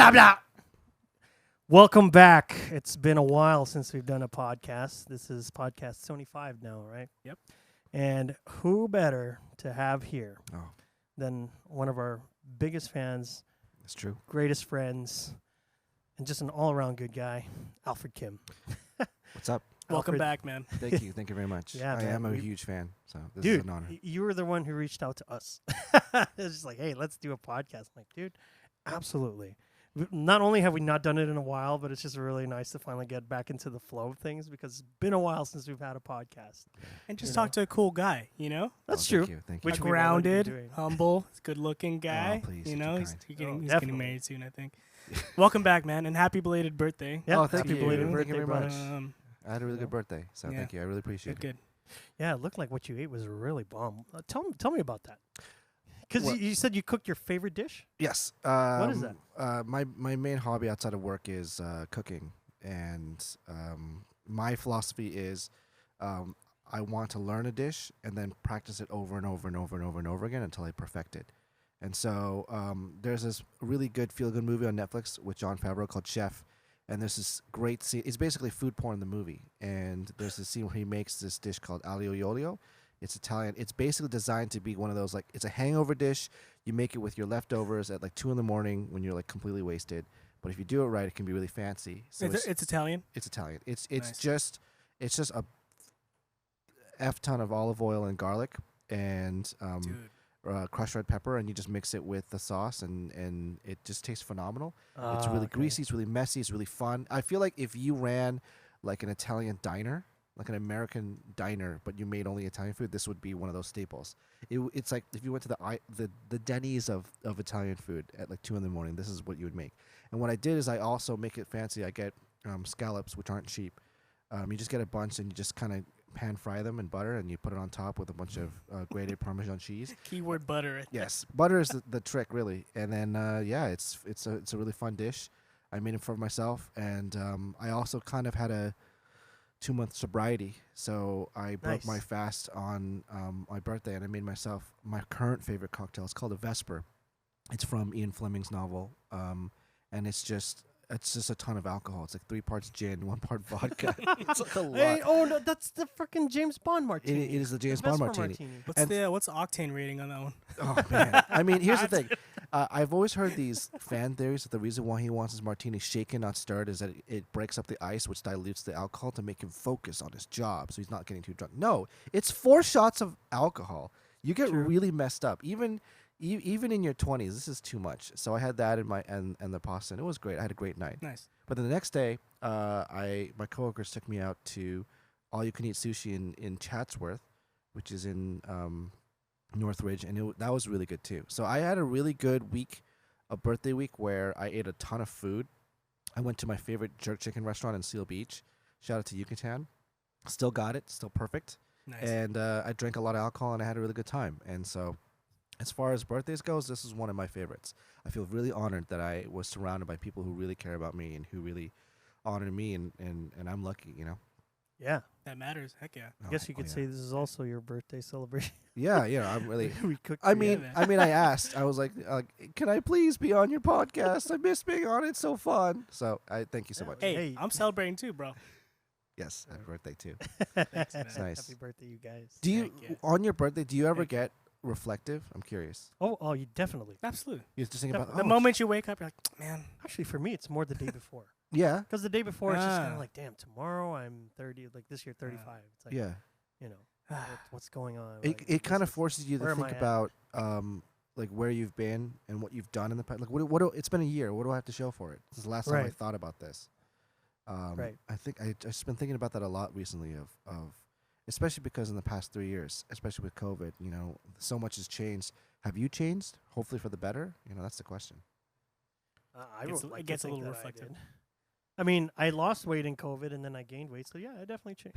blah, blah. Welcome back. It's been a while since we've done a podcast. This is podcast 25 now, right? Yep. And who better to have here than one of our biggest fans, That's true. greatest friends, and just an all-around good guy, Alfred Kim. What's up? Welcome Alfred. back, man. Thank you. Thank you very much. Yeah, I man, am a huge fan, so this Dude, is an honor. you were the one who reached out to us. It's just like, hey, let's do a podcast. I'm like, dude, absolutely. Not only have we not done it in a while, but it's just really nice to finally get back into the flow of things because it's been a while since we've had a podcast. And just You talk to a cool guy, you know? That's Thank true. you. Thank you. Which A we've already been grounded, doing. humble, good-looking guy. please, you such know, a he's kind. getting he's Definitely. getting married soon, I think. Welcome back, man, and happy belated birthday. Yeah, Oh, thank happy you. belated Thank you birthday, very brother. much. I had a really good birthday, so Yeah. thank you. I really appreciate Good, it. good. Yeah, it looked like what you ate was really bomb. Tell me about that. Because What? you said you cooked your favorite dish? Yes. What is that? My main hobby outside of work is cooking, and my philosophy is I want to learn a dish and then practice it over and over and over and over and over again until I perfect it. And so there's this really good feel-good movie on Netflix with Jon Favreau called Chef, and there's this great scene. It's basically food porn, the movie, and there's this scene where he makes this dish called aglio e olio. It's Italian. It's basically designed to be one of those, like, it's a hangover dish. You make it with your leftovers at like 2 in the morning when you're like completely wasted. But if you do it right, it can be really fancy. So It's Italian? it's Italian. It's Nice. just a F ton of olive oil and garlic and Dude. crushed red pepper, and you just mix it with the sauce, and it just tastes phenomenal. It's Ah, really okay. greasy. It's really messy. It's really fun. I feel like if you ran like an Italian diner, like an American diner, but you made only Italian food, this would be one of those staples. It's like if you went to the Denny's of Italian food at like 2 in the morning, this is what you would make. And what I did is I also make it fancy. I get scallops, which aren't cheap. You just get a bunch and you just kind of pan fry them in butter, and you put it on top with a bunch of grated Parmesan cheese. Keyword butter. Yes, butter is the trick, really. And then it's a really fun dish. I made it for myself, and I also kind of had a 2-month sobriety, so I broke my Nice. fast on my birthday, and I made myself my current favorite cocktail. It's called a Vesper. It's from Ian Fleming's novel, and it's just a ton of alcohol. It's like 3 parts gin, 1 part vodka. It's like a lot. Hey, oh no, that's the freaking James Bond martini. It is the James Vesper Bond martini. What's the octane rating on that one? Oh man! I mean, here's the thing. I've always heard these fan theories that the reason why he wants his martini shaken, not stirred, is that it breaks up the ice, which dilutes the alcohol to make him focus on his job, so he's not getting too drunk. No, it's 4 shots of alcohol. You get True. really messed up, even in your 20s. This is too much. So I had that in my and the pasta, and it was great. I had a great night. Nice. But then the next day, my coworkers took me out to all-you-can-eat sushi in Chatsworth, which is in Northridge, and that was really good too. So I had a really good week, a birthday week, where I ate a ton of food. I went to my favorite jerk chicken restaurant in Seal Beach. Shout out to Yucatan. Still got it, still perfect. Nice. And I drank a lot of alcohol, and I had a really good time. And so, as far as birthdays goes, this is one of my favorites. I feel really honored that I was surrounded by people who really care about me and who really honor me, and I'm lucky, you know. Yeah, That matters. Heck yeah. I guess you could say this is also your birthday celebration. Yeah, I'm really. We cooked. I for you. mean, I asked. I was like, "Can I please be on your podcast? I miss being on it. It's so fun." So I thank you so Yeah, much. Hey, Hey. I'm celebrating too, bro. Yes, happy birthday too. Thanks, man. It's nice. Happy birthday, you guys. Do you Thank you. on your birthday? Do you ever Thank you. get reflective? I'm curious. Oh, you definitely. Absolutely. You just think about The oh, moment you wake up, you're like, man, Actually, for me, it's more the day before. Yeah, Because the day before, it's just kind Ah. of like, damn, tomorrow I'm 30. Like this year, 35. It's like, yeah. you know, what's going on? It Like, it kind this of forces you to where am think I at? about like where you've been and what you've done in the past. Like what it's been a year. What do I have to show for it? This is the last time I Right. thought about this. Right. I think I just been thinking about that a lot recently. Of especially because in the past 3 years, especially with COVID, you know, so much has changed. Have you changed? Hopefully for the better. You know, that's the question. I Gets- would like it to gets a think little that I reflective. did. I mean, I lost weight in COVID and then I gained weight. So, yeah, I definitely changed.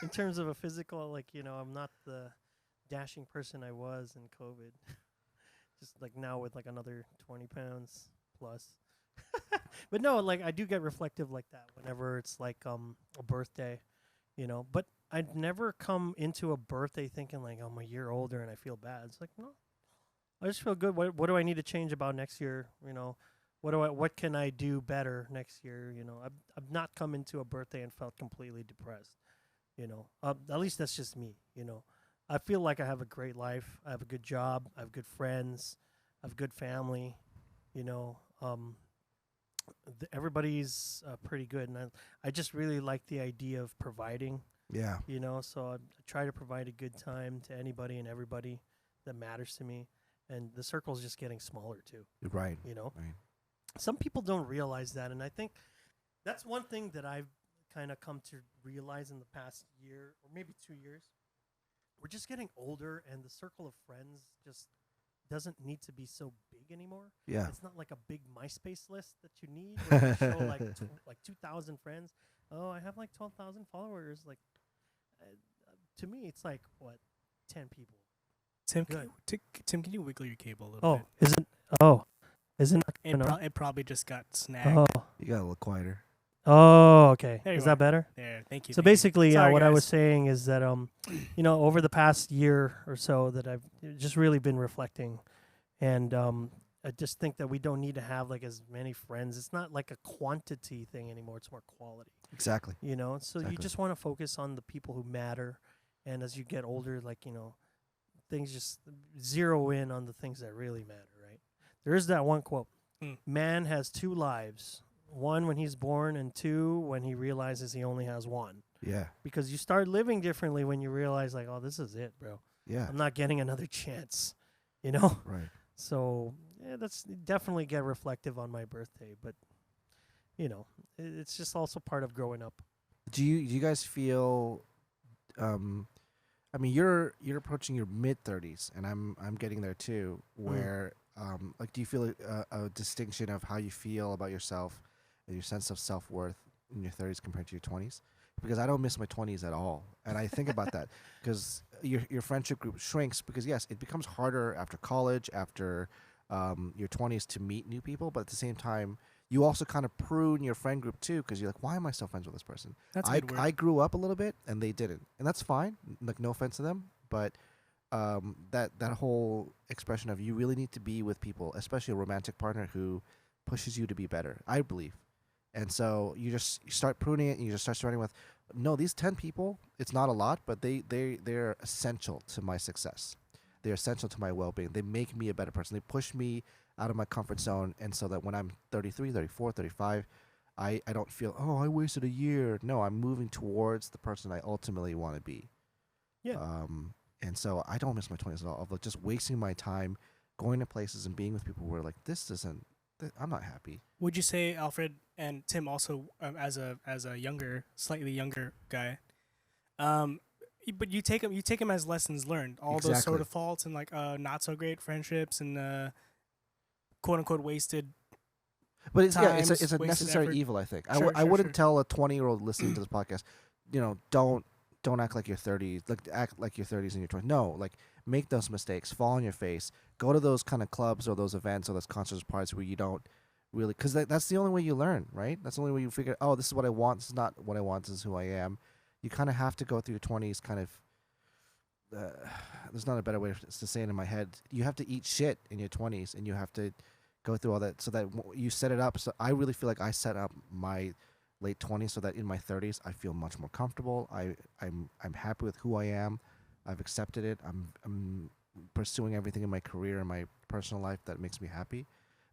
In terms of a physical, like, you know, I'm not the dashing person I was in COVID. Just like now with like another 20 pounds plus. But no, like I do get reflective like that whenever it's like a birthday, you know. But I'd never come into a birthday thinking like, oh, I'm a year older and I feel bad. It's like, no, I just feel good. What do I need to change about next year? You know, what can I do better next year? I've not come into a birthday and felt completely depressed. At least that's just me. I feel like I have a great life. I have a good job. I have good friends. I have a good family. You know, everybody's pretty good, and I just really like the idea of providing. Yeah. So I try to provide a good time to anybody and everybody that matters to me, and the circle's just getting smaller too. Right. Right. Some people don't realize that, and I think that's one thing that I've kind of come to realize in the past year or maybe 2 years. We're just getting older, and the circle of friends just doesn't need to be so big anymore. Yeah. It's not like a big MySpace list that you need where you show like 2,000 friends. Oh, I have like 12,000 followers. Like, to me, it's like, what, 10 people. Tim, Good. Tim, can you wiggle your cable a little Oh, bit? isn't it? It probably just got snagged. Oh, You got a little quieter. okay. There you Is are. that better? There, thank you. So thank you. basically, Sorry, what I was guys. saying is that over the past year or so that I've just really been reflecting, and I just think that we don't need to have like as many friends. It's not like a quantity thing anymore. It's more quality. Exactly. So you Exactly. just want to focus on the people who matter, and as you get older, like things just zero in on the things that really matter. Right? There is that one quote: "Man has two lives." One when he's born, and two when he realizes he only has one. Yeah. Because you start living differently when you realize, like, oh, this is it, bro. Yeah. I'm not getting another chance, Right. So yeah, that's definitely get reflective on my birthday, but it's just also part of growing up. Do you guys feel? I mean, you're approaching your mid-30s, and I'm getting there too. Where like, do you feel a distinction of how you feel about yourself and your sense of self-worth in your 30s compared to your 20s? Because I don't miss my 20s at all, and I think about that because your friendship group shrinks because yes, it becomes harder after college, after your 20s to meet new people, but at the same time, you also kind of prune your friend group too because you're like, why am I still friends with this person? That's a good word. I grew up a little bit and they didn't, and that's fine. Like, no offense to them, but that whole expression of you really need to be with people, especially a romantic partner who pushes you to be better, I believe. And so you start pruning it, and you just start starting with, no, these 10 people, it's not a lot, but they're essential to my success. They're essential to my well-being. They make me a better person. They push me out of my comfort zone, and so that when I'm 33, 34, 35, I don't feel, oh, I wasted a year. No, I'm moving towards the person I ultimately want to be. Yeah. And so I don't miss my 20s at all, of like just wasting my time going to places and being with people who are like, I'm not happy. Would you say, Alfred and Tim, also as a slightly younger guy, but you take them as lessons learned, all those sort of faults and like not so great friendships and quote unquote wasted. But it's times, it's a wasted necessary effort. evil, I think. Sure, I sure, wouldn't sure. tell a 20-year-old listening to this podcast, don't act like you're 30s, like act like you're 30s and you're 20s. No, like, make those mistakes, fall on your face, go to those kind of clubs or those events or those concerts, parties where you don't really, because that's the only way you learn, right? That's the only way you figure, oh, this is what I want, this is not what I want, this is who I am. You kind of have to go through your 20s kind of, there's not a better way to say it in my head. You have to eat shit in your 20s, and you have to go through all that so that you set it up. So I really feel like I set up my late 20s so that in my 30s I feel much more comfortable. I'm happy with who I am. I've accepted it. I'm pursuing everything in my career and my personal life that makes me happy,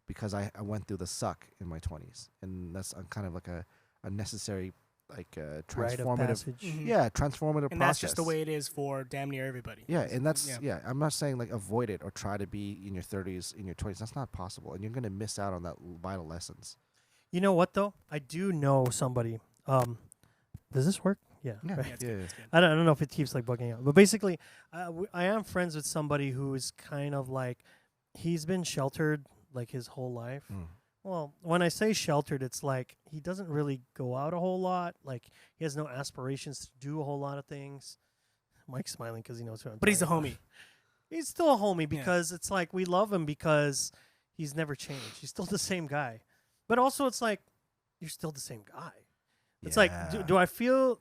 because I went through the suck in my 20s, and that's kind of like a necessary, like, Rite of transformative, passage. Mhm. yeah, transformative And process. that's just the way it is for damn near everybody. Yeah, and that's I'm not saying like avoid it or try to be in your 30s, in your 20s. That's not possible, and you're gonna miss out on that vital lessons. You know what though? I do know somebody. Does this work? Yeah. Yeah, right. Yeah, it's good, it's good. I don't know if it keeps like bugging out, but basically, I am friends with somebody who is kind of like, he's been sheltered like his whole life. Well, when I say sheltered, it's like he doesn't really go out a whole lot. Like, he has no aspirations to do a whole lot of things. Mike's smiling because he knows who I'm But he's a talking homie. about. He's still a homie because it's like we love him because he's never changed. He's still the same guy. But also, it's like, you're still the same guy. It's like, do I feel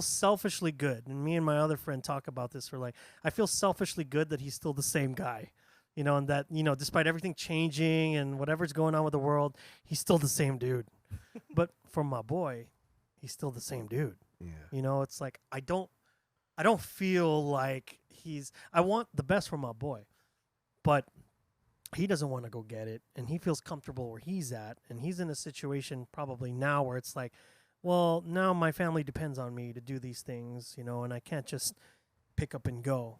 selfishly good? And me and my other friend talk about this. We're like, I feel selfishly good that he's still the same guy. you know, and that, you know, despite everything changing and whatever's going on with the world, he's still the same dude. But for my boy, he's still the same dude. Yeah. You know, it's like I don't feel like I want the best for my boy, but he doesn't want to go get it, and he feels comfortable where he's at, and he's in a situation probably now where it's like, well, now my family depends on me to do these things, you know, and I can't just pick up and go.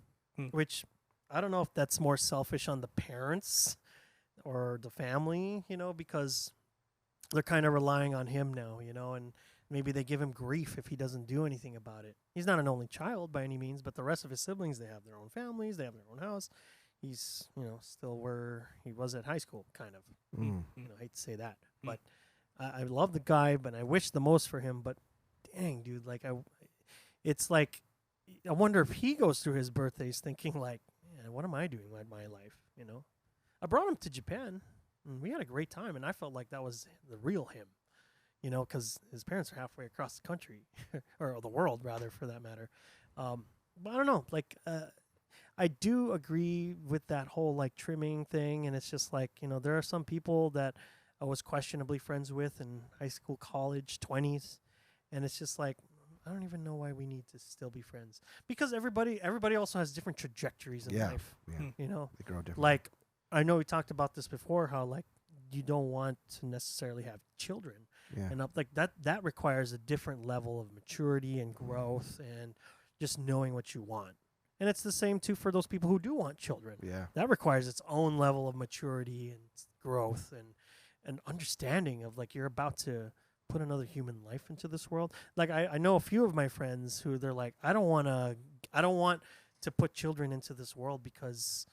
Which I don't know if that's more selfish on the parents or the family, you know, because they're kind of relying on him now, you know, and maybe they give him grief if he doesn't do anything about it. He's not an only child by any means, but the rest of his siblings, they have their own families, they have their own house. He's, you know, still where he was at high school, kind of. You know, I hate to say that, but I love the guy, but I wish the most for him. But dang, dude, like it's like I wonder if he goes through his birthdays thinking like, man, what am I doing with my life? You know, I brought him to Japan, and we had a great time, and I felt like that was the real him. You know, because his parents are halfway across the country, or the world, rather, for that matter. But I don't know, like. I do agree with that whole like trimming thing, and it's just like, you know, there are some people that I was questionably friends with in high school, college, 20s, and it's just like I don't even know why we need to still be friends, because everybody also has different trajectories in life. Yeah. You know, They grow different. like I know we talked about this before, how like you don't want to necessarily have children, and like that requires a different level of maturity and growth and just knowing what you want. And it's the same, too, for those people who do want children. Yeah. That requires its own level of maturity and growth and understanding of, like, you're about to put another human life into this world. Like, I know a few of my friends who they're like, I don't want to put children into this world because,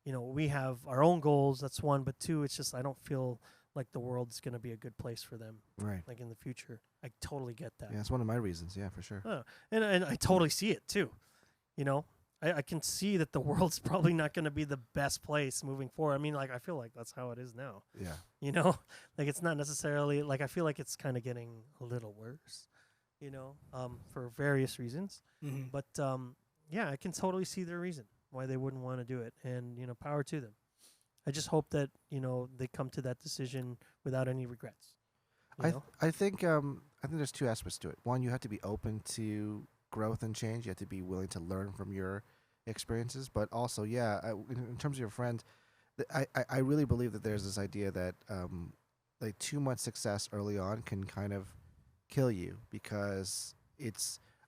you know, we have our own goals. That's one. But two, it's just I don't feel like the world's going to be a good place for them. Right. Like, in the future. I totally get that. Yeah, it's one of my reasons. Yeah, for sure. And I totally see it, too. You know? I can see that the world's probably not going to be the best place moving forward. I mean, like, I feel like that's how it is now. Yeah. You know? Like, it's not necessarily, like, I feel like it's kind of getting a little worse, you know, for various reasons. Mm-hmm. But, yeah, I can totally see their reason why they wouldn't want to do it. And, you know, power to them. I just hope that, you know, they come to that decision without any regrets. I think there's two aspects to it. One, you have to be open to growth and change. You have to be willing to learn from your experiences, but also, in terms of your friend, I really believe that there's this idea that like too much success early on can kind of kill you, because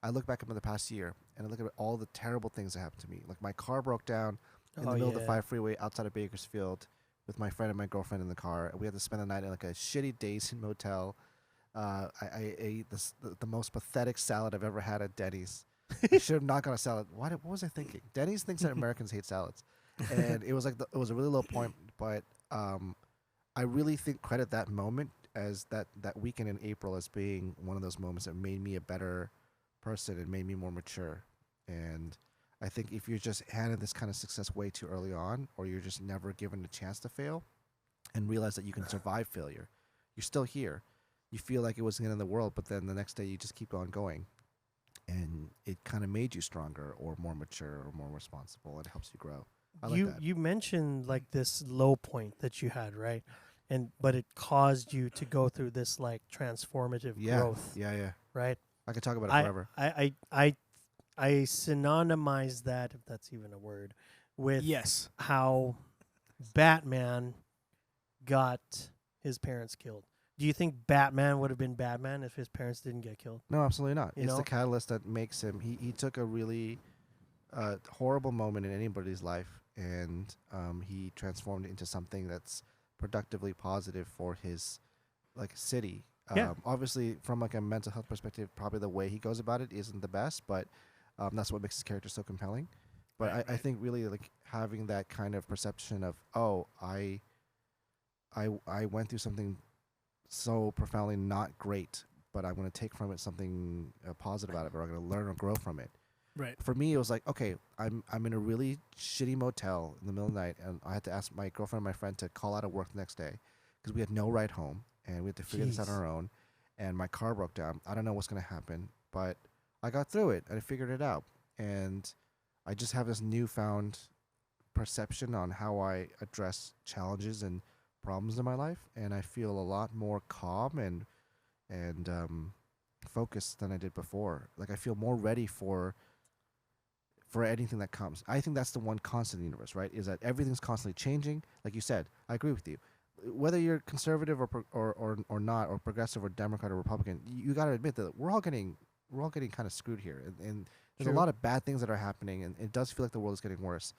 I look back over the past year and I look at all the terrible things that happened to me. Like my car broke down in the middle of the 5 freeway outside of Bakersfield with my friend and my girlfriend in the car, and we had to spend the night in like a shitty Days Inn motel. I ate the most pathetic salad I've ever had at Denny's. I should have not got a salad. What was I thinking? Denny's thinks that Americans hate salads, and it was like it was a really low point. But I really credit that moment as that weekend in April as being one of those moments that made me a better person and made me more mature. And I think if you're just handed this kind of success way too early on, or you're just never given a chance to fail, and realize that you can survive failure, you're still here. You feel like it was the end of the world, but then the next day you just keep on going. And it kind of made you stronger or more mature or more responsible. It helps you grow. I like that. You mentioned like this low point that you had, right? But it caused you to go through this like transformative growth. Yeah. Right? I could talk about it forever. I synonymize that, if that's even a word, with how Batman got his parents killed. Do you think Batman would have been Batman if his parents didn't get killed? No, absolutely not. You it's know? the catalyst that makes him. He took a really horrible moment in anybody's life, and he transformed it into something that's productively positive for his like city. Obviously, from like a mental health perspective, probably the way he goes about it isn't the best, but that's what makes his character so compelling. But I think really like having that kind of perception of, oh, I went through something so profoundly not great, but I'm going to take from it something positive out of it, or I'm going to learn or grow from it. Right. For me, it was like, okay, I'm in a really shitty motel in the middle of the night, and I had to ask my girlfriend and my friend to call out of work the next day because we had no ride home, and we had to figure this out on our own, and my car broke down. I don't know what's going to happen, but I got through it, and I figured it out, and I just have this newfound perception on how I address challenges and problems in my life, and I feel a lot more calm and focused than I did before. Like I feel more ready for anything that comes. I think that's the one constant in the universe, right? Is that everything's constantly changing. Like you said, I agree with you. Whether you're conservative or not, or progressive or Democrat or Republican, you got to admit that we're all getting kind of screwed here, and there's a lot of bad things that are happening, and it does feel like the world is getting worse.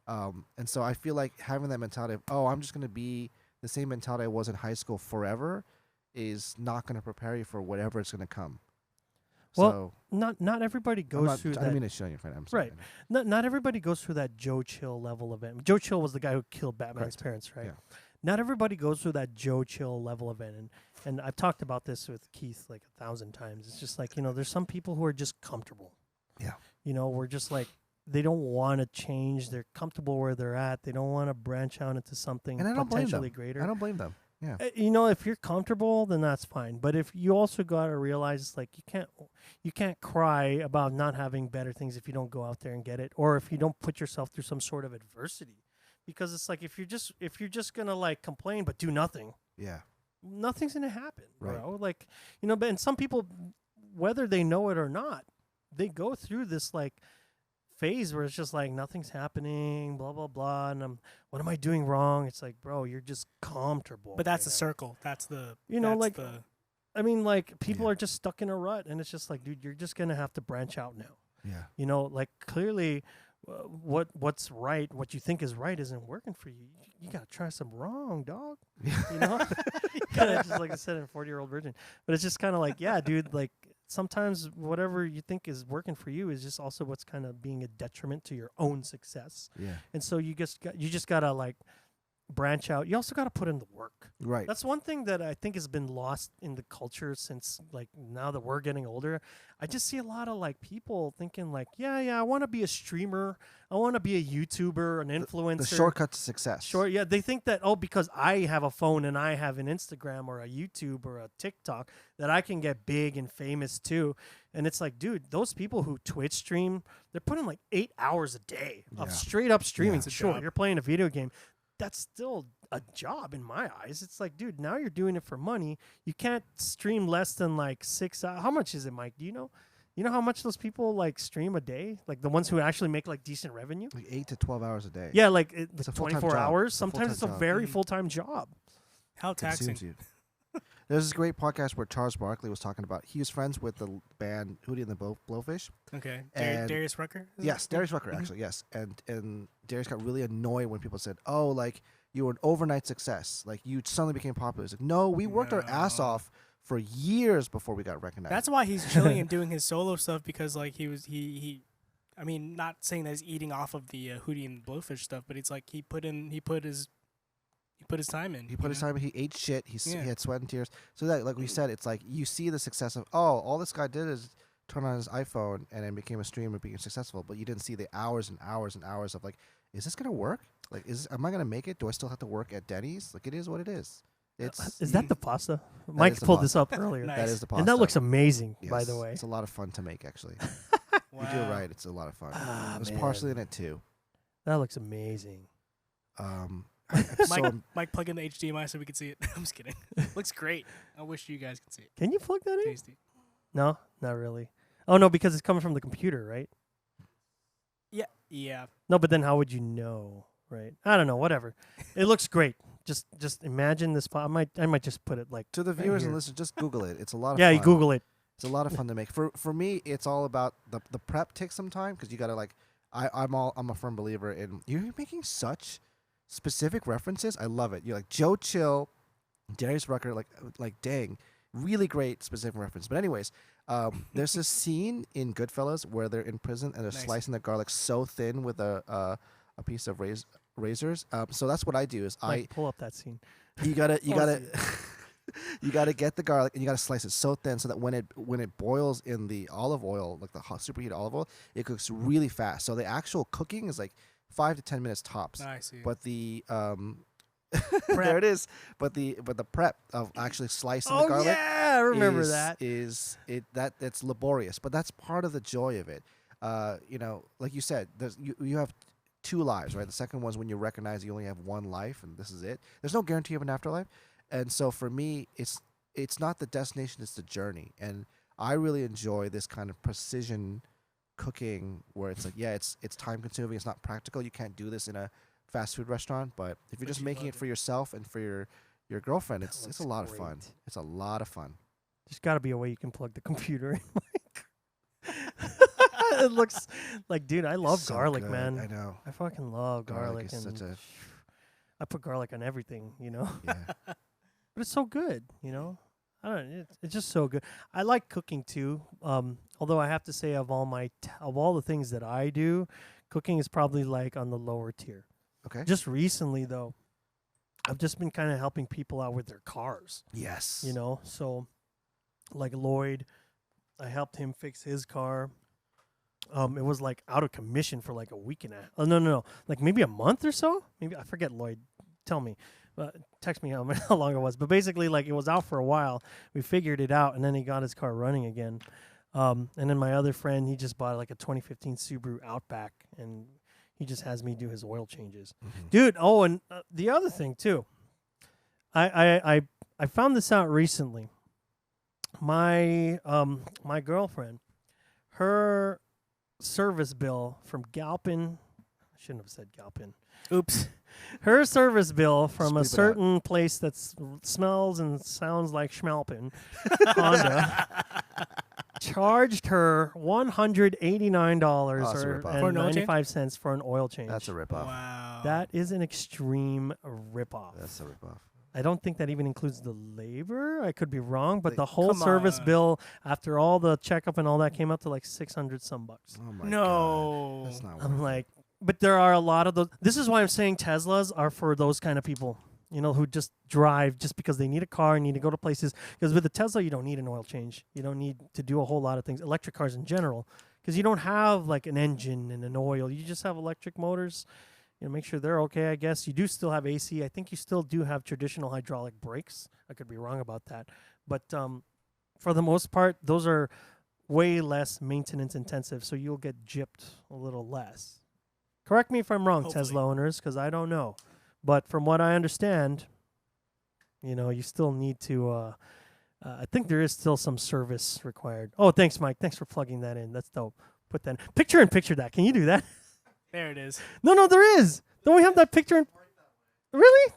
And so I feel like having that mentality of, oh, I'm just going to be the same mentality I was in high school forever is not going to prepare you for whatever is going to come. Well, so not everybody goes through that. I didn't mean to show you, friend. I'm sorry. Right. Not everybody goes through that Joe Chill level event. Joe Chill was the guy who killed Batman's parents, right? Yeah. Not everybody goes through that Joe Chill level event. And I've talked about this with Keith like 1,000 times. It's just like, there's some people who are just comfortable. Yeah. We're just like, they don't want to change. They're comfortable where they're at. They don't want to branch out into something potentially greater. I don't blame them. Yeah. If you're comfortable, then that's fine. But if you also got to realize, it's like you can't cry about not having better things if you don't go out there and get it, or if you don't put yourself through some sort of adversity, because it's like if you're just gonna like complain but do nothing, nothing's gonna happen, bro. Like but and some people, whether they know it or not, they go through this like phase where it's just like nothing's happening, blah blah blah, and what am I doing wrong? It's like, bro, you're just comfortable. But that's the circle. That's the people are just stuck in a rut, and it's just like, dude, you're just gonna have to branch out now. Yeah. Like clearly, what's right, what you think is right, isn't working for you. You gotta try some wrong, dog. You gotta just like I said in 40-year-old virgin. But it's just kind of like, yeah, dude, like. Sometimes whatever you think is working for you is just also what's kind of being a detriment to your own success. Yeah. And so you just gotta like branch out. You also gotta put in the work. Right. That's one thing that I think has been lost in the culture since like now that we're getting older. I just see a lot of like people thinking like, yeah, I want to be a streamer. I want to be a YouTuber, an influencer. The shortcut to success. Yeah. They think that, because I have a phone and I have an Instagram or a YouTube or a TikTok, that I can get big and famous too. And it's like, dude, those people who Twitch stream, they're putting like 8 hours a day of straight up streaming. Sure, you're playing a video game. That's still a job in my eyes. It's like, dude, now you're doing it for money. You can't stream less than like 6 hours. How much is it, Mike? Do you know? You know how much those people like stream a day? Like the ones who actually make like decent revenue? Like 8 to 12 hours a day. Yeah, like it's a 24 hours. Sometimes it's a very full-time job. How taxing. There's this great podcast where Charles Barkley was talking about, he was friends with the band Hootie and the Blowfish. Okay. Darius Rucker? Yes, Darius Rucker, actually, yes. And Darius got really annoyed when people said, oh, like, you were an overnight success. Like, you suddenly became popular. He's like, no, we worked our ass off for years before we got recognized. That's why he's chilling and doing his solo stuff, because, like, he I mean, not saying that he's eating off of the Hootie and Blowfish stuff, but it's like he put his time in. He put his time in. He ate shit. He had sweat and tears. So that, like we said, it's like you see the success of, all this guy did is turn on his iPhone and then became a streamer, became successful. But you didn't see the hours and hours and hours of like, is this gonna work? Like, am I gonna make it? Do I still have to work at Denny's? Like, it is what it is. Is that the pasta? Mike pulled this up earlier. Nice. That is the pasta. And that looks amazing, yes, by the way. It's a lot of fun to make, actually. Wow. You do it right. It's a lot of fun. There's parsley in it too. That looks amazing. Mike, plug in the HDMI so we can see it. I'm just kidding. Looks great. I wish you guys could see it. Can you plug that in? Tasty. No, not really. Oh no, because it's coming from the computer, right? Yeah. No, but then how would you know, right? I don't know. Whatever. It looks great. Just imagine this. I might just put it like to the viewers and listeners. Just Google it. It's a lot of fun. Yeah, you Google it. It's a lot of fun to make. For me, it's all about the prep takes some time because you gotta like. I'm a firm believer in you're making such specific references. I love it. You're like Joe Chill, Darius Rucker, like dang, really great specific reference. But anyways, there's this scene in Goodfellas where they're in prison and they're slicing the garlic so thin with a piece of razors. So that's what I do is pull up that scene. You gotta you gotta get the garlic and you gotta slice it so thin so that when it boils in the olive oil, like the hot superheated olive oil, it cooks really fast. So the actual cooking is like 5 to 10 minutes tops. I see. But the there it is. But the prep of actually slicing the garlic. Yeah, I remember that. That's laborious, but that's part of the joy of it. Like you said, you have two lives, right? The second one's when you recognize you only have one life and this is it. There's no guarantee of an afterlife. And so for me, it's not the destination, it's the journey. And I really enjoy this kind of precision cooking where it's like, yeah, it's time consuming, it's not practical. You can't do this in a fast food restaurant, but if you're just making it for yourself and for your girlfriend, it's a lot of fun. It's a lot of fun. There's got to be a way you can plug the computer in. It looks like, dude, I love garlic, good. man. I know. I fucking love garlic. Is And such a I put garlic on everything, yeah. But it's so good, I don't know. It's just so good. I like cooking too. Although I have to say, of all the things that I do, cooking is probably like on the lower tier. Okay. Just recently, though, I've just been kind of helping people out with their cars. Yes. So like Lloyd, I helped him fix his car. It was like out of commission for like a week and a half. Oh, no. Like maybe a month or so? Maybe, I forget, Lloyd. Tell me. Text me how long it was. But basically, like, it was out for a while. We figured it out, and then he got his car running again. And then my other friend, he just bought like a 2015 Subaru Outback, and he just has me do his oil changes. Mm-hmm. Dude, and the other thing, too. I found this out recently. My girlfriend, her service bill from Galpin, I shouldn't have said Galpin. Oops. Her service bill from a Scoop it certain place that smells and sounds like Schmalpin, Honda, charged her $189 That's a or ripoff. For an oil change? 95 cents for an oil change. That's a ripoff. Wow. That is an extreme ripoff. That's a ripoff. I don't think that even includes the labor. I could be wrong, but Like, the whole come service on. bill after all the checkup and all that came out to like 600 some bucks. Oh my No. god. That's not worth I'm it. like, but there are a lot of those. This is why I'm saying Teslas are for those kind of people, who just drive just because they need a car and need to go to places. Because with a Tesla, you don't need an oil change. You don't need to do a whole lot of things. Electric cars in general, because you don't have like an engine and an oil. You just have electric motors. Make sure they're okay, I guess. You do still have AC. I think you still do have traditional hydraulic brakes. I could be wrong about that. But for the most part, those are way less maintenance intensive, so you'll get gypped a little less. Correct me if I'm wrong, Hopefully. Tesla owners, because I don't know. But from what I understand, you still need to... I think there is still some service required. Oh, thanks, Mike. Thanks for plugging that in. That's dope. Put that in. Picture that. Can you do that? There it is. No, there is. Don't we have that picture? Really?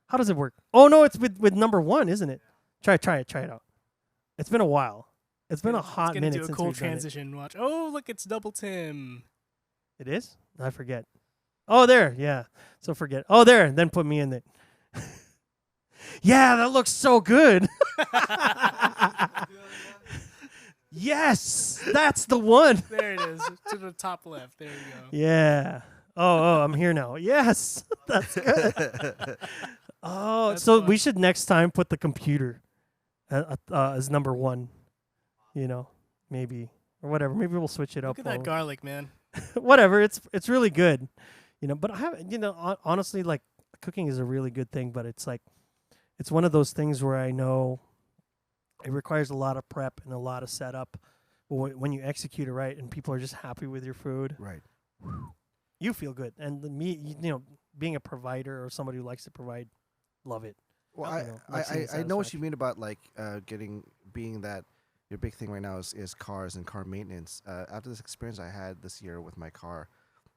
How does it work? Oh, no, it's with number 1, isn't it? Try it out. It's been a while. It's been a hot Let's get minute into a since cool we've done it. transition. Watch. Oh, look, it's Double Tim. It is? I forget. Oh, there. Yeah. So forget. Oh, there. Then put me in it. Yeah, that looks so good. Yes, that's the one. There it is. To the top left. There you go. Yeah. Oh, I'm here now. Yes, that's good. Oh, That's so fun. we should next time put the computer as number 1. Maybe or whatever. Maybe we'll switch it up. Look at that garlic, man. Whatever. It's really good. But I haven't. Honestly, like cooking is a really good thing, but it's like it's one of those things where I know it requires a lot of prep and a lot of setup. But when you execute it right and people are just happy with your food, Right. you feel good. And being a provider or somebody who likes to provide, love it. Well, I don't know, like seeing I know what you satisfaction. mean about like being that your big thing right now is cars and car maintenance. After this experience I had this year with my car,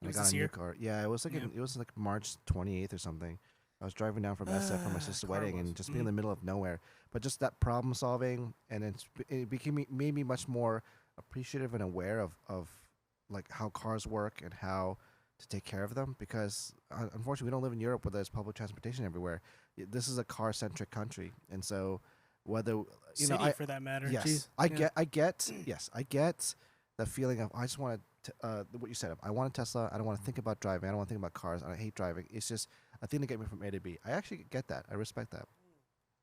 It I was got this a new year? car. Yeah, it was like Yeah. it was like March 28th or something. I was driving down from SF for my sister's car wedding was- and just being in the middle of nowhere. But just that problem solving, and it made me much more appreciative and aware of like how cars work and how to take care of them. Because unfortunately, we don't live in Europe where there's public transportation everywhere. This is a car-centric country, and so whether City, for that matter. yes, Jeez. I Yeah. get the feeling of I just want to what you said. I want a Tesla. I don't want to think about driving. I don't want to think about cars. I hate driving. It's just a thing to get me from A to B. I actually get that. I respect that.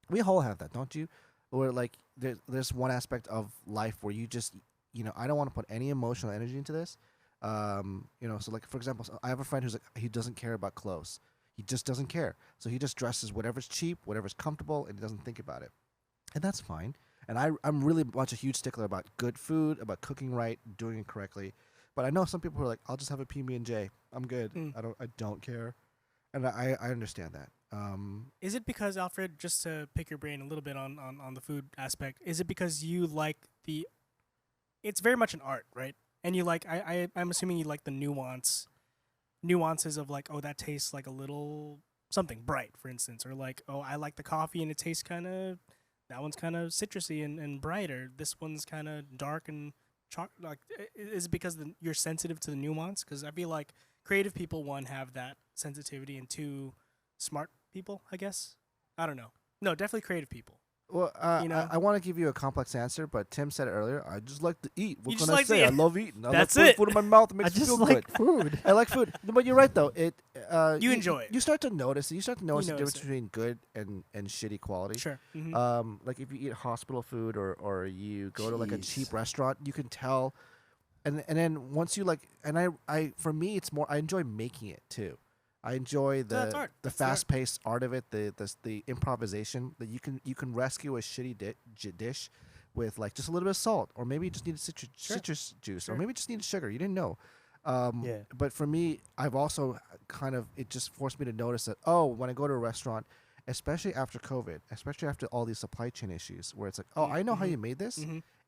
We all have that, don't you? Or like there's one aspect of life where you just I don't want to put any emotional energy into this. So like for example, I have a friend who's like he doesn't care about clothes. He just doesn't care. So he just dresses whatever's cheap, whatever's comfortable, and he doesn't think about it. And that's fine. And I'm really much a huge stickler about good food, about cooking right, doing it correctly. But I know some people who are like, I'll just have a PB&J. I'm good. Mm. I don't care, and I understand that. Is it because, Alfred, just to pick your brain a little bit on the food aspect, is it because you like the? It's very much an art, right? And you like I'm assuming you like the nuances of like, oh, that tastes like a little something bright, for instance, or like, oh, I like the coffee and it tastes kind of, that one's kind of citrusy and brighter. This one's kind of dark and like, is it because you're sensitive to the nuance? Because I feel like creative people, one, have that sensitivity, and two, smart people, I guess. I don't know. No, definitely creative people. Well, You know? I want to give you a complex answer, but Tim said it earlier. I just like to eat. What You can just I like to say? I eat. love eating. I That's love it. food in my mouth. It I makes me just feel like good. food. I like food, but you're right though. You enjoy it. You start to notice. You start to notice the notice difference between good and shitty quality. Sure. Mm-hmm. Like if you eat hospital food or you go to like a Jeez. cheap restaurant, you can tell. And then once you like, and I for me it's more. I enjoy making it too. I enjoy That's art. the That's the art. fast paced art of it, the improvisation that you can rescue a shitty dish with like just a little bit of salt, or maybe you just need citrus juice, or maybe you just need sugar. You didn't know. Yeah. But for me, I've also kind of, it just forced me to notice that, oh, when I go to a restaurant, especially after COVID, especially after all these supply chain issues, where it's like, oh, I know how you made this,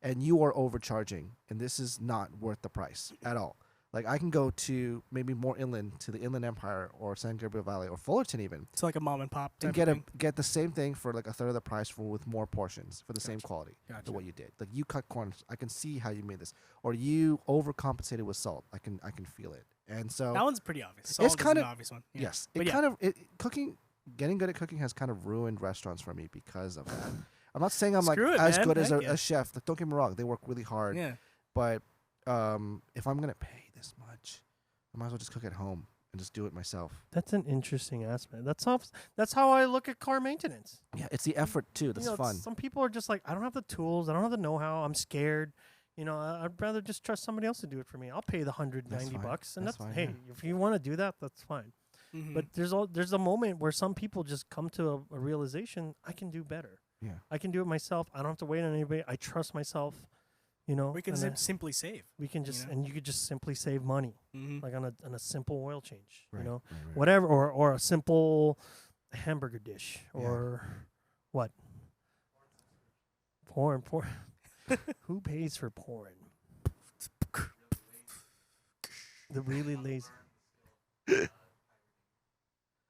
and you are overcharging, and this is not worth the price at all. Like, I can go to maybe more inland, to the Inland Empire or San Gabriel Valley or Fullerton even, It's like a mom and pop type and of thing. get the same thing for like a third of the price with more portions for the same quality Gotcha. than what you did. Like, you cut corners, I can see how you made this, or you overcompensated with salt. I can feel it, and so That one's pretty obvious. Salt kind is of an obvious one. Yeah. yes, But it yeah. kind of cooking. Getting good at cooking has kind of ruined restaurants for me because of that. I'm not saying I'm Screw like it, as man. good as Heck yeah. a chef. Like, don't get me wrong, they work really hard. Yeah. But if I'm gonna pay this much, I might as well just cook at home and just do it myself. That's an interesting aspect. That's how I look at car maintenance. Yeah, it's the effort too. That's fun. Some people are just like, I don't have the tools. I don't have the know-how. I'm scared. I'd rather just trust somebody else to do it for me. I'll pay the $190, and That's that's fine, hey, yeah. if you want to do that, that's fine. Mm-hmm. But there's a moment where some people just come to a realization, I can do better. Yeah. I can do it myself. I don't have to wait on anybody. I trust myself. we can and simply save. we can just and you could just simply save money, Mm-hmm. like on a simple oil change. Right, right. Whatever, or a simple hamburger dish, Yeah. or what? Porn. Who pays for porn? The really lazy.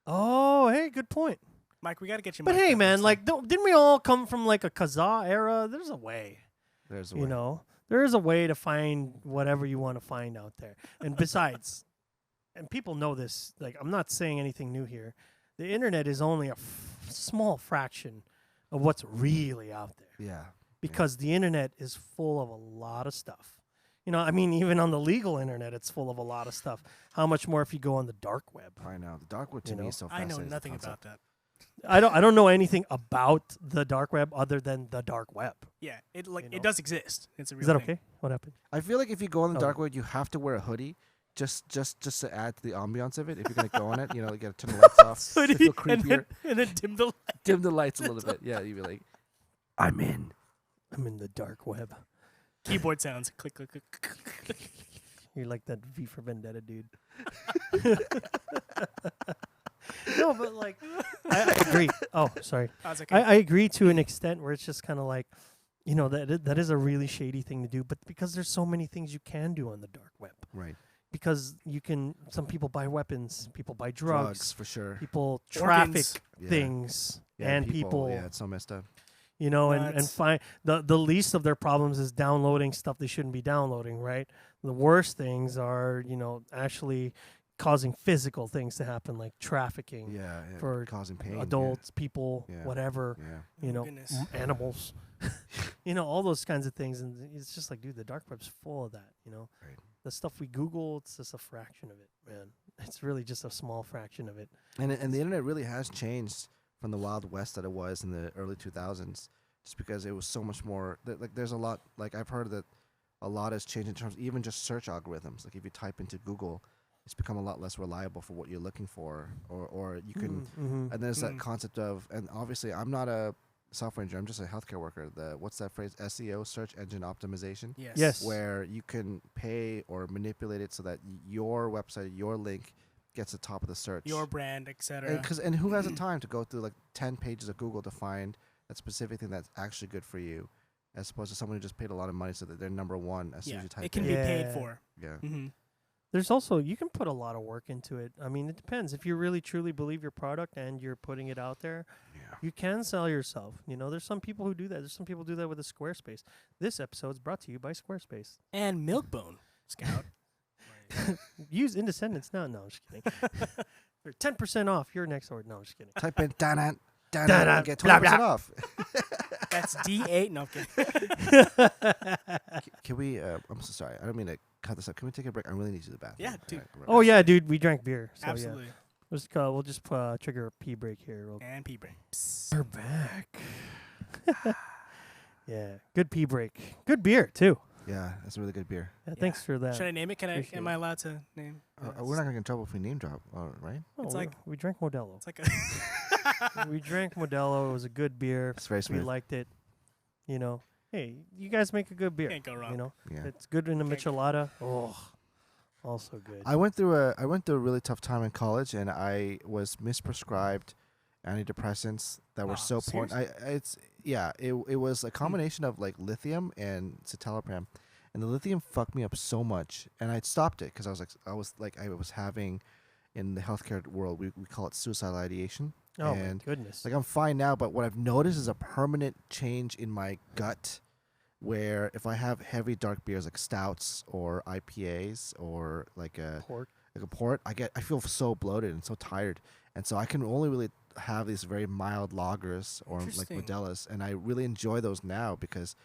Oh, hey, good point. Mike, we got to get you. But mic'd hey, up man, next time. like, didn't we all come from like a Kazaa era? There's a way, There's a way. there is a way to find whatever you want to find out there. And besides, and people know this, like, I'm not saying anything new here. The internet is only a small fraction of what's really out there, Yeah. because the internet is full of a lot of stuff. I mean, even on the legal internet, it's full of a lot of stuff. How much more if you go on the dark web? I know. The dark web to You me know? is so I fascinating. know as a nothing concept. about that. I don't know anything about the dark web other than the dark web. Yeah, it You know? it does exist. It's a real Is that thing. okay? What happened? I feel like if you go on the Oh. dark web, you have to wear a hoodie just to add to the ambiance of it. If you're gonna go on it, you gotta turn the lights off. to feel and creepier. then dim the light. Dim the lights a little bit. Yeah, you'd be like, I'm in. I'm in the dark web. Keyboard sounds. Click, click, click, click. You're like that V for Vendetta dude. No, but like, I agree. Oh, sorry. I was okay. I agree to an extent where it's just kind of like, that is a really shady thing to do. But because there's so many things you can do on the dark web. Right. Because some people buy weapons, people buy drugs, for sure. people traffic Organs. Yeah. things, Yeah, and people, Yeah, it's so messed up. and Nuts. find the least of their problems is downloading stuff they shouldn't be downloading, right? The worst things are, actually causing physical things to happen, like trafficking, Yeah. for causing pain. adults, people, Yeah. whatever, Yeah. Goodness. animals, all those kinds of things. And it's just like, dude, the dark web's full of that, Right. The stuff we Google, it's just a fraction of it, man. It's really just a small fraction of it. And the internet really has changed from the Wild West that it was in the early 2000s, just because it was so much more. There's a lot. Like, I've heard that a lot has changed in terms of even just search algorithms. Like, if you type into Google, it's become a lot less reliable for what you're looking for, or you can. Mm-hmm. And there's that concept of, and obviously I'm not a software engineer. I'm just a healthcare worker. What's that phrase? SEO, search engine optimization. Yes. Where you can pay or manipulate it so that your website, your link, gets the top of the search. Your brand, etc. And who has the time to go through like 10 pages of Google to find that specific thing that's actually good for you, as opposed to someone who just paid a lot of money so that they're number one as soon as you type it can in. be paid for. Yeah. Mm-hmm. There's also, you can put a lot of work into it. I mean, it depends. If you really truly believe your product and you're putting it out there, you can sell yourself. You know, there's some people who do that. There's some people who do that with a Squarespace. This episode's brought to you by Squarespace. And Milkbone, Scout. Use Indescendants. No, I'm just kidding. For 10% off your next order. No, I'm just kidding. Type in and get 20% blah, blah. off. That's D8. No, I'm kidding. Can we, I'm so sorry. I don't mean to cut this up. Can we take a break? I really need to use the bathroom. Yeah, dude. Oh, yeah, dude. We drank beer. So Absolutely. Yeah. We'll just trigger a pee break here. And pee break. We're back. Yeah, good pee break. Good beer, too. Yeah, that's a really good beer. Yeah, thanks for that. Should I name it? Appreciate Am I allowed to name? We're not going to get in trouble if we name drop, right? It's like we drank Modelo. It's like a We drank Modelo. It was a good beer. It's very We smooth. liked it. You know, hey, you guys make a good beer. Can't go wrong. You know, Yeah. it's good in a Can't go- michelada. Oh, also good. I went through a really tough time in college, and I was misprescribed antidepressants that were so potent. It was a combination of like lithium and citalopram, and the lithium fucked me up so much, and I'd stopped it because I was having, in the healthcare world, we call it suicidal ideation. Oh and my goodness. like I'm fine now, but what I've noticed is a permanent change in my gut, where if I have heavy dark beers like stouts or IPAs or like a port, I feel so bloated and so tired, and so I can only really have these very mild lagers or like Interesting. Modelas, and I really enjoy those now because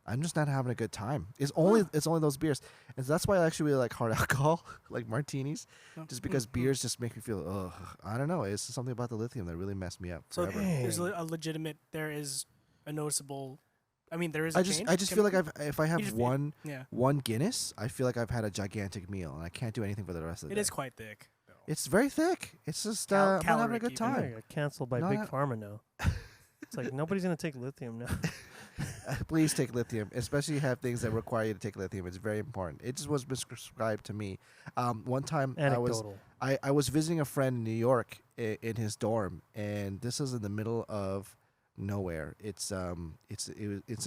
I'm just not having a good time. It's only those beers, and so that's why I actually really like hard alcohol, like martinis, just because beers just make me feel I don't know. It's something about the lithium that really messed me up So forever. there's a legitimate. There is a noticeable. I mean, there is. I just feel like if I have just- one Yeah. Guinness, I feel like I've had a gigantic meal, and I can't do anything for the rest of the day. It is quite thick. though. It's very thick. It's just I'm not having a caloric good even. I time. got canceled by No, Big no. Pharma now. It's like nobody's gonna take lithium now. Please take lithium, especially if you have things that require you to take lithium. It's very important. It just was prescribed to me. One time Anecdotal. I was visiting a friend in New York in his dorm, and this is in the middle of nowhere. It's in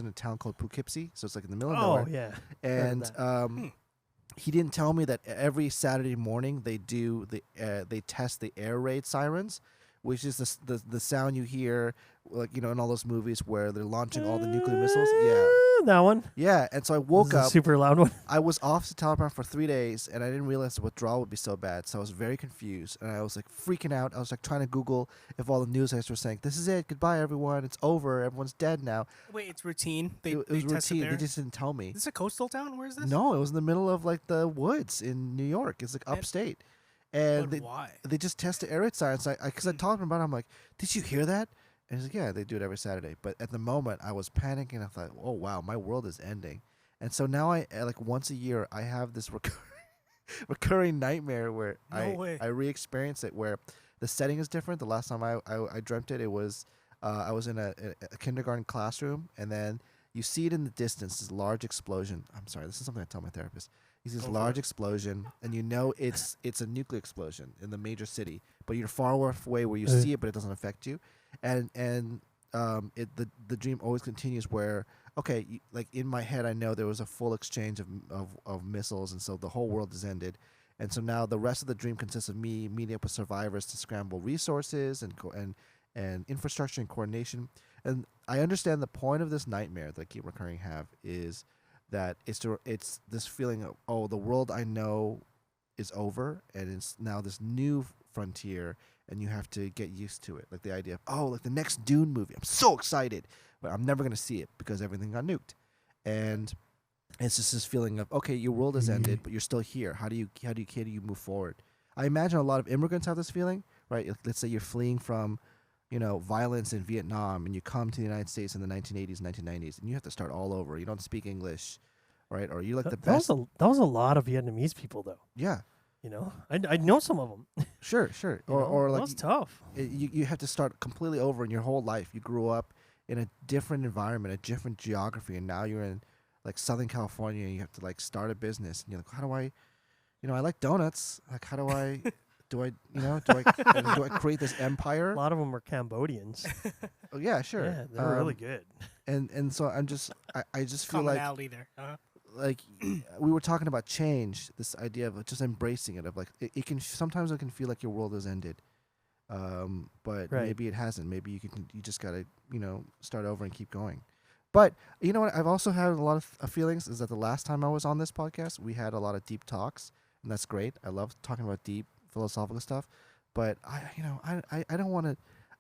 a town called Poughkeepsie, so it's like in the middle of Oh nowhere. yeah. And he didn't tell me that every Saturday morning they test the air raid sirens, which is the sound you hear, like in all those movies where they're launching all the nuclear missiles. Yeah, That one. yeah. And so I woke This is a up. super loud one. I was off citalopram for 3 days, and I didn't realize the withdrawal would be so bad. So I was very confused, and I was like freaking out. I was like trying to Google if all the news hosts were saying, "This is it, goodbye everyone, it's over, everyone's dead now." Wait, it's routine. It was routine. They just didn't tell me. Is this a coastal town? Where is this? No, it was in the middle of like the woods in New York. It's like upstate, and But why? they just test the air raid sirens. Because I told him about it, I'm like, "Did you hear that?" And he's like, "Yeah, they do it every Saturday." But at the moment, I was panicking. I thought, "Oh wow, my world is ending." And so now I like once a year I have this recurring nightmare where No way. I re-experience it, where the setting is different. The last time I dreamt it, it was I was in a kindergarten classroom, and then you see it in the distance, this large explosion. I'm sorry, this is something I tell my therapist. You see this large explosion, and you know it's a nuclear explosion in the major city, but you're far away where you see it, but it doesn't affect you. And the dream always continues where, okay, like in my head, I know there was a full exchange of missiles, and so the whole world has ended. And so now the rest of the dream consists of me meeting up with survivors to scramble resources and infrastructure and coordination. And I understand the point of this nightmare that I keep recurring have is that it's this feeling of, oh, the world I know is over, and it's now this new frontier, and you have to get used to it. Like the idea of, oh, like the next Dune movie. I'm so excited, but I'm never going to see it because everything got nuked. And it's just this feeling of, okay, your world has ended, but you're still here. How do you move forward? I imagine a lot of immigrants have this feeling, right? Let's say you're fleeing from, violence in Vietnam, and you come to the United States in the 1980s, 1990s, and you have to start all over. You don't speak English, right? Or you're like the best. That was a lot of Vietnamese people, though. Yeah. I know some of them. Sure. Or that like was tough. you have to start completely over in your whole life. You grew up in a different environment, a different geography, and now you're in like Southern California and you have to like start a business, and you're like, how do I, I like donuts. Like, how do I, do I create this empire? A lot of them are Cambodians. Oh yeah, sure. Yeah, they're really good. And so I just feel like commonality there. like we were talking about change, this idea of just embracing it, of like it can sometimes it can feel like your world has ended, but maybe it hasn't. Maybe you just gotta start over and keep going. But you know what, I've also had a lot of feelings is that the last time I was on this podcast we had a lot of deep talks, and that's great. I love talking about deep philosophical stuff, but I don't want to.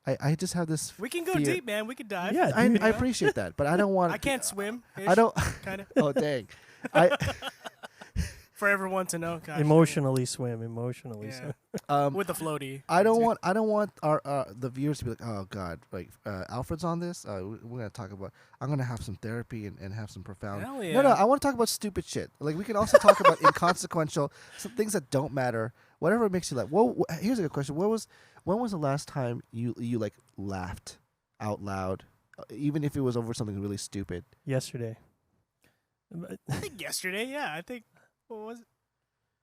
I just have this. We can go fear. deep, man. We can dive. Yeah, I appreciate that, but I don't want. I can't swim. I don't. Kind of. Oh dang! For everyone to know. Gosh, Emotionally swim. Emotionally swim. with the floaty. I don't want our the viewers to be like, oh god, like Alfred's on this. We're gonna talk about. I'm gonna have some therapy and have some profound. Hell yeah. No, I want to talk about stupid shit. Like we can also talk about inconsequential, some things that don't matter. Whatever makes you laugh. Well, here's a good question. When was the last time you like laughed out loud, even if it was over something really stupid? Yesterday. I think yesterday. Yeah, I think. What was it?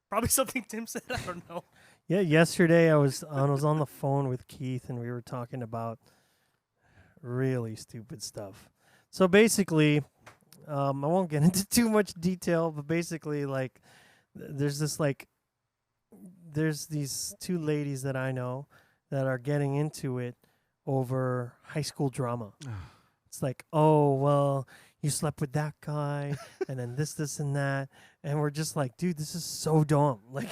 Probably something Tim said. I don't know. Yeah, yesterday I was on the phone with Keith and we were talking about really stupid stuff. So basically, I won't get into too much detail, but basically, like, there's these two ladies that I know that are getting into it over high school drama. It's like, oh, well, you slept with that guy, and then this, and that. And we're just like, dude, this is so dumb. Like,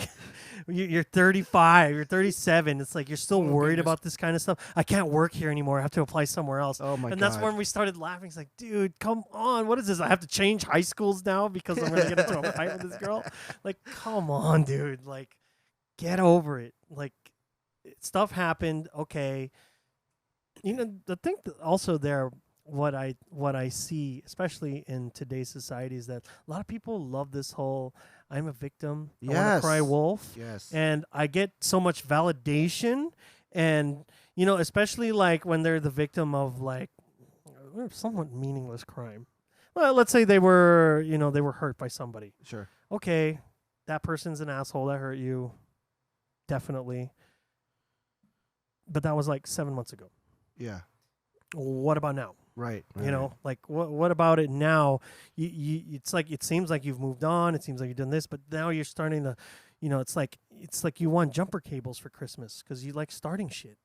you're 35, you're 37. It's like you're still worried about this kind of stuff. I can't work here anymore. I have to apply somewhere else. Oh, my God. And that's when we started laughing. It's like, dude, come on. What is this? I have to change high schools now because I'm going to get into a fight with this girl? Like, come on, dude. Like, get over it. Like, stuff happened. Okay. The thing that also there, what I see, especially in today's society, is that a lot of people love this whole I'm a victim, I want to cry wolf. Yes. And I get so much validation, and especially like when they're the victim of like somewhat meaningless crime. Well, let's say they were hurt by somebody. Sure. Okay, that person's an asshole, that hurt you. Definitely. But that was like 7 months ago. Yeah. What about now? Right. Like what about it now? It's like it seems like you've moved on. It seems like you've done this, but now you're starting to, it's like you want jumper cables for Christmas because you like starting shit.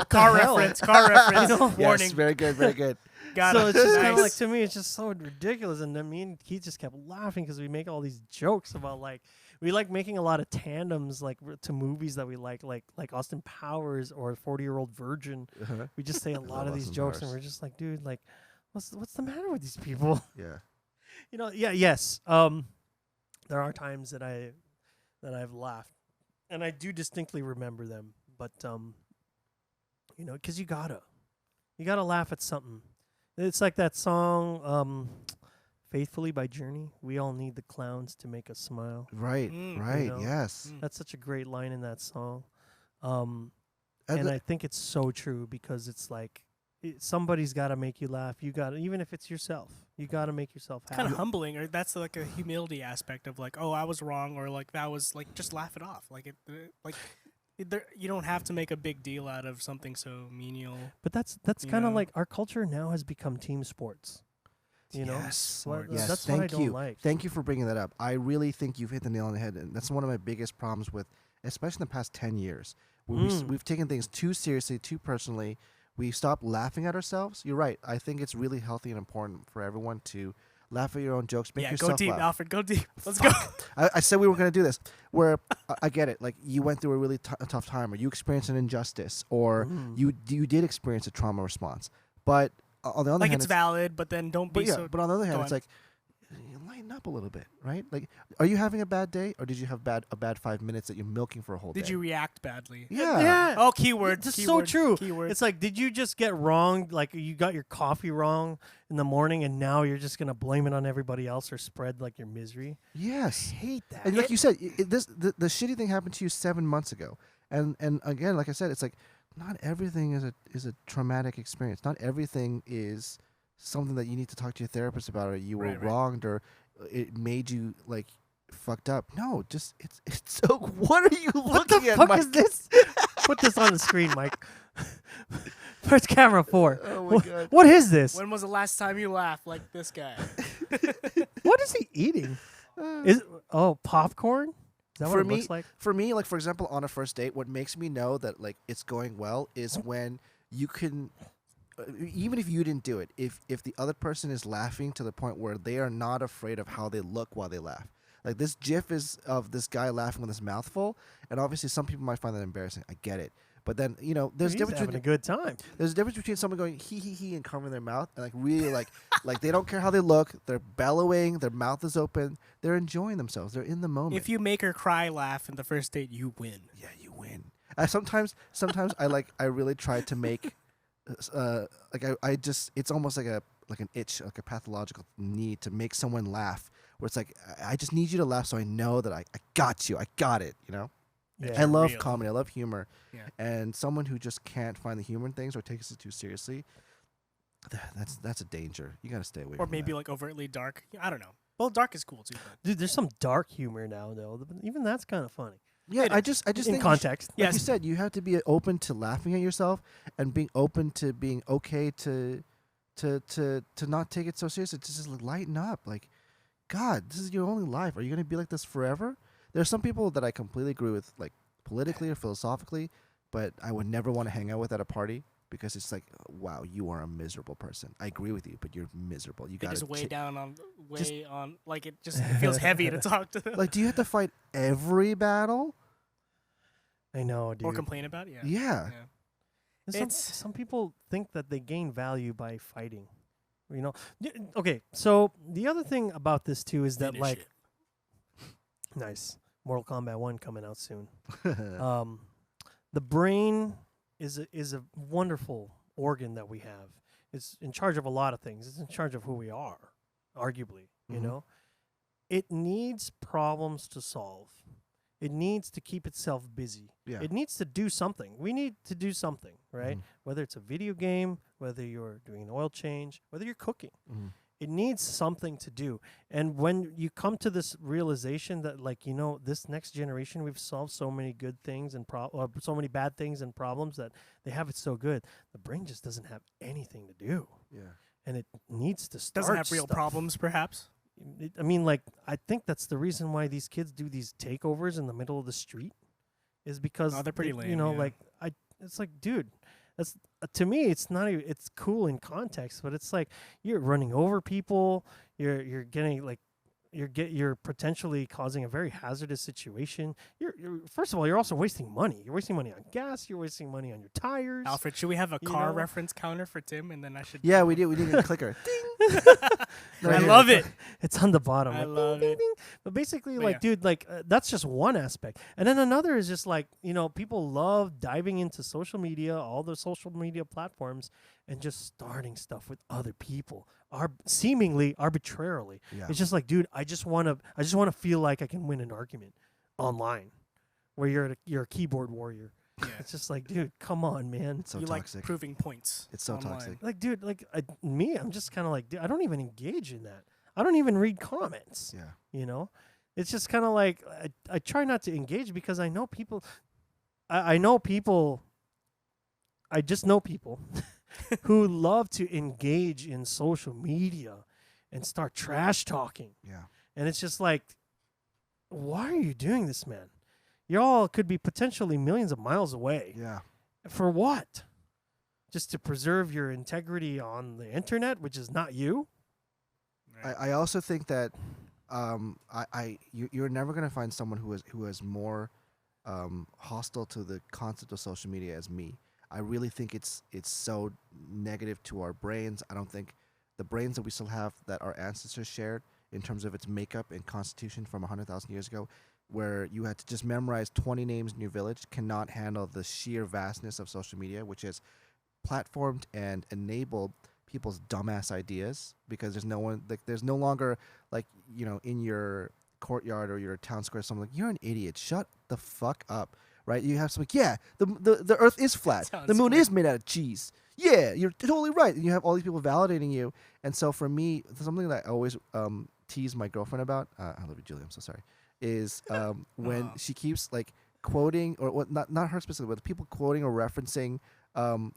Car reference. Warning. Warning. Very good. Very good. So it's just kind of like, to me, it's just so ridiculous. And then me and Keith just kept laughing because we make all these jokes about like, we like making a lot of tandems like to movies that we like Austin Powers or 40-Year-Old Virgin. Uh-huh. We just say a lot of these Austin jokes, Powers. and we're just like, dude, like, what's the matter with these people? Yeah. Yes. There are times that I've laughed, and I do distinctly remember them. But because you gotta laugh at something. It's like that song, Faithfully by Journey. We all need the clowns to make us smile. Right. Right. Yes. That's such a great line in that song. And I think it's so true because it's like somebody's got to make you laugh. You got to, even if it's yourself, you got to make yourself happy. Kind of humbling, or that's like a humility aspect of like, oh, I was wrong, or like that was like, just laugh it off. Like you don't have to make a big deal out of something so menial. But that's kind of like our culture now has become team sports. Yes. Yes. That's what I don't like. Thank you for bringing that up. I really think you've hit the nail on the head, and that's one of my biggest problems with, especially in the past 10 years. We've taken things too seriously, too personally. We stopped laughing at ourselves. You're right. I think it's really healthy and important for everyone to laugh at your own jokes. Make yourself go deep, laugh. Alfred. Go deep. Let's go. I said we were going to do this. Where I get it. Like you went through a really tough time, or you experienced an injustice, or you did experience a trauma response. But on the other hand, it's valid. But then don't be so. But on the other hand, it's like lighten up a little bit, right? Like, are you having a bad day, or did you have a bad 5 minutes that you're milking for a whole day? Did you react badly? Yeah. Oh, keyword. It's so true. Keyword. It's like, did you just get wrong? Like, you got your coffee wrong in the morning, and now you're just gonna blame it on everybody else or spread like your misery? Yes. I hate that. And like you said, the shitty thing happened to you 7 months ago, and again, like I said, it's like not everything is a traumatic experience. Not everything is something that you need to talk to your therapist about, or you were wronged, or it made you like fucked up. No, just it's so. What are you looking at? What the fuck is this? Put this on the screen, Mike. Where's camera 4? Oh my god! What is this? When was the last time you laughed like this guy? What is he eating? Is popcorn? Is that what it looks like? For me, like for example, on a first date, what makes me know that like it's going well is when you can, even if you didn't do it, if the other person is laughing to the point where they are not afraid of how they look while they laugh. Like this GIF is of this guy laughing with his mouth full, and obviously some people might find that embarrassing. I get it. But then, there's a difference having a good time. There's a difference between someone going he and covering their mouth and like really like they don't care how they look. They're bellowing. Their mouth is open. They're enjoying themselves. They're in the moment. If you make her cry, laugh in the first date, you win. Yeah, you win. Sometimes I really try to make it's almost like an itch, like a pathological need to make someone laugh. Where it's like I just need you to laugh so I know that I got you. I got it. Yeah. I love Real. comedy. I love humor. Yeah. And someone who just can't find the humor in things or takes it too seriously, that's a danger. You got to stay away Or from maybe that. like overtly dark. I don't know. Well, dark is cool too. But Dude, there's some dark humor now, though. Even that's kind of funny. Yeah, I just In think context. like you said, you have to be open to laughing at yourself and being open to being okay to not take it so seriously. To just lighten up. Like, God, this is your only life. Are you going to be like this forever? There's some people that I completely agree with, like politically or philosophically, but I would never want to hang out with at a party because it's like, wow, you are a miserable person. I agree with you, but you're miserable. You got just to way down on like it just feels heavy to talk to them. like, do you have to fight every battle? I know, dude. Or complain about it. Yeah. Some people think that they gain value by fighting. Okay, so the other thing about this too is that Finish it. Nice. Mortal Kombat 1 coming out soon. The brain is a wonderful organ that we have. It's in charge of a lot of things. It's in charge of who we are, arguably, It needs problems to solve. It needs to keep itself busy. Yeah. It needs to do something. We need to do something, right? Whether it's a video game, whether you're doing an oil change, whether you're cooking. It needs something to do. And when you come to this realization that, this next generation, we've solved so many good things and so many bad things and problems that they have it so good, the brain just doesn't have anything to do. Yeah. And it needs to start Doesn't have real stuff. problems, perhaps. I think that's the reason why these kids do these takeovers in the middle of the street, is because they're pretty lame. it's like, dude, that's to me, it's not even, it's cool in context, but it's like you're running over people, you're getting you're potentially causing a very hazardous situation. You're first of all, you're also wasting money. You're wasting money on gas. You're wasting money on your tires. Alfred, should we have a car reference counter for Tim, and then I should? Yeah, we need a clicker. Ding. I love it. It's on the bottom. I like, love ding, it. ding, ding. But basically, But dude, that's just one aspect. And then another is just people love diving into social media, all the social media platforms, and just starting stuff with other people, seemingly arbitrarily. Yeah. It's just like, dude, I just want to feel like I can win an argument online, where you're a keyboard warrior. Yeah. It's just like, dude, come on, man. It's so You toxic. like proving points. It's so online. toxic. Like, dude, I'm just kind of like, dude, I don't even engage in that. I don't even read comments. Yeah. It's just kind of like I try not to engage because I know people. I know people. I just know people who love to engage in social media and start trash talking. Yeah. And it's just like, why are you doing this, man? Y'all could be potentially millions of miles away. Yeah. For what? Just to preserve your integrity on the internet, which is not you? Right. I also think that you're never going to find someone who is more hostile to the concept of social media as me. I really think it's so negative to our brains. I don't think the brains that we still have that our ancestors shared in terms of its makeup and constitution from 100,000 years ago, where you had to just memorize 20 names in your village, cannot handle the sheer vastness of social media, which has platformed and enabled people's dumbass ideas, because there's no one, there's no longer in your courtyard or your town square someone like, you're an idiot, shut the fuck up. right? You have some like, yeah, the Earth is flat. The moon great. is made out of cheese. Yeah, you're totally right. And you have all these people validating you. And so for me, something that I always tease my girlfriend about, I love you, Julie, I'm so sorry, is when she keeps like quoting, or what, not her specifically, but people quoting or referencing,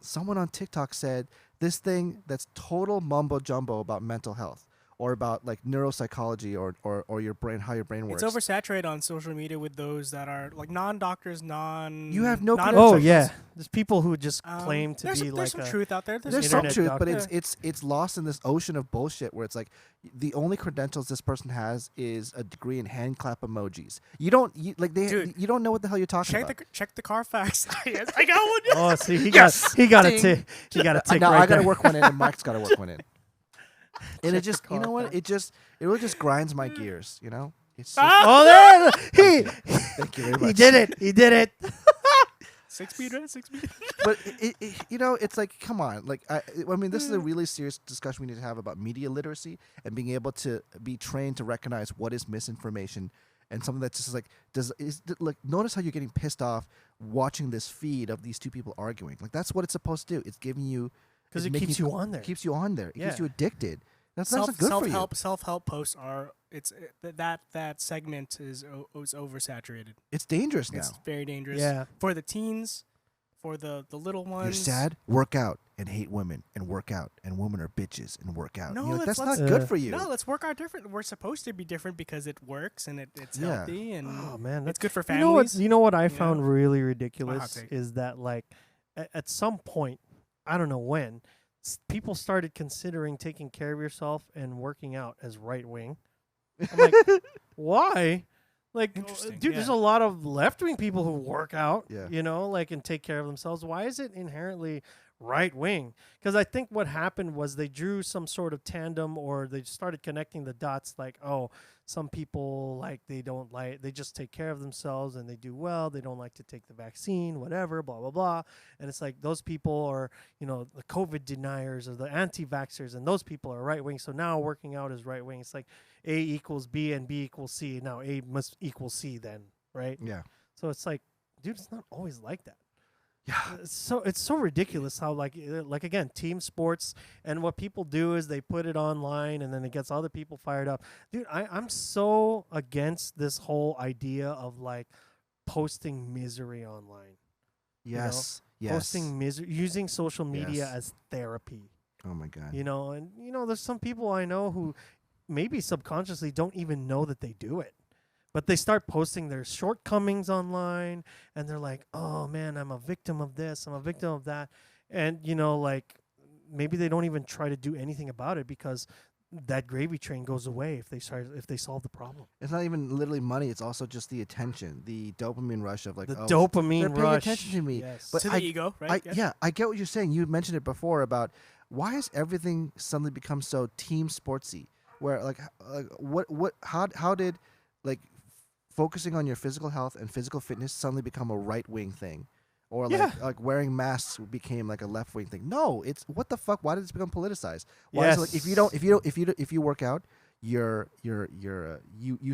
someone on TikTok said this thing that's total mumbo jumbo about mental health or about like neuropsychology or your brain, how your brain works. It's oversaturated on social media with those that are like non-doctors, You have no Oh yeah, there's people who just claim to be like there's some truth out there. There's some truth, doctor. but it's lost in this ocean of bullshit where it's like the only credentials this person has is a degree in hand clap emojis. You don't you don't know what the hell you're talking about. Check the Carfax. Yes, I got one. Oh, see, he got a tick. He got a tick. No, right I got to there. work one in, and Mike's got to work one in. And it just, you know what? It really just grinds my gears. You know. It's just, Oh, there! Thank you very much. He did it. He did it. 6 speed, right? 6 speed. But you know, it's like, come on. Like, I mean, this is a really serious discussion we need to have about media literacy and being able to be trained to recognize what is misinformation and something that's just like, notice how you're getting pissed off watching this feed of these two people arguing. Like, that's what it's supposed to do. It's giving you, because it keeps you on there. It keeps you on there. It keeps Yeah. you addicted. That's not good for you. Self-help posts are that segment is oversaturated. It's dangerous now. It's very dangerous. Yeah. For the teens, for the little ones. You're sad. Work out and hate women and work out, and women are bitches and work out. No, you know, that's not let's- good for you. No, let's work out different. We're supposed to be different because it works and it's Yeah. healthy and Oh man, it's good for You know what? families. You know what I Yeah. found really hot ridiculous take. is that like at some point, I don't know when, people started considering taking care of yourself and working out as right wing. I'm like, why? Like, Interesting, dude, there's a yeah. lot of left wing people who work out, Yeah. you know, like and take care of themselves. Why is it inherently right wing? Because I think what happened was they drew some sort of tandem, or they started connecting the dots. Like, oh, some people like they just take care of themselves and they do well. They don't like to take the vaccine, whatever, blah blah blah. And it's like those people are, you know, the COVID deniers or the anti-vaxxers, and those people are right wing. So now working out is right wing. It's like A equals B and B equals C. Now A must equal C then, right? Yeah. So it's like, dude, it's not always like that. Yeah. It's so ridiculous how like again, team sports, and what people do is they put it online and then it gets other people fired up. Dude, I'm so against this whole idea of like posting misery online. Yes. Yes. Posting misery, using social media Yes. as therapy. Oh my God. You know, and you know, there's some people I know who maybe subconsciously don't even know that they do it. But they start posting their shortcomings online, and they're like, "Oh man, I'm a victim of this. I'm a victim of that," and you know, like maybe they don't even try to do anything about it because that gravy train goes away if they solve the problem. It's not even literally money. It's also just the attention, the dopamine rush of like, The oh, dopamine they're paying rush. attention to me. Yes. But to the ego, right? Yeah, I get what you're saying. You mentioned it before about why has everything suddenly become so team sportsy? Where like how did like focusing on your physical health and physical fitness suddenly become a right wing thing, or like wearing masks became like a left wing thing? No, it's what the fuck? Why did it become politicized? Why is it like if you work out, you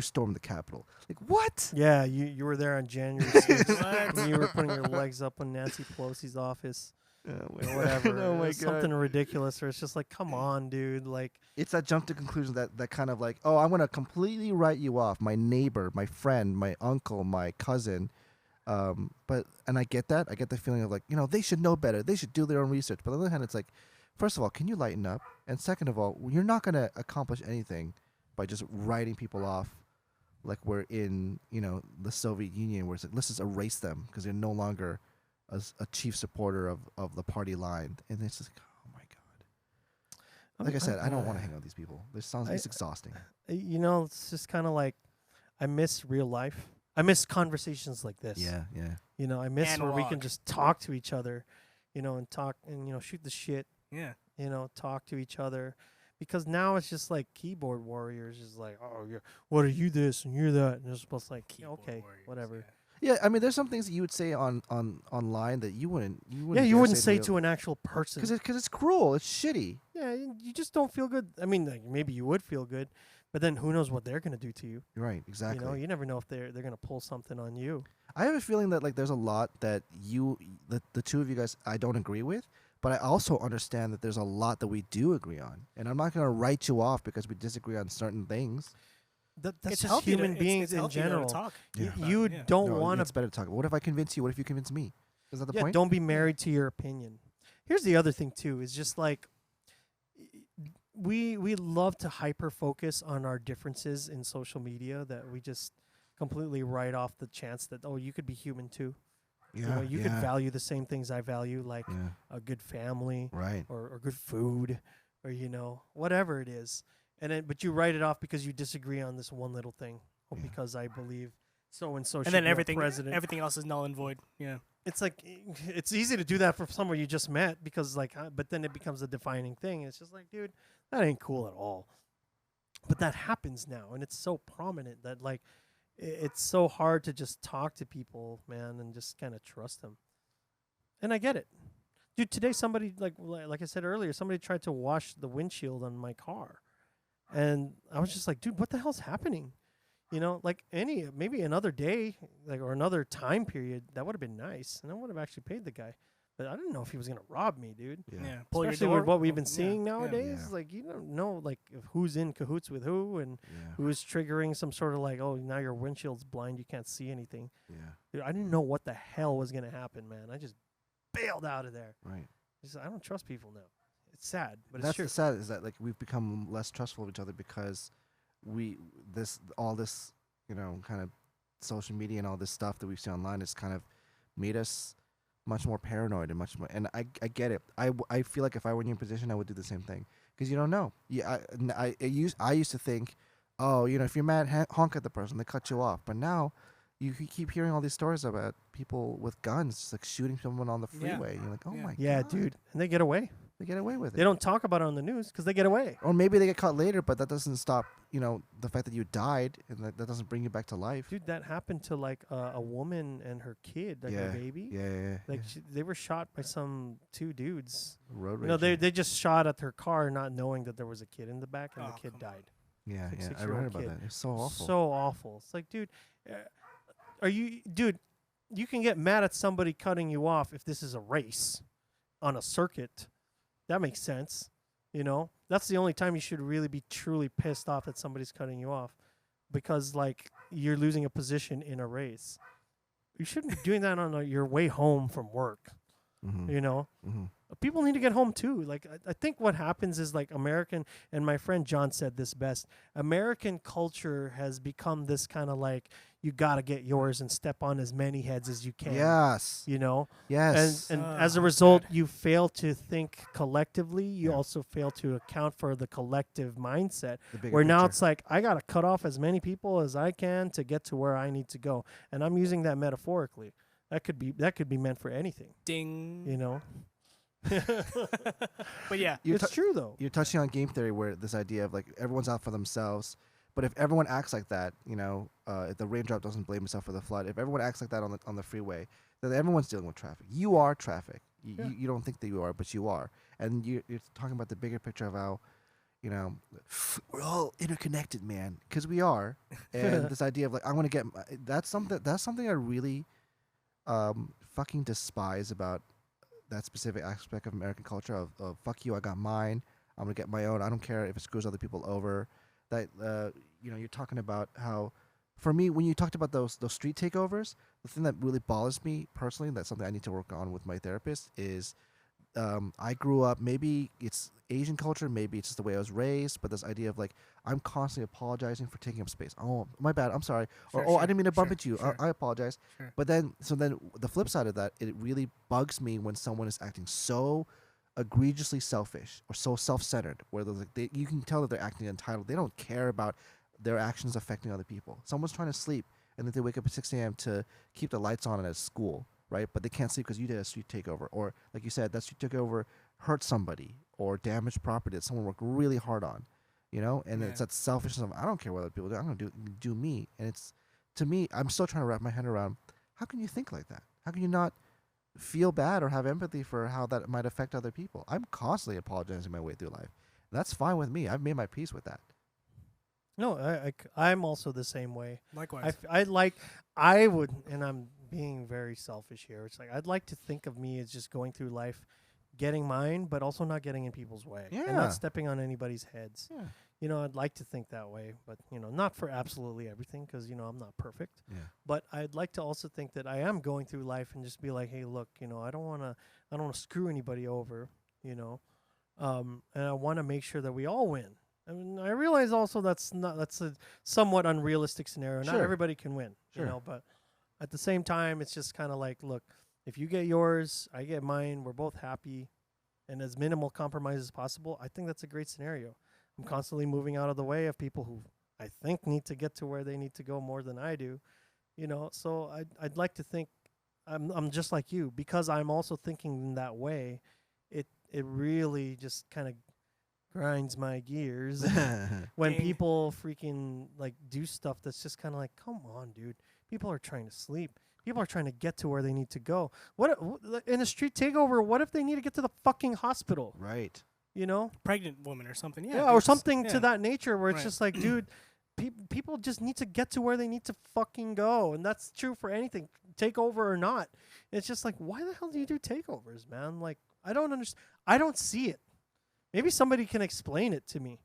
storm the Capitol? Like what? Yeah, you were there on January 6th when you were putting your legs up on Nancy Pelosi's office. Or whatever. Oh my Something God. ridiculous, or it's just like, come on, dude. Like, It's that jump to conclusion that kind of like, oh, I'm gonna completely write you off, my neighbor, my friend, my uncle, my cousin. And I get that. I get the feeling of like, you know, they should know better. They should do their own research. But on the other hand, it's like, first of all, can you lighten up? And second of all, you're not gonna accomplish anything by just writing people off like we're in, you know, the Soviet Union, where it's like, let's just erase them because they're no longer a chief supporter of the party line. And it's just like, oh my God. Like I said, I don't want to hang out with these people. It's exhausting. You know, it's just kind of like, I miss real life. I miss conversations like this. Yeah. You know, I miss where we can Analog. just talk to each other, you know, and talk and, you know, shoot the shit, Yeah. you know, talk to each other. Because now it's just like keyboard warriors, is like, oh, yeah, what are you this and you're that? And you're supposed to like, Keyboard okay, warriors, whatever. yeah. Yeah, I mean, there's some things that you would say online that you wouldn't. Yeah, you wouldn't say to an actual person. because it's cruel. It's shitty. Yeah, you just don't feel good. I mean, like, maybe you would feel good, but then who knows what they're gonna do to you? Right. Exactly. You know, you never know if they're gonna pull something on you. I have a feeling that like there's a lot that the two of you guys, I don't agree with, but I also understand that there's a lot that we do agree on, and I'm not gonna write you off because we disagree on certain things. That's It's just healthy human to- beings in healthy to general. talk Yeah. about You it, yeah. don't No, want it's better to talk. What if I convince you? What if you convince me? Is that the yeah, point? don't be married to your opinion. Here's the other thing too. Is just like we love to hyper focus on our differences in social media that we just completely write off the chance that you could be human too. Yeah, You could value the same things I value, like Yeah, a good family right. or good food or whatever it is. And then but you write it off because you disagree on this one little thing. Or Yeah. because I believe so and so should And then be our everything president. else is null and void. Yeah. It's like it's easy to do that for someone you just met because but then it becomes a defining thing. It's just like, dude, that ain't cool at all. But that happens now, and it's so prominent that like it's so hard to just talk to people, man, and just kind of trust them. And I get it, dude. Today, somebody like I said earlier, somebody tried to wash the windshield on my car, and I was just like, dude, what the hell's happening? Like maybe another day, or another time period, that would have been nice, and I would have actually paid the guy. But I didn't know if he was gonna rob me, dude. Yeah. Pull your Especially door. with what we've been Yeah, seeing yeah. nowadays, Yeah. like you don't know like who's in cahoots with who and Yeah. who is triggering some sort of like, oh, now your windshield's blind, you can't see anything. Yeah. Dude, I didn't know what the hell was gonna happen, man. I just bailed out of there. Right. I don't trust people now. It's sad, but That's it's true. the sad is that like we've become less trustful of each other because all this kind of social media and all this stuff that we've seen online has kind of made us much more paranoid and much more. And I get it. I feel like if I were in your position, I would do the same thing because you don't know. Yeah, I used to think, oh, if you're mad, honk at the person, they cut you off. But now you keep hearing all these stories about people with guns just like shooting someone on the Yeah. freeway. You're like, oh Yeah. my Yeah, god, dude, and they get away. they get away with it. They don't talk about it on the news because they get away. Or maybe they get caught later, but that doesn't stop, the fact that you died, and that doesn't bring you back to life. Dude, that happened to like a woman and her kid, like her baby. Yeah. Like they were shot by some two dudes. Road No, rage. they just shot at her car, not knowing that there was a kid in the back, and Oh, the kid come on. died. Yeah, like yeah. I 6-year-old read about kid. that. It's so awful. So awful. It's like, dude, dude, you can get mad at somebody cutting you off if this is a race on a circuit. That makes sense. That's the only time you should really be truly pissed off that somebody's cutting you off, because like you're losing a position in a race. You shouldn't be doing that on your way home from work. Mm-hmm. People need to get home too. Like I think what happens is like American, and my friend John said this best, American culture has become this kind of like you gotta get yours and step on as many heads as you can. Yes. Yes. And Oh, as a that's result, bad. you fail to think collectively. You Yeah. also fail to account for the collective mindset, The bigger where now picture. it's like I gotta cut off as many people as I can to get to where I need to go, and I'm using that metaphorically. That could be meant for anything, Ding. But yeah. You're it's true though. You're touching on game theory, where this idea of like everyone's out for themselves. But if everyone acts like that, if the raindrop doesn't blame itself for the flood, if everyone acts like that on the freeway, then everyone's dealing with traffic. You are traffic. Yeah. You don't think that you are, but you are. And you're talking about the bigger picture of how, we're all interconnected, man, because we are. And this idea of like I want to get that's something I really fucking despise about that specific aspect of American culture of fuck you, I got mine, I'm gonna get my own, I don't care if it screws other people over. That you're talking about how, for me, when you talked about those street takeovers, the thing that really bothers me personally, that's something I need to work on with my therapist, is I grew up, maybe it's Asian culture, maybe it's just the way I was raised, but this idea of like I'm constantly apologizing for taking up space. Oh, my bad, I'm sorry. Sure, I didn't mean to bump sure, into you. sure. I apologize. Sure. But then the flip side of that, it really bugs me when someone is acting so egregiously selfish or so self-centered, where you can tell that they're acting entitled. They don't care about their actions affecting other people. Someone's trying to sleep, and then they wake up at 6 a.m. to keep the lights on at school, right? But they can't sleep because you did a street takeover, or like you said, that street takeover hurt somebody or damaged property that someone worked really hard on, And it's Yeah. that selfishness of I don't care what other people do. I'm gonna do me. And it's, to me, I'm still trying to wrap my head around how can you think like that? How can you not feel bad or have empathy for how that might affect other people? I'm constantly apologizing my way through life. That's fine with me. I've made my peace with that. No, I'm also the same way. Likewise. I would, and I'm being very selfish here. It's like I'd like to think of me as just going through life, getting mine, but also not getting in people's way and not stepping on anybody's heads. Yeah. You know, I'd like to think that way, but, you know, not for absolutely everything because, you know, I'm not perfect. Yeah. But I'd like to also think that I am going through life and just be like, hey, look, you know, I don't want to screw anybody over, you know, and I want to make sure that we all win. I mean, I realize also that's a somewhat unrealistic scenario. Not everybody can win, you know, but at the same time, it's just kind of like, look, if you get yours, I get mine, we're both happy, and as minimal compromise as possible, I think that's a great scenario. I'm constantly moving out of the way of people who I think need to get to where they need to go more than I do, you know. So I'd like to think I'm just like you because I'm also thinking in that way. It really just kind of grinds my gears when people freaking like do stuff that's just kind of like, come on, dude. People are trying to sleep. People are trying to get to where they need to go. What in a street takeover? What if they need to get to the fucking hospital? Right. You know, pregnant woman or something. Yeah, or something to that nature where it's just like, dude, people just need to get to where they need to fucking go, and that's true for anything, takeover or not. It's just like, why the hell do you do takeovers, man? Like, I don't understand. I don't see it. Maybe somebody can explain it to me.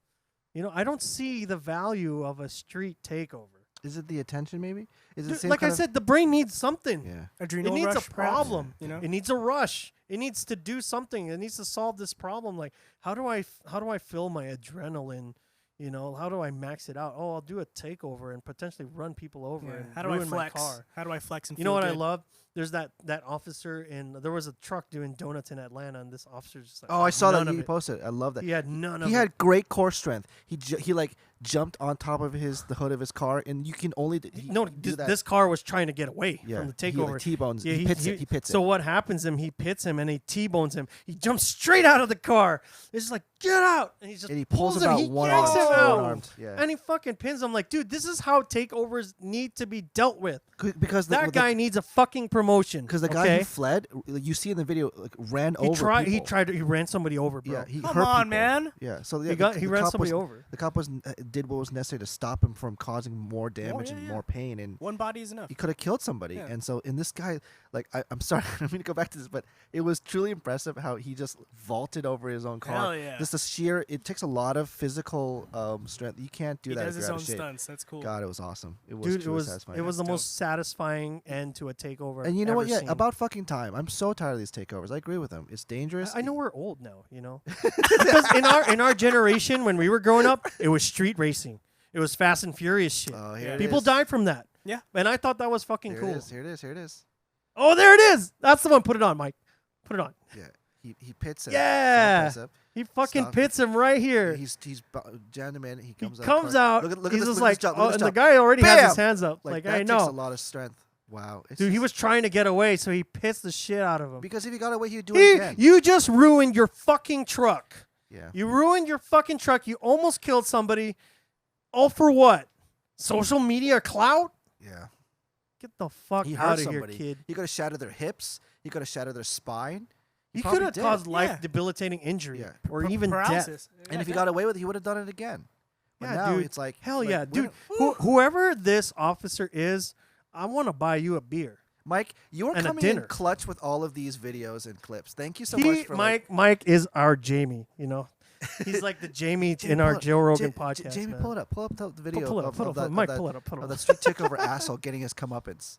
You know, I don't see the value of a street takeover. Is it the attention, maybe? Is it like I said, the brain needs something. Yeah. Adrenal it needs rush, a problem. You know? It needs a rush. It needs to do something. It needs to solve this problem. Like, how do I fill my adrenaline? You know, how do I max it out? Oh, I'll do a takeover and potentially run people over and how do ruin I flex? my car. How do I flex and you know what I love? There's that officer there was a truck doing donuts in Atlanta, and this officer's just like, I saw that you posted. I love that. He had none of it. He had great core strength. He like jumped on top of the hood of his car, and you can only this car was trying to get away from the takeover. He like T-bones. He pits it. So what happens? He pits him, and he T-bones him. He jumps straight out of the car. It's just like, get out! And he pulls him out one armed. Yeah. And he fucking pins him. Like, dude, this is how takeovers need to be dealt with. Because that guy needs a fucking promotion. Because the guy who fled, you see in the video, like ran over people. He ran somebody over, bro. Yeah, he Come hurt on, people. man. Yeah, so he ran somebody over. The cop did what was necessary to stop him from causing more damage and more pain. And one body is enough. He could have killed somebody. Yeah. And so, in this guy, like, I'm sorry, I don't mean to go back to this, but it was truly impressive how he just vaulted over his own car. Hell yeah. Just it takes a lot of physical strength. You can't do that. He does his own stunts. That's cool. God, it was awesome. It was satisfying. It was the most satisfying end to a takeover. And you know what? Yeah, about fucking time. I'm so tired of these takeovers. I agree with them. It's dangerous. I know we're old now, you know, because in our generation when we were growing up, it was street racing. It was Fast and Furious shit. Oh, People died from that. Yeah, and I thought that was fucking cool. Here it is. Oh, there it is. That's the one. Put it on, Mike. Put it on. Yeah, he pits him. Yeah. He fucking pits him right here. He's jammed him in. He comes out. Look he's at just this, like, and the guy already has his hands up. Like I that know. takes a lot of strength. Wow. Dude, he was trying to get away, so he pits the shit out of him. Because if he got away, he'd do it again. You just ruined your fucking truck. Yeah. You ruined your fucking truck. You almost killed somebody. All for what? Social media clout? Yeah. Get the fuck out of here, kid. He could have shattered their hips. He could have shattered their spine. He could have caused life-debilitating injury or even death. And if he got away with it, he would have done it again. But now dude. it's like... Hell yeah, dude. Whoever this officer is, I want to buy you a beer. Mike, you're coming in clutch with all of these videos and clips. Thank you so much for... Mike is our Jamie, you know. He's like the Jamie in our Joe Rogan podcast. Jamie, pull it up. Pull up the video of that street takeover asshole getting his comeuppance.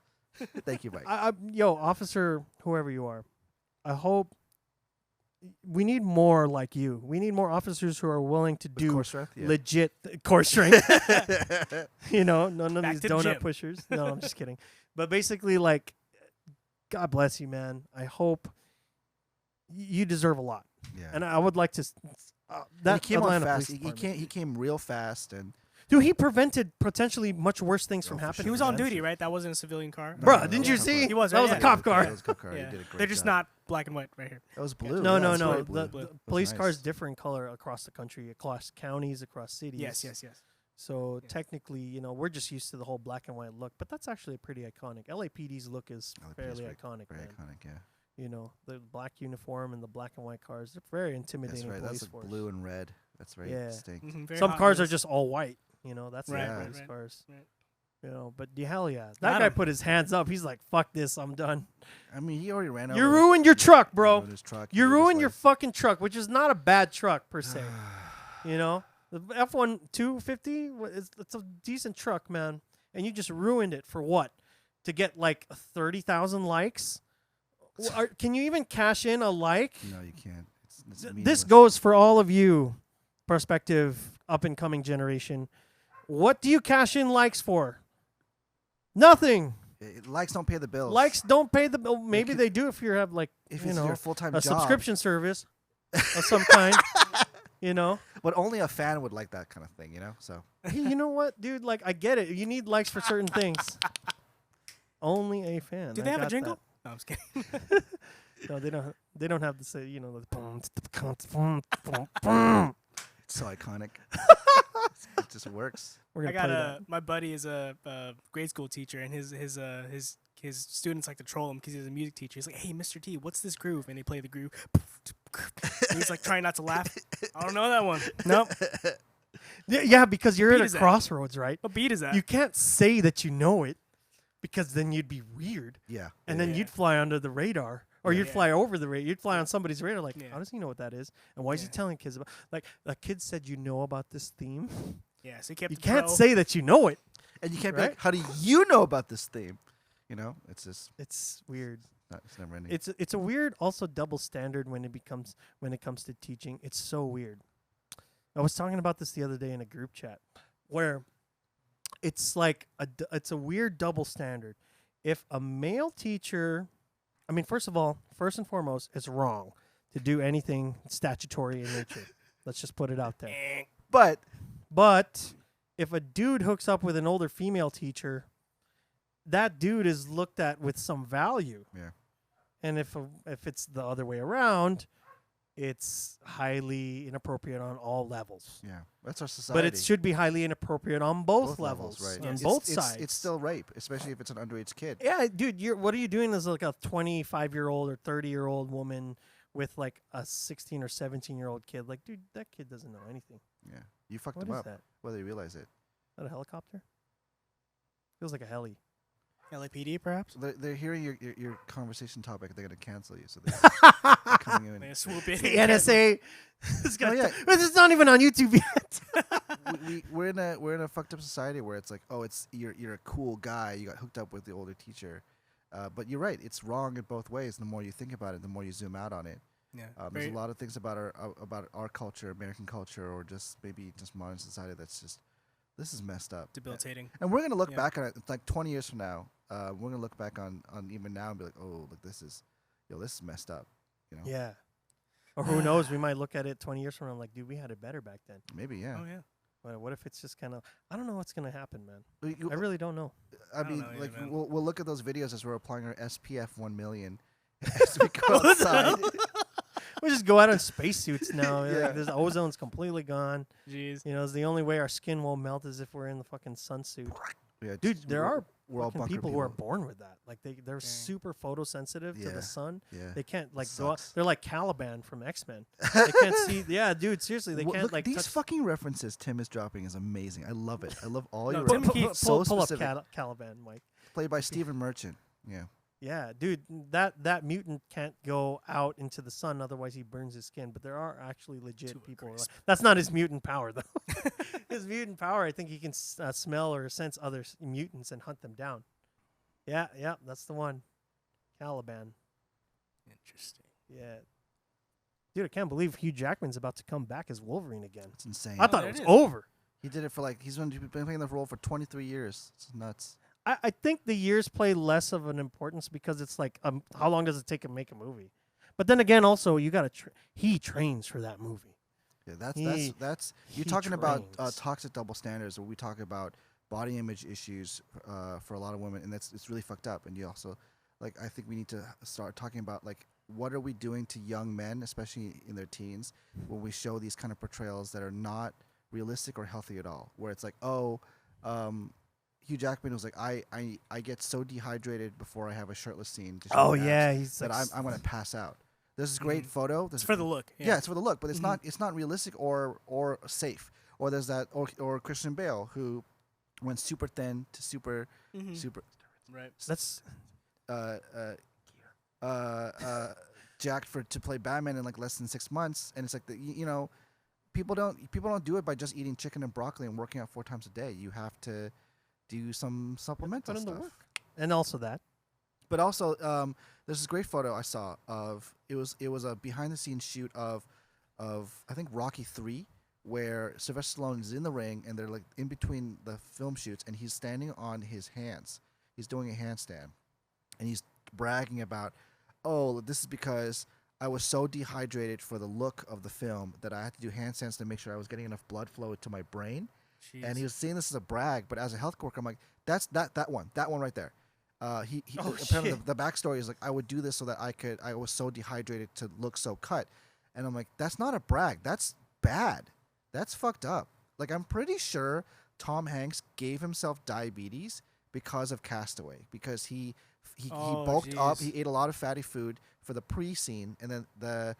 Thank you, Mike. Yo, officer, whoever you are, I hope we need more like you. We need more officers who are willing to do legit core strength. You know, none of these donut pushers. No, I'm just kidding. But basically, like, God bless you, man. I hope you deserve a lot. Yeah. And I would like to... he came on fast. He came real fast, and dude, he prevented potentially much worse things from happening. He was on duty, right? That wasn't a civilian car. Bro, didn't you see? He was. That was a cop car. That was a cop car. He did a great They're just not black and white right here. That was blue. No. The police cars differ in color across the country, across counties, across cities. Yes. So technically, you know, we're just used to the whole black and white look, but that's actually pretty iconic. LAPD's look is fairly iconic. Very iconic, yeah. You know, the black uniform and the black and white cars, they're very intimidating. That's right. That's like blue and red. That's very distinct. Some cars are just all white. You know, that's the police cars. Right. You know, but hell yeah, that Got guy him. put his hands up. He's like, "Fuck this, I'm done." I mean, he already ran over. You ruined your truck, bro. Ruined his truck. You ruined his ruined your life. fucking truck, which is not a bad truck per se. You know, the F1 250, it's a decent truck, man. And you just ruined it for what? To get like 30,000 likes? Can you even cash in a like? No, you can't. It's This meaningless. goes for all of you, prospective up and coming generation. What do you cash in likes for? Nothing. Likes don't pay the bills. Likes don't pay the bill. Maybe could- they do if you have like if you it's know your full-time a job. subscription service of some kind. You know. But only a fan would like that kind of thing, you know? So Hey, you know what, dude? Like, I get it. You need likes for certain things. Only a fan. Do I they have a got jingle? that. No, I'm just kidding. No, they don't. They don't have to say. You know, the it's so iconic. It just works. We're I gonna got play that. my buddy is a grade school teacher, and his students like to troll him because he's a music teacher. He's like, "Hey, Mr. T, what's this groove?" And they play the groove. And he's like trying not to laugh. I don't know that one. Nope. Yeah, because you're What at beat a is that? crossroads, right? What beat is that? You can't say that you know it, because then you'd be weird, Yeah. and then Yeah. you'd fly under the radar, or Yeah. you'd fly over the radar. You'd fly on somebody's radar. Like, Yeah. how does he know what that is? And why is he Yeah. telling kids about? Like, the kid said, you know about this theme. Yeah, so he kept You the can't pro. say that you know it. And you can't be Right? like, how do you know about this theme? You know, it's just It's weird. it's never ending. It's a weird, also double standard when it comes to teaching. It's so weird. I was talking about this the other day in a group chat, where it's like it's a weird double standard. If a male teacher, I mean, first and foremost, it's wrong to do anything statutory in nature. Let's just put it out there. but But if a dude hooks up with an older female teacher, that dude is looked at with some value. yeah, And if it's the other way around, it's highly inappropriate on all levels. yeah, that's our society. But it should be highly inappropriate on both levels, right? on Yes. both It's- sides. It's still rape, especially if it's an underage kid. Yeah, dude, what are you doing as like a 25-year-old or 30-year-old woman with like a 16 or 17-year-old kid? Like, dude, that kid doesn't know anything. Yeah, you fucked What him is up, that? whether you realize it. Is that a helicopter? Feels like a heli. LAPD perhaps. They're hearing your conversation topic. They're gonna cancel you. So they're coming in. They swoop in. The NSA. It's Oh, yeah. but it's not even on YouTube yet. We're in a fucked up society where it's like, oh, it's you're a cool guy. You got hooked up with the older teacher. But you're right. It's wrong in both ways. The more you think about it, the more you zoom out on it. Yeah. There's a lot of things about our culture, American culture, or just maybe just modern society that's just this is messed up. debilitating. And we're gonna look Yeah. back on it like 20 years from now. We're gonna look back on even now and be like, oh, look, this is messed up. You know? Yeah. Or who knows? We might look at it 20 years from now, like, dude, we had it better back then. Maybe, yeah. Oh yeah. But what if it's just kind of? I don't know what's gonna happen, man. You- I really don't know. I don't mean, know either, like man. we'll look at those videos as we're applying our SPF 1 million as we go outside. We just go out in spacesuits now. Yeah. Like, the ozone's completely gone. Jeez. You know, it's the only way our skin won't melt is if we're in the fucking sunsuit. Yeah, Dude, just- there are we're all fucking bunker people who are born with that. Like they're Dang. super photosensitive to Yeah. the sun. Yeah. They can't like go out. Sucks. They're like Caliban from X-Men. They can't see. Yeah, dude, seriously, they Well, can't look, like these touch. fucking references Tim is dropping is amazing. I love it. I love all No, your Tim references. keeps- So pull up specific. Caliban, Mike. Played by Stephen Merchant. Yeah. Yeah, dude, that mutant can't go out into the sun, otherwise he burns his skin. But there are actually legit To a people. Who are crisp. like, that's not his mutant power, though. His mutant power, I think he can smell or sense other mutants and hunt them down. Yeah, that's the one. Caliban. Interesting. Yeah. Dude, I can't believe Hugh Jackman's about to come back as Wolverine again. It's insane. I thought there it was it is. over. He did it for he's been playing the role for 23 years. It's nuts. I think the years play less of an importance because it's like, how long does it take to make a movie? But then again, also, you got to, he trains for that movie. Yeah, He- that's you're he talking about trains. toxic double standards, where we talk about body image issues for a lot of women, and it's really fucked up. And you also, I think we need to start talking about what are we doing to young men, especially in their teens, when we show these kind of portrayals that are not realistic or healthy at all. Where it's like, Hugh Jackman was like, I get so dehydrated before I have a shirtless scene. To show Oh, my abs yeah. He's that like, I'm gonna pass out. There's this great photo. It's for the look. Yeah, it's for the look, but it's Mhm. not realistic or safe. Or there's that or Christian Bale who went super thin to super super Right. That's uh uh jacked to play Batman in like less than 6 months, and it's like people don't do it by just eating chicken and broccoli and working out 4 times a day. You have to do some supplemental put in the stuff. work. And also that. But also, there's this great photo I saw of it was a behind the scenes shoot of I think Rocky 3, where Sylvester Stallone is in the ring and they're like in between the film shoots, and he's standing on his hands. He's doing a handstand, and he's bragging about, oh, this is because I was so dehydrated for the look of the film that I had to do handstands to make sure I was getting enough blood flow to my brain. Jeez. And he was saying this as a brag, but as a health worker, I'm like, that's that one right there. He apparently the backstory is like, I would do this so that I was so dehydrated to look so cut, and I'm like, that's not a brag, that's bad, that's fucked up. Like, I'm pretty sure Tom Hanks gave himself diabetes because of Castaway, because he bulked up, he ate a lot of fatty food for the pre-scene, and then the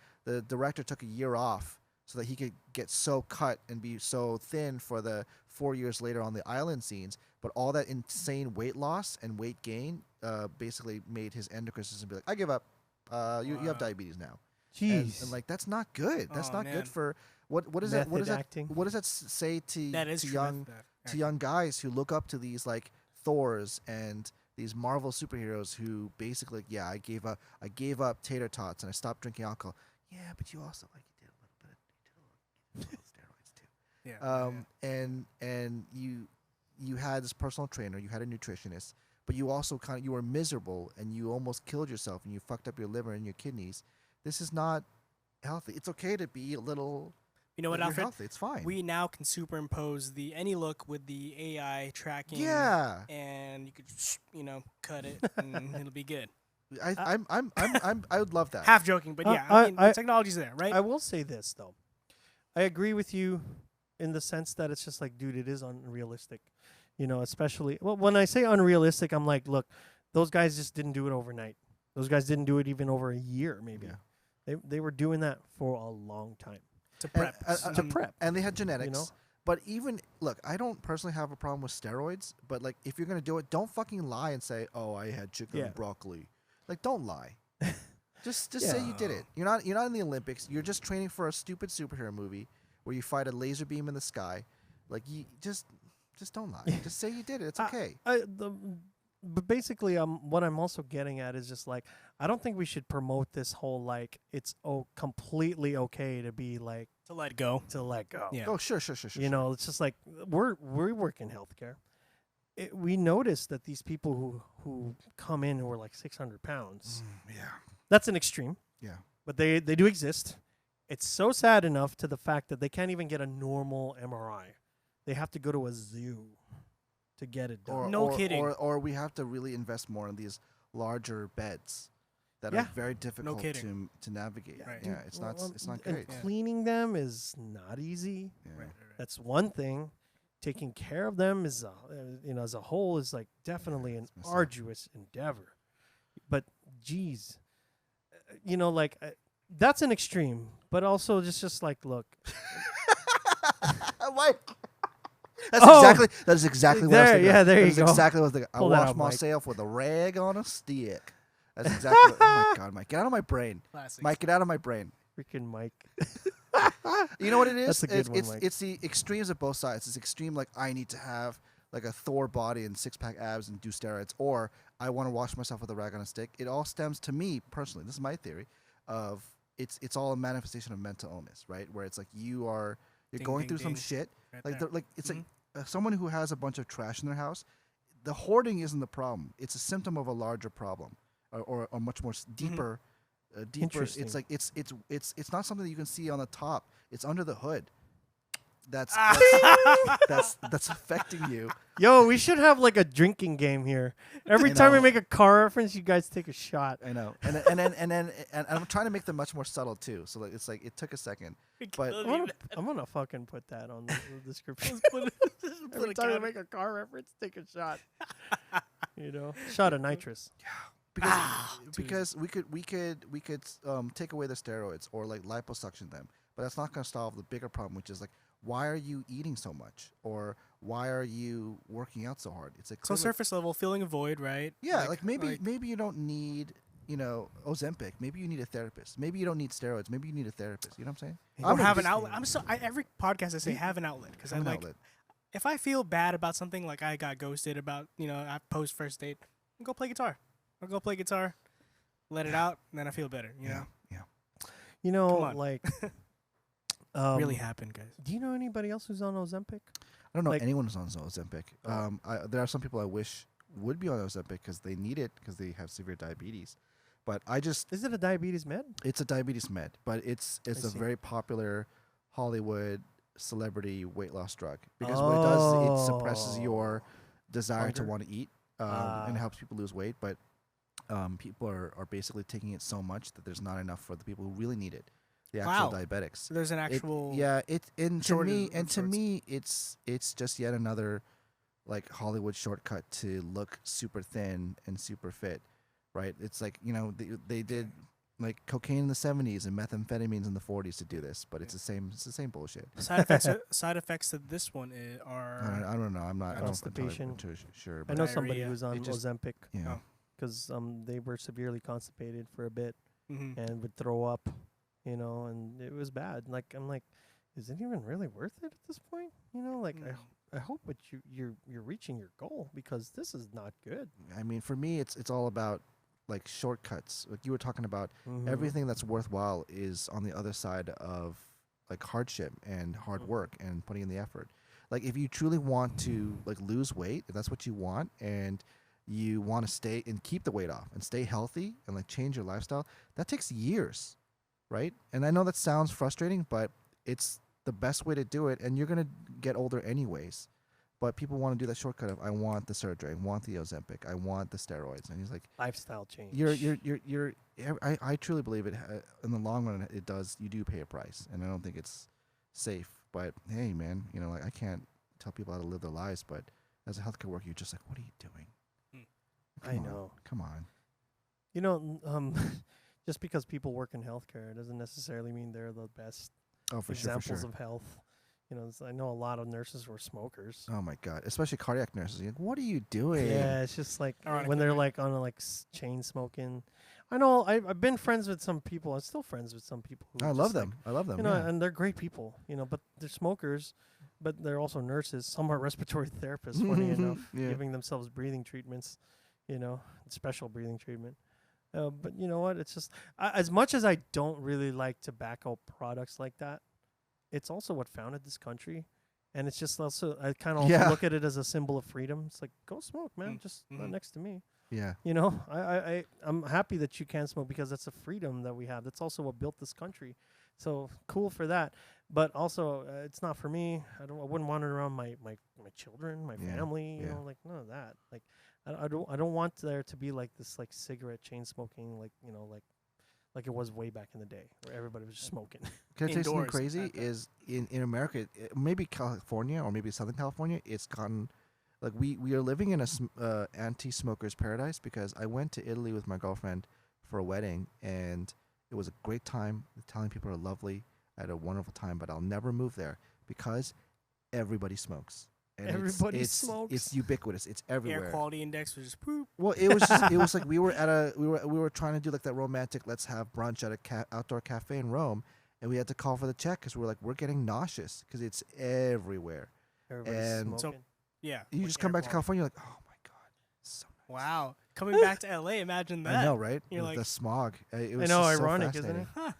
director took a year off so that he could get so cut and be so thin for the 4 years later on the island scenes. But all that insane weight loss and weight gain basically made his endocrine system be like, I give up. You have diabetes now. Jeez. And like, that's not good. That's not man. good for what is Method that? What is acting. that? What does that say to young young guys who look up to these like Thors and these Marvel superheroes who basically, like, yeah, I gave up tater tots and I stopped drinking alcohol. Yeah, but you also like you did a little steroids too. Yeah. And you had this personal trainer, you had a nutritionist, but you also you were miserable and you almost killed yourself and you fucked up your liver and your kidneys. This is not healthy. It's okay to be a little. You know what, you're Alfred? healthy. It's fine. We now can superimpose the any look with the AI tracking. Yeah. And you could, cut it and it'll be good. I would love that. Half joking, but yeah, I mean, the technology's there, right? I will say this though. I agree with you in the sense that it's just like, dude, it is unrealistic. Especially when I say unrealistic, I'm like, look, those guys just didn't do it overnight. Those guys didn't do it even over a year, maybe. Yeah. They were doing that for a long time. To prep. To prep. And they had genetics. But even, look, I don't personally have a problem with steroids, but like, if you're going to do it, don't fucking lie and say, oh, I had chicken and broccoli. Like, don't lie. Just say you did it. You're not in the Olympics. You're just training for a stupid superhero movie where you fight a laser beam in the sky. Like, you just don't lie. Just say you did it. It's okay. But basically, what I'm also getting at is just like, I don't think we should promote this whole like it's completely okay to be like to let go. Yeah. Oh, sure. It's just like we work in healthcare. We notice that these people who come in who are like 600 pounds. Yeah. That's an extreme. Yeah. But they do exist. It's so sad enough to the fact that they can't even get a normal MRI. They have to go to a zoo to get it done. No kidding. Or we have to really invest more in these larger beds that are very difficult to navigate. Right. Yeah, it's not great. And cleaning them is not easy. Yeah. Right. That's one thing. Taking care of them is, as a whole, is like definitely an arduous endeavor. But geez, that's an extreme. But also just like, look. Why? That's exactly what I was thinking. Yeah, there you go. Exactly what I was thinking. I wash myself with a rag on a stick. That's exactly. Oh my God, Mike, get out of my brain. Classics. Mike, get out of my brain. Freaking Mike. You know what it is? That's a good one, Mike. It's the extremes of both sides. It's extreme, like, I need to have like a Thor body and 6-pack abs and do steroids, or I want to wash myself with a rag on a stick. It all stems, to me personally, this is my theory, of it's all a manifestation of mental illness, right? Where it's like you're going through some shit. Right like it's like someone who has a bunch of trash in their house. The hoarding isn't the problem. It's a symptom of a larger problem, or a much more deeper. Deeper. It's like it's not something that you can see on the top. It's under the hood. That's affecting you. Yo, we should have like a drinking game here. Every time we make a car reference, you guys take a shot. I know, and I'm trying to make them much more subtle too. So like, it's like it took a second, but I'm gonna fucking put that on the description. Every time we make a car reference, take a shot. Shot of nitrous. Because we could take away the steroids or like liposuction them, but that's not going to solve the bigger problem, which is like, why are you eating so much, or why are you working out so hard? It's like So surface level, filling a void, right? Yeah, like maybe you don't need Ozempic. Maybe you need a therapist. Maybe you don't need steroids. Maybe you need a therapist. You know what I'm saying? Or have an outlet. Every podcast I say have an outlet because I Have an like. outlet. If I feel bad about something, like I got ghosted about, I post first date, I'll go play guitar. Let it out, and then I feel better. You know? You know, Come on. like Really happened, guys. do you know anybody else who's on Ozempic? I don't know Like- anyone who's on Ozempic. Oh. There are some people I wish would be on Ozempic because they need it because they have severe diabetes. But Is it a diabetes med? it's a diabetes med, but it's a see. very popular Hollywood celebrity weight loss drug because what it does, it suppresses your desire to Hunger? want to eat and helps people lose weight. But people are basically taking it so much that there's not enough for the people who really need it, the actual diabetics. So there's an actual. To me, it's just yet another like Hollywood shortcut to look super thin and super fit, right? It's like they did like cocaine in the 70s and methamphetamines in the 40s to do this, but it's the same bullshit. Side effects to this one are. I don't know. I'm not Constipation. Sure. I But know somebody Diarrhea. who's on It just- Ozempic yeah. because they were severely constipated for a bit Mhm. and would throw up, and it was bad. Like I'm like, is it even really worth it at this point? Like I hope that you're reaching your goal because this is not good. I mean, for me, it's all about like shortcuts. Like you were talking about, Mhm. everything that's worthwhile is on the other side of like hardship and hard work and putting in the effort. Like if you truly want to like lose weight, if that's what you want, and you want to stay and keep the weight off and stay healthy and like change your lifestyle, that takes years, right? And I know that sounds frustrating, but it's the best way to do it, and you're gonna get older anyways. But people want to do that shortcut of I want the surgery, I want the Ozempic, I want the steroids, and he's like, Lifestyle change. I truly believe it. In the long run, it does. You do pay a price, and I don't think it's safe. But hey, man, like I can't tell people how to live their lives, but as a healthcare worker, you're just like, what are you doing? I know. Come on. Just because people work in healthcare, it doesn't necessarily mean they're the best Oh, for sure. examples of health. I know a lot of nurses were smokers. Oh my God, especially cardiac nurses. You're like, what are you doing? Yeah, it's just like Ironically, when they're right. like on chain smoking. I know I've been friends with some people. I'm still friends with some people. Who I just, love like, them. I love them. and they're great people. But they're smokers, but they're also nurses. Some are respiratory therapists. Funny enough, Yeah. giving themselves breathing treatments. Special breathing treatment. But you know what? It's just as much as I don't really like tobacco products like that, it's also what founded this country. And it's just also, I kind of also look at it as a symbol of freedom. It's like, go smoke, man. Just not next to me. Yeah. I'm happy that you can smoke because that's a freedom that we have. That's also what built this country. So cool for that. But also, it's not for me. I wouldn't want it around my children, my family. Like none of that. Like I don't want there to be like this like cigarette chain smoking like it was way back in the day where everybody was just smoking. Can I tell you something Indoors crazy? at that. Is in America, maybe California or maybe Southern California, it's gotten like we are living in a anti-smokers paradise because I went to Italy with my girlfriend for a wedding and it was a great time. The Italian people are lovely. I had a wonderful time, but I'll never move there because everybody smokes. And Everybody smokes. It's ubiquitous. It's everywhere. Air quality index was just poop. Well, it was like we were trying to do like that romantic let's have brunch at a outdoor cafe in Rome, and we had to call for the check because we're getting nauseous because it's everywhere. Everybody's And- smoking. Yeah. You like just come air back to quality. California, you're like, oh my God, so nice. Wow. Coming back to LA, imagine that. I know, right? You're With like- the smog. It I was know, just so ironic, isn't fascinating. it?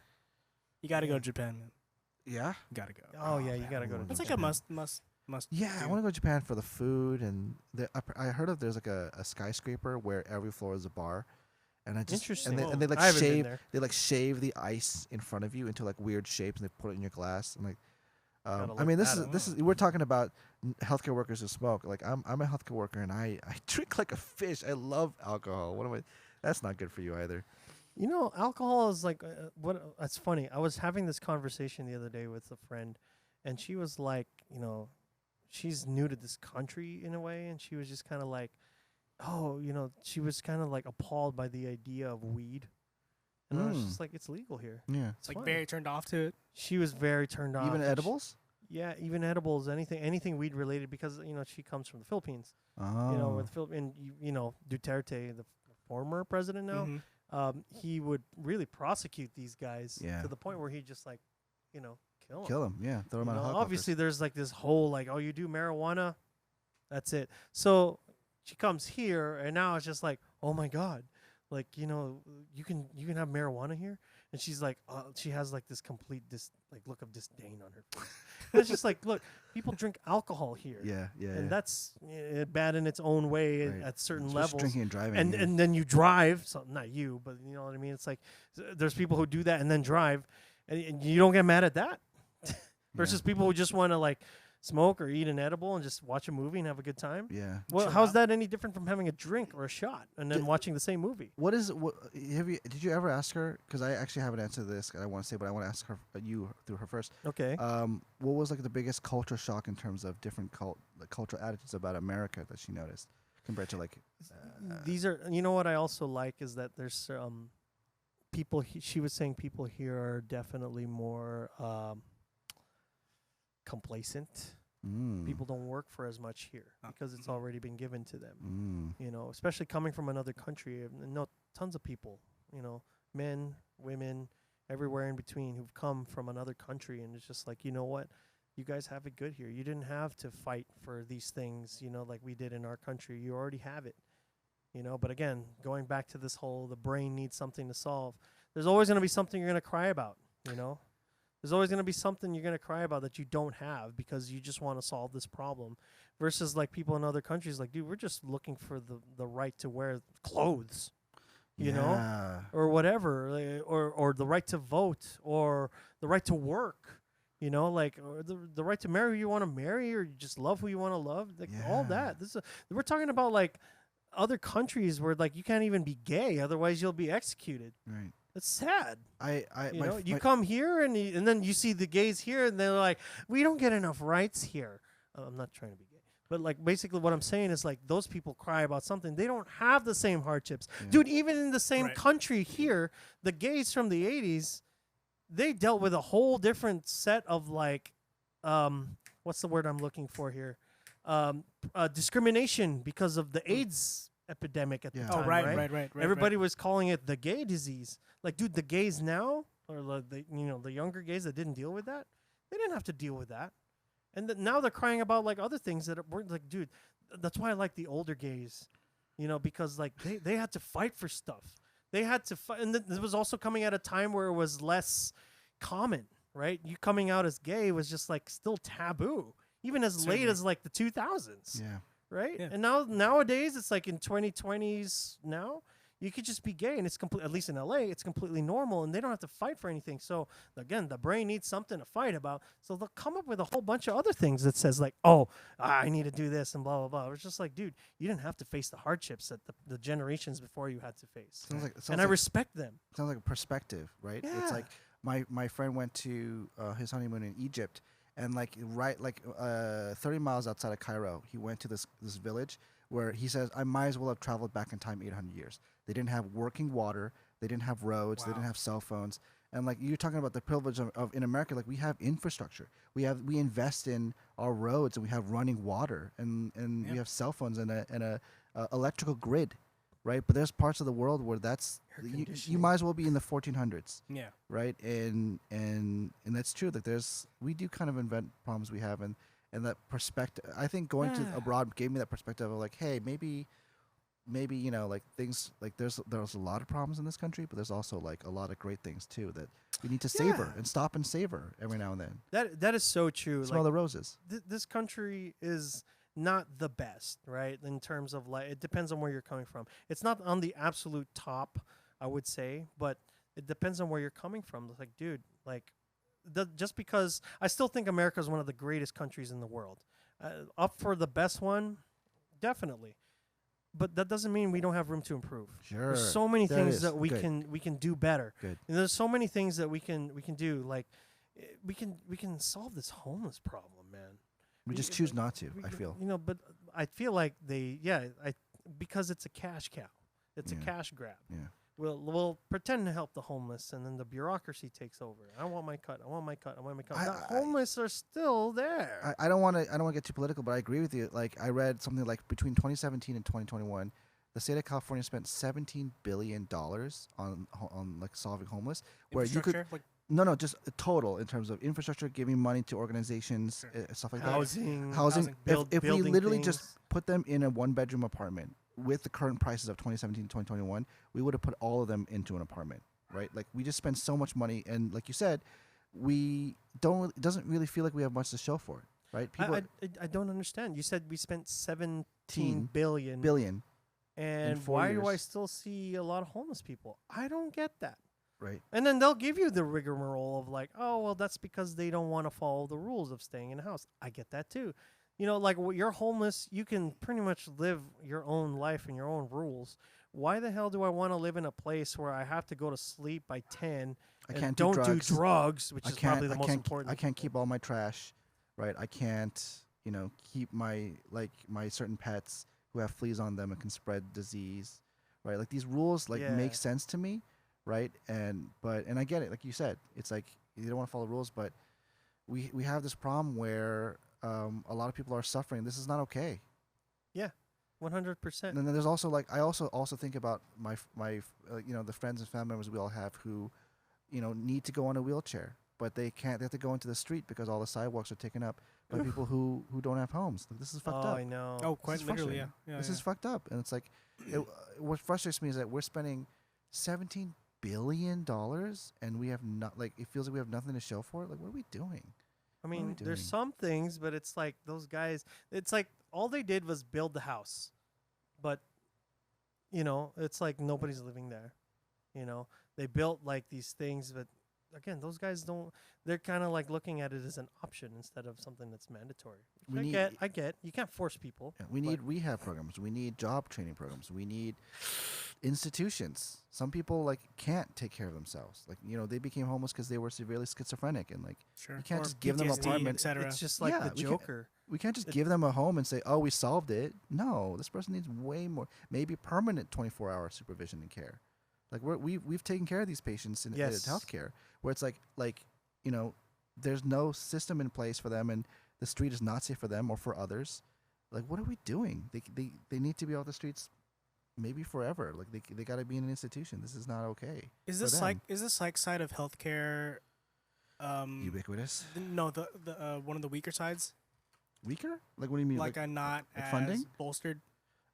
You got to go to Japan, man. Yeah. You got to go. Oh yeah, you man, gotta I go to wanna It's like Japan. a must. Yeah, I do. want to go to Japan for the food and I heard of there's like a skyscraper where every floor is a bar, and I just Interesting. and they like I haven't been shave there. they like shave the ice in front of you into like weird shapes and they put it in your glass and like. Gotta I mean, look this that is we're talking about healthcare workers who smoke. Like I'm a healthcare worker and I drink like a fish. I love alcohol. What am I? That's not good for you either. Alcohol is like what? That's funny. I was having this conversation the other day with a friend, and she was like, she's new to this country in a way, and she was just kind of like, she was kind of like appalled by the idea of weed, and I was just like, it's legal here. Yeah. It's Like fine. very turned off to it. She was very turned off. Even and edibles? Yeah, even edibles, anything weed related, because she comes from the Philippines. Oh. With and Duterte, the former president now, he would really prosecute these guys to the point where he just like, kill them. Kill them, yeah. Throw them out of Obviously, there's like this whole like, oh, you do marijuana, that's it. So she comes here, and now it's just like, oh my god, like you can have marijuana here, and she's like, she has like this complete look of disdain on her face. And it's just like, look, people drink alcohol here, and that's bad in its own way at certain levels. Drinking and driving, and then you drive, so not you, but you know what I mean. It's like there's people who do that and then drive, and you don't get mad at that. Versus people who just want to like smoke or eat an edible and just watch a movie and have a good time. Yeah. Well, how's that any different from having a drink or a shot and then watching the same movie? Did you ever ask her? Because I actually haven't answered this. I want to say, but I want to ask her you through her first. Okay. What was like the biggest culture shock in terms of different cultural attitudes about America that she noticed compared to like? These are what I also like is that there's people. She was saying people here are definitely more. Complacent. People don't work for as much here because it's already been given to them. Especially coming from another country. Tons of people, men, women, everywhere in between who've come from another country, and it's just like, you know what? You guys have it good here. You didn't have to fight for these things, like we did in our country. You already have it. But again, going back to this whole the brain needs something to solve. There's always going to be something you're going to cry about, There's always going to be something you're going to cry about that you don't have because you just want to solve this problem. Versus like people in other countries, like, dude, we're just looking for the right to wear clothes, or whatever, or the right to vote, or the right to work, or the right to marry who you want to marry, or you just love who you want to love, all that. We're talking about like other countries where like you can't even be gay, otherwise you'll be executed. Right. It's sad. You my come here and then you see the gays here and they're like, we don't get enough rights here. I'm not trying to be gay, but like basically what I'm saying is like those people cry about something. They don't have the same hardships, dude. Even in the same country here, the gays from the 80s, they dealt with a whole different set of like, what's the word I'm looking for here? Discrimination because of the AIDS epidemic at the time. Right. Everybody was calling it the gay disease. Like, dude, the gays now, or the younger gays that didn't deal with that, they didn't have to deal with that, and now they're crying about like other things that weren't like, dude. That's why I like the older gays, because like they had to fight for stuff. They had to fight, and this was also coming at a time where it was less common, right? You coming out as gay was just like still taboo, even as late as like the 2000s. Yeah. Right? Yeah. And nowadays it's like in 2020s now, you could just be gay and it's at least in LA, it's completely normal and they don't have to fight for anything. So again, the brain needs something to fight about. So they'll come up with a whole bunch of other things that says like, oh, I need to do this and blah, blah, blah. It's just like, dude, you didn't have to face the hardships that the generations before you had to face. I respect them. Sounds like a perspective, right? Yeah. It's like my friend went to his honeymoon in Egypt. And 30 miles outside of Cairo, he went to this village where he says, I might as well have traveled back in time 800 years. They didn't have working water. They didn't have roads. They didn't have cell phones. And like you're talking about the privilege of in America, like we have infrastructure. We invest in our roads and we have running water and we have cell phones and a electrical grid. Right, but there's parts of the world where that's you might as well be in the 1400s. Yeah. Right, and that's true. That we do kind of invent problems we have, and that perspective. I think going to abroad gave me that perspective of like, hey, maybe like things like there's a lot of problems in this country, but there's also like a lot of great things too that we need to savor and stop and savor every now and then. That is so true. Smell the roses. This country is not the best, right? In terms of like, it depends on where you're coming from. It's not on the absolute top, I would say, but it depends on where you're coming from. It's like, dude, like, just because I still think America is one of the greatest countries in the world, up for the best one, definitely. But that doesn't mean we don't have room to improve. Sure, there's so many things that we can do better. Good. And there's so many things that we can do. Like, we can solve this homeless problem, man. We just choose not to, I feel. But I feel like because it's a cash cow. It's a cash grab. Yeah. we'll pretend to help the homeless, and then the bureaucracy takes over. I want my cut. I want my cut. I want my cut. The homeless are still there. I don't want to get too political, but I agree with you. Like I read something like between 2017 and 2021, the state of California spent $17 billion on like solving homeless, where you could no, just total in terms of infrastructure, giving money to organizations, stuff like housing, that. Housing. If we literally things. just put them in a 1-bedroom apartment with the current prices of 2017 to 2021, we would have put all of them into an apartment, right? Like we just spend so much money, and like you said, we don't. It doesn't really feel like we have much to show for it, right? People I don't understand. You said we spent 17 billion. billion, and why do I still see a lot of homeless people? I don't get that. Right. And then they'll give you the rigmarole of like, oh, well, that's because they don't want to follow the rules of staying in a house. I get that too. You know, like you're homeless, you can pretty much live your own life and your own rules. Why the hell do I want to live in a place where I have to go to sleep by 10 and don't do drugs, which is probably the most important. I can't keep all my trash, right? I can't, keep my certain pets who have fleas on them and can spread disease, right? Like these rules make sense to me. Right, and I get it. Like you said, it's like you don't want to follow rules, but we have this problem where a lot of people are suffering. This is not okay. Yeah, 100%. And then there's also I also think about my the friends and family members we all have who, need to go on a wheelchair, but they can't. They have to go into the street because all the sidewalks are taken up by people who don't have homes. Like, this is fucked up. I know. Oh, quite literally, yeah. This is fucked up, and it's like, what frustrates me is that we're spending $17 billion and we have not it feels like we have nothing to show for it. Like, what are we doing? I mean, there's some things, but it's like those guys, it's like all they did was build the house, but it's like nobody's living there. They built like these things, but again, those guys they're kind of like looking at it as an option instead of something that's mandatory. I get you can't force people. Yeah, we need rehab programs. We need job training programs. We need institutions. Some people can't take care of themselves. They became homeless because they were severely schizophrenic, and sure. You can't or just give PTSD, them an apartment. etc. It's just like the Joker. We can't just give them a home and say, "Oh, we solved it." No, this person needs way more. Maybe permanent 24-hour supervision and care. Like we've taken care of these patients in healthcare, where it's there's no system in place for them, and the street is not safe for them or for others. Like, what are we doing? They need to be off the streets, maybe forever. Like they got to be in an institution. This is not okay. Is the psych side of healthcare ubiquitous? No, the one of the weaker sides. Weaker? Like, what do you mean? Like not as funding? Bolstered.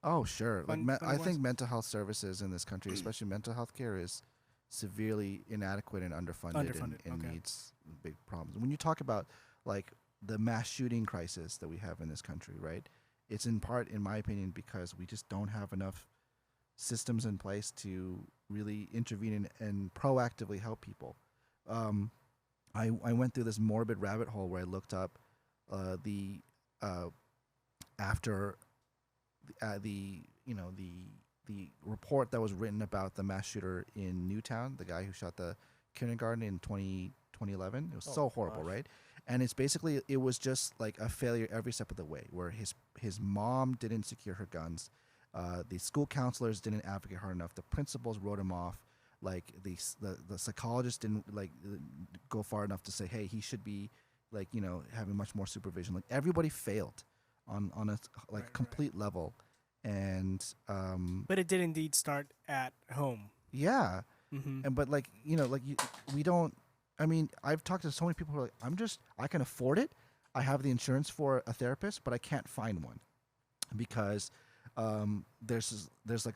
Oh, sure. I think mental health services in this country, especially mental health care, is severely inadequate and underfunded. And needs big problems. When you talk about the mass shooting crisis that we have in this country, right? It's in part, in my opinion, because we just don't have enough systems in place to really intervene and proactively help people. I went through this morbid rabbit hole where I looked up after the report that was written about the mass shooter in Newtown, the guy who shot the kindergarten in 2011. It was so horrible, right? And it's basically, it was just like a failure every step of the way, where his mom didn't secure her guns, the school counselors didn't advocate hard enough, the principals wrote him off, the psychologist didn't go far enough to say, hey, he should be having much more supervision. Like, everybody failed on a complete level. And but it did indeed start at home. Yeah. Mm-hmm. And we don't. I mean, I've talked to so many people who are like, I can afford it. I have the insurance for a therapist, but I can't find one because there's like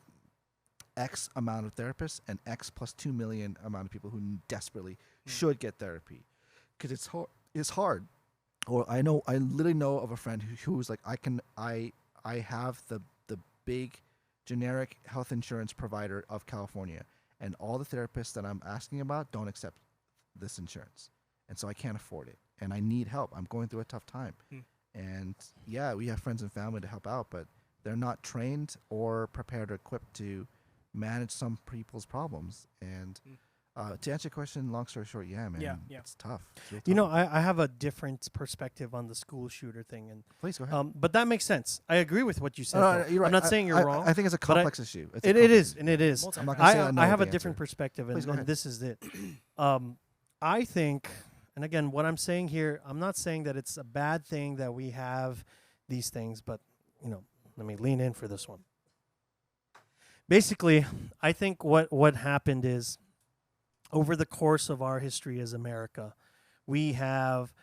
X amount of therapists and X plus 2 million amount of people who desperately should get therapy because it's hard. Or I literally know of a friend who's like, I have the big generic health insurance provider of California, and all the therapists that I'm asking about don't accept this insurance, and so I can't afford it, and I need help. I'm going through a tough time. And yeah, we have friends and family to help out, but they're not trained or prepared or equipped to manage some people's problems. And To answer your question, long story short, yeah, man. Yeah. It's tough. It's real You know, tough. I have a different perspective on the school shooter thing, and Please go ahead. but that makes sense. I agree with what you said. No, though. you're right. I'm not saying you're wrong. I think it's a but complex issue. It's a It complex is, issue. and it is. I'm not gonna say I have the a different answer. perspective, Please and, go and ahead. this is it. I think, and again, what I'm saying here, I'm not saying that it's a bad thing that we have these things, but you know, let me lean in for this one. Basically, I think what happened is, over the course of our history as America, we have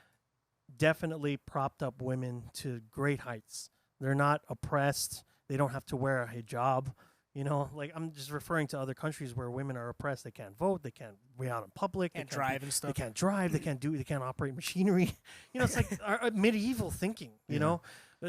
definitely propped up women to great heights. They're not oppressed. They don't have to wear a hijab. You know, like I'm just referring to other countries where women are oppressed. They can't vote. They can't be out in public. Can't they drive and stuff. They can't drive. They can't operate machinery. You know, it's like our medieval thinking. You know,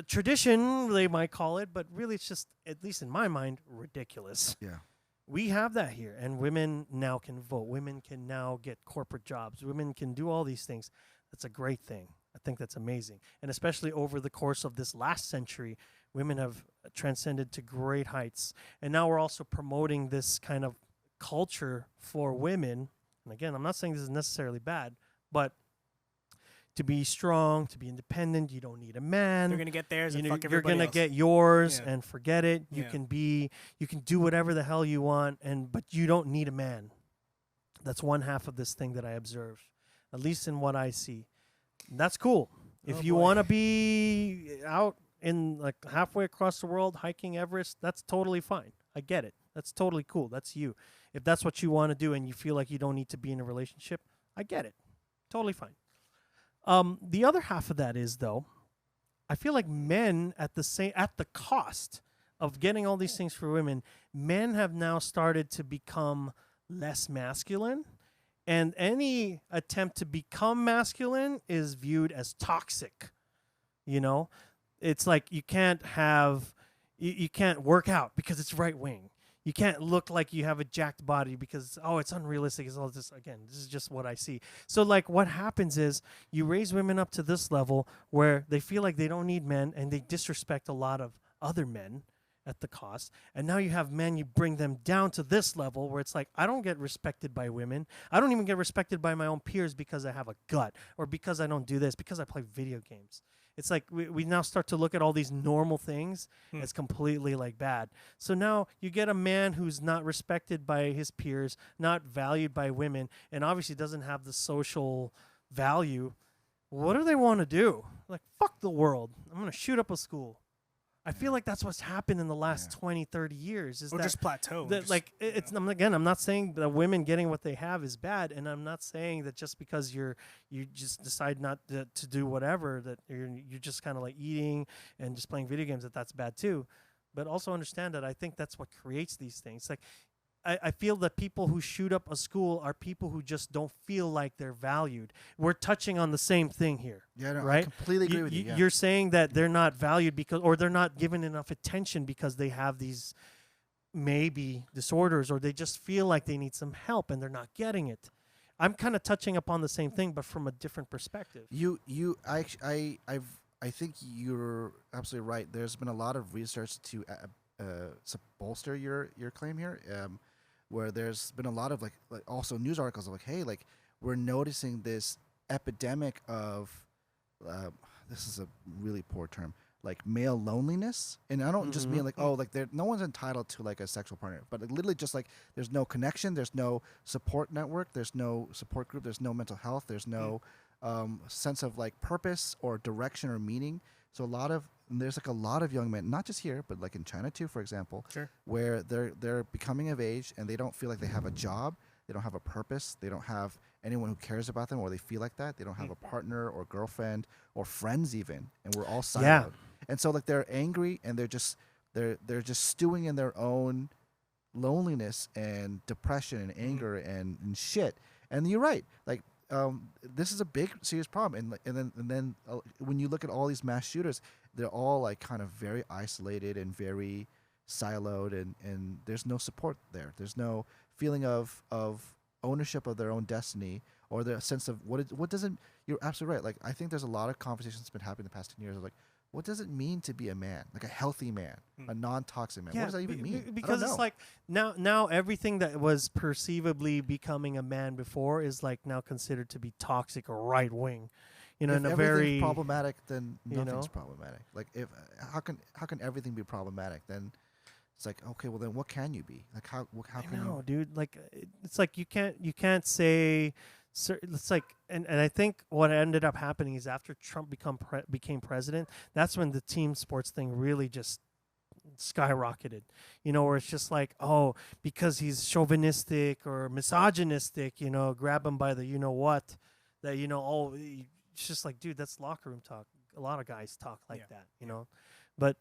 tradition they might call it, but really it's just, at least in my mind, ridiculous. Yeah. We have that here, and women now can vote. Women can now get corporate jobs. Women can do all these things. That's a great thing. I think that's amazing. And especially over the course of this last century, women have transcended to great heights. And now we're also promoting this kind of culture for women. And again, I'm not saying this is necessarily bad, but to be strong, to be independent, you don't need a man. They're gonna get theirs and fuck You're everybody gonna else. get yours Yeah. and forget it. You can do whatever the hell you want, but you don't need a man. That's one half of this thing that I observe, at least in what I see. That's cool. If you want to be out in like halfway across the world hiking Everest, that's totally fine. I get it. That's totally cool. That's you. If that's what you want to do and you feel like you don't need to be in a relationship, I get it. Totally fine. The other half of that is, though, I feel like men at the cost of getting all these things for women, men have now started to become less masculine, and any attempt to become masculine is viewed as toxic. You know, it's like you can't work out because it's right wing. You can't look like you have a jacked body because, it's unrealistic. It's all this. Again, this is just what I see. So, like, what happens is you raise women up to this level where they feel like they don't need men, and they disrespect a lot of other men at the cost. And now you have men, you bring them down to this level where it's like, I don't get respected by women. I don't even get respected by my own peers because I have a gut, or because I don't do this, because I play video games. It's like we now start to look at all these normal things as completely like bad. So now you get a man who's not respected by his peers, not valued by women, and obviously doesn't have the social value. What do they want to do? Like, fuck the world. I'm going to shoot up a school. I feel like that's what's happened in the last 20, 30 years. Is or that just plateau. I'm not saying that women getting what they have is bad, and I'm not saying that just because you just decide not to do whatever, that you're just kind of like eating and just playing video games, that's bad too. But also understand that I think that's what creates these things. Like, I feel that people who shoot up a school are people who just don't feel like they're valued. We're touching on the same thing here. Yeah, no, right? I completely agree with you. Yeah. You're saying that they're not valued or they're not given enough attention because they have these maybe disorders, or they just feel like they need some help and they're not getting it. I'm kind of touching upon the same thing, but from a different perspective. I think you're absolutely right. There's been a lot of research to bolster your claim here, where there's been a lot of like also news articles of like, hey, like we're noticing this epidemic of this is a really poor term, like male loneliness. And I don't just mean like, oh, like no one's entitled to like a sexual partner, but like, literally just like there's no connection, there's no support network, there's no support group, there's no mental health, there's no sense of like purpose or direction or meaning. So there's like a lot of young men, not just here, but like in China too, for example, where they're becoming of age and they don't feel like they have a job, they don't have a purpose, they don't have anyone who cares about them, or they feel like that, they don't have a partner or girlfriend or friends even, and we're all siloed. Yeah. And so like they're angry and they're just stewing in their own loneliness and depression and anger and shit. And you're right, like this is a big serious problem. And then when you look at all these mass shooters, they're all like kind of very isolated and very siloed, and there's no support there. There's no feeling of ownership of their own destiny, or the sense of what doesn't. You're absolutely right. Like I think there's a lot of conversations that's been happening the past 10 years of like, what does it mean to be a man, like a healthy man, a non-toxic man? Yeah, what does that even mean? Because it's like now everything that was perceivably becoming a man before is like now considered to be toxic or right wing. You know, if in a everything's very problematic, then you nothing's know? problematic. Like, if how can everything be problematic? Then it's like, okay, well then what can you be? Like, how can No, you? dude. Like it's like you can't say. It's like, and I think what ended up happening is after Trump became president, that's when the team sports thing really just skyrocketed. You know, where it's just like, oh, because he's chauvinistic or misogynistic, you know, grab him by the you know what, that you know, oh, it's just like, dude, that's locker room talk. A lot of guys talk like that, you know, but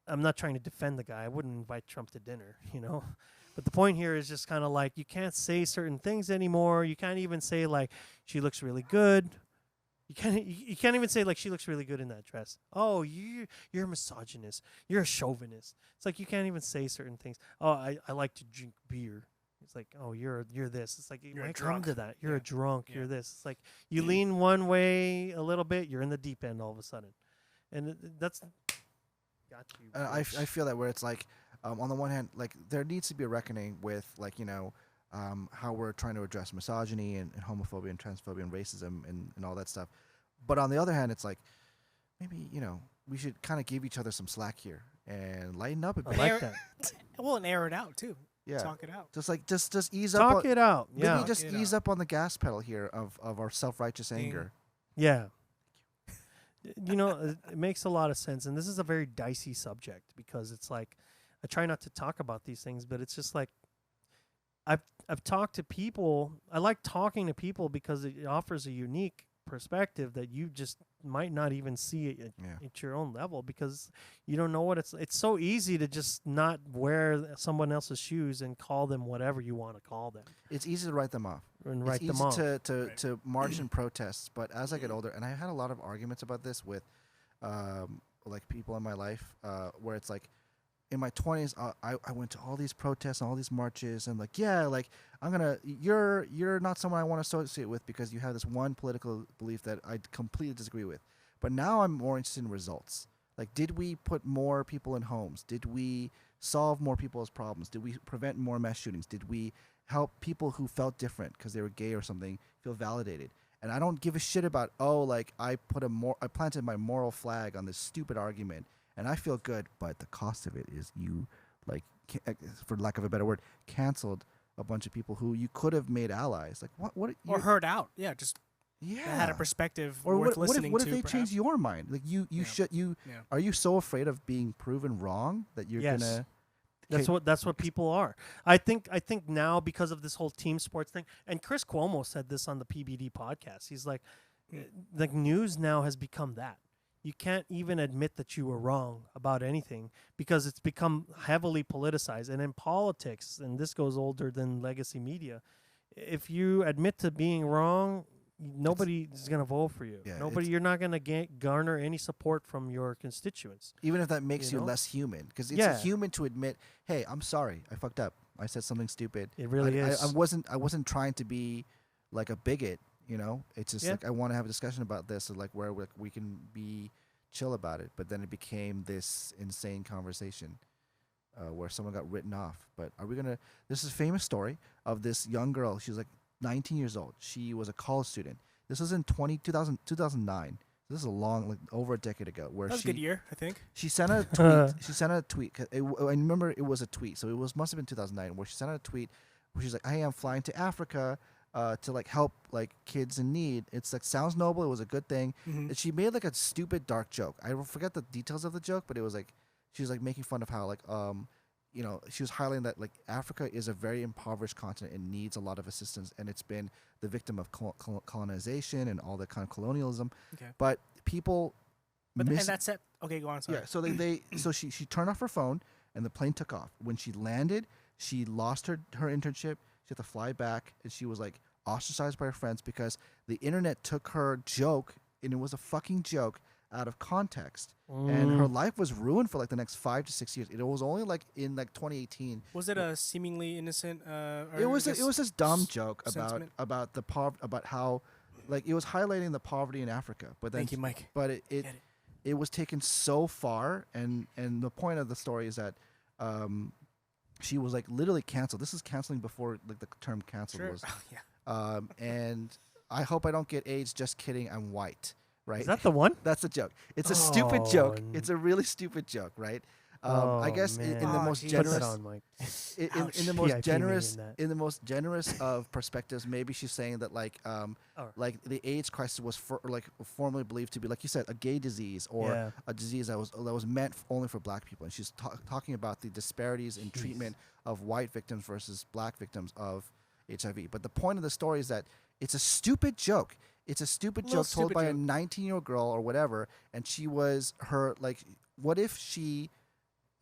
I'm not trying to defend the guy. I wouldn't invite Trump to dinner, you know. But the point here is just kind of like you can't say certain things anymore. You can't even say like she looks really good. You can't even say like she looks really good in that dress. Oh, you're a misogynist. You're a chauvinist. It's like you can't even say certain things. Oh, I like to drink beer. It's like, oh, you're this. It's like you might come to that. You're a drunk. You're this. It's like you lean one way a little bit, you're in the deep end all of a sudden, and that's got you. I feel that where it's like, on the one hand, like there needs to be a reckoning with like how we're trying to address misogyny and homophobia and transphobia and racism and all that stuff, but on the other hand, it's like maybe we should kind of give each other some slack here and lighten up a bit. I like that. Well, and air it out too. Yeah, talk it out. Just like just ease Talk up. it out. Yeah. Maybe just ease up on the gas pedal here of our self-righteous anger. Yeah. You know, it makes a lot of sense, and this is a very dicey subject because it's like I try not to talk about these things, but it's just like I've talked to people. I like talking to people because it offers a unique perspective that you just might not even see it at your own level because you don't know what it's so easy to just not wear someone else's shoes and call them whatever you want to call them. It's easy to write them off. It's easy to march in protests, but as I get older, and I had a lot of arguments about this with like people in my life where it's like in my 20s I went to all these protests and all these marches and like you're not someone I want to associate with because you have this one political belief that I completely disagree with. But now I'm more interested in results. Like, did we put more people in homes? Did we solve more people's problems? Did we prevent more mass shootings? Did we help people who felt different because they were gay or something feel validated? And I don't give a shit about I planted my moral flag on this stupid argument and I feel good, but the cost of it is you, like, for lack of a better word, canceled a bunch of people who you could have made allies. Like what? Or heard out. Yeah, just had a perspective or worth listening to. What if they perhaps change your mind? Like are you so afraid of being proven wrong that you're gonna? That's what people are. I think now because of this whole team sports thing, and Chris Cuomo said this on the PBD podcast. He's like, news now has become that. You can't even admit that you were wrong about anything because it's become heavily politicized. And in politics, and this goes older than legacy media, if you admit to being wrong, nobody is going to vote for you. Yeah, you're not going to garner any support from your constituents. Even if that makes you less human. Because it's human to admit, hey, I'm sorry, I fucked up. I said something stupid. It really is. I wasn't trying to be like a bigot. It's just like I want to have a discussion about this, like where we can be chill about it. But then it became this insane conversation where someone got written off. But this is a famous story of this young girl. She was like 19 years old. She was a college student. This was in 2009. This is over a decade ago. Where that was a good year, I think. She sent a tweet. She sent a tweet. I remember it was a tweet, so it must have been 2009, where she sent a tweet where she's like, "Hey, I'm flying to Africa to like help like kids in need." It's like sounds noble. It was a good thing. Mm-hmm. And she made like a stupid dark joke. I forget the details of the joke, but it was like she was like making fun of how like she was highlighting that like Africa is a very impoverished continent and needs a lot of assistance, and it's been the victim of colonization and all that kind of colonialism. Okay. But people, and that's it. Okay, go on. Sorry. Yeah. So so she turned off her phone and the plane took off. When she landed, she lost her internship. She had to fly back, and she was like ostracized by her friends because the internet took her joke, and it was a fucking joke, out of context, and her life was ruined for like the next 5 to 6 years. It was only like in like 2018. Was it a seemingly innocent? It was this dumb joke about how like it was highlighting the poverty in Africa. But then, thank you, Mike. But it it was taken so far, and the point of the story is that she was like literally canceled. This is canceling before like the term canceled was. Yeah. And I hope I don't get AIDS. Just kidding. I'm white. Right. Is that the one? That's a joke. It's a stupid joke. It's a really stupid joke, right? I guess in the most generous, in the most generous, in the most generous of perspectives, maybe she's saying that like the AIDS crisis was formerly believed to be, like you said, a gay disease or a disease that was meant only for black people, and she's talking about the disparities in treatment of white victims versus black victims of HIV. But the point of the story is that it's a stupid joke. It's a stupid joke told by a 19-year-old girl or whatever, and she was her like. What if she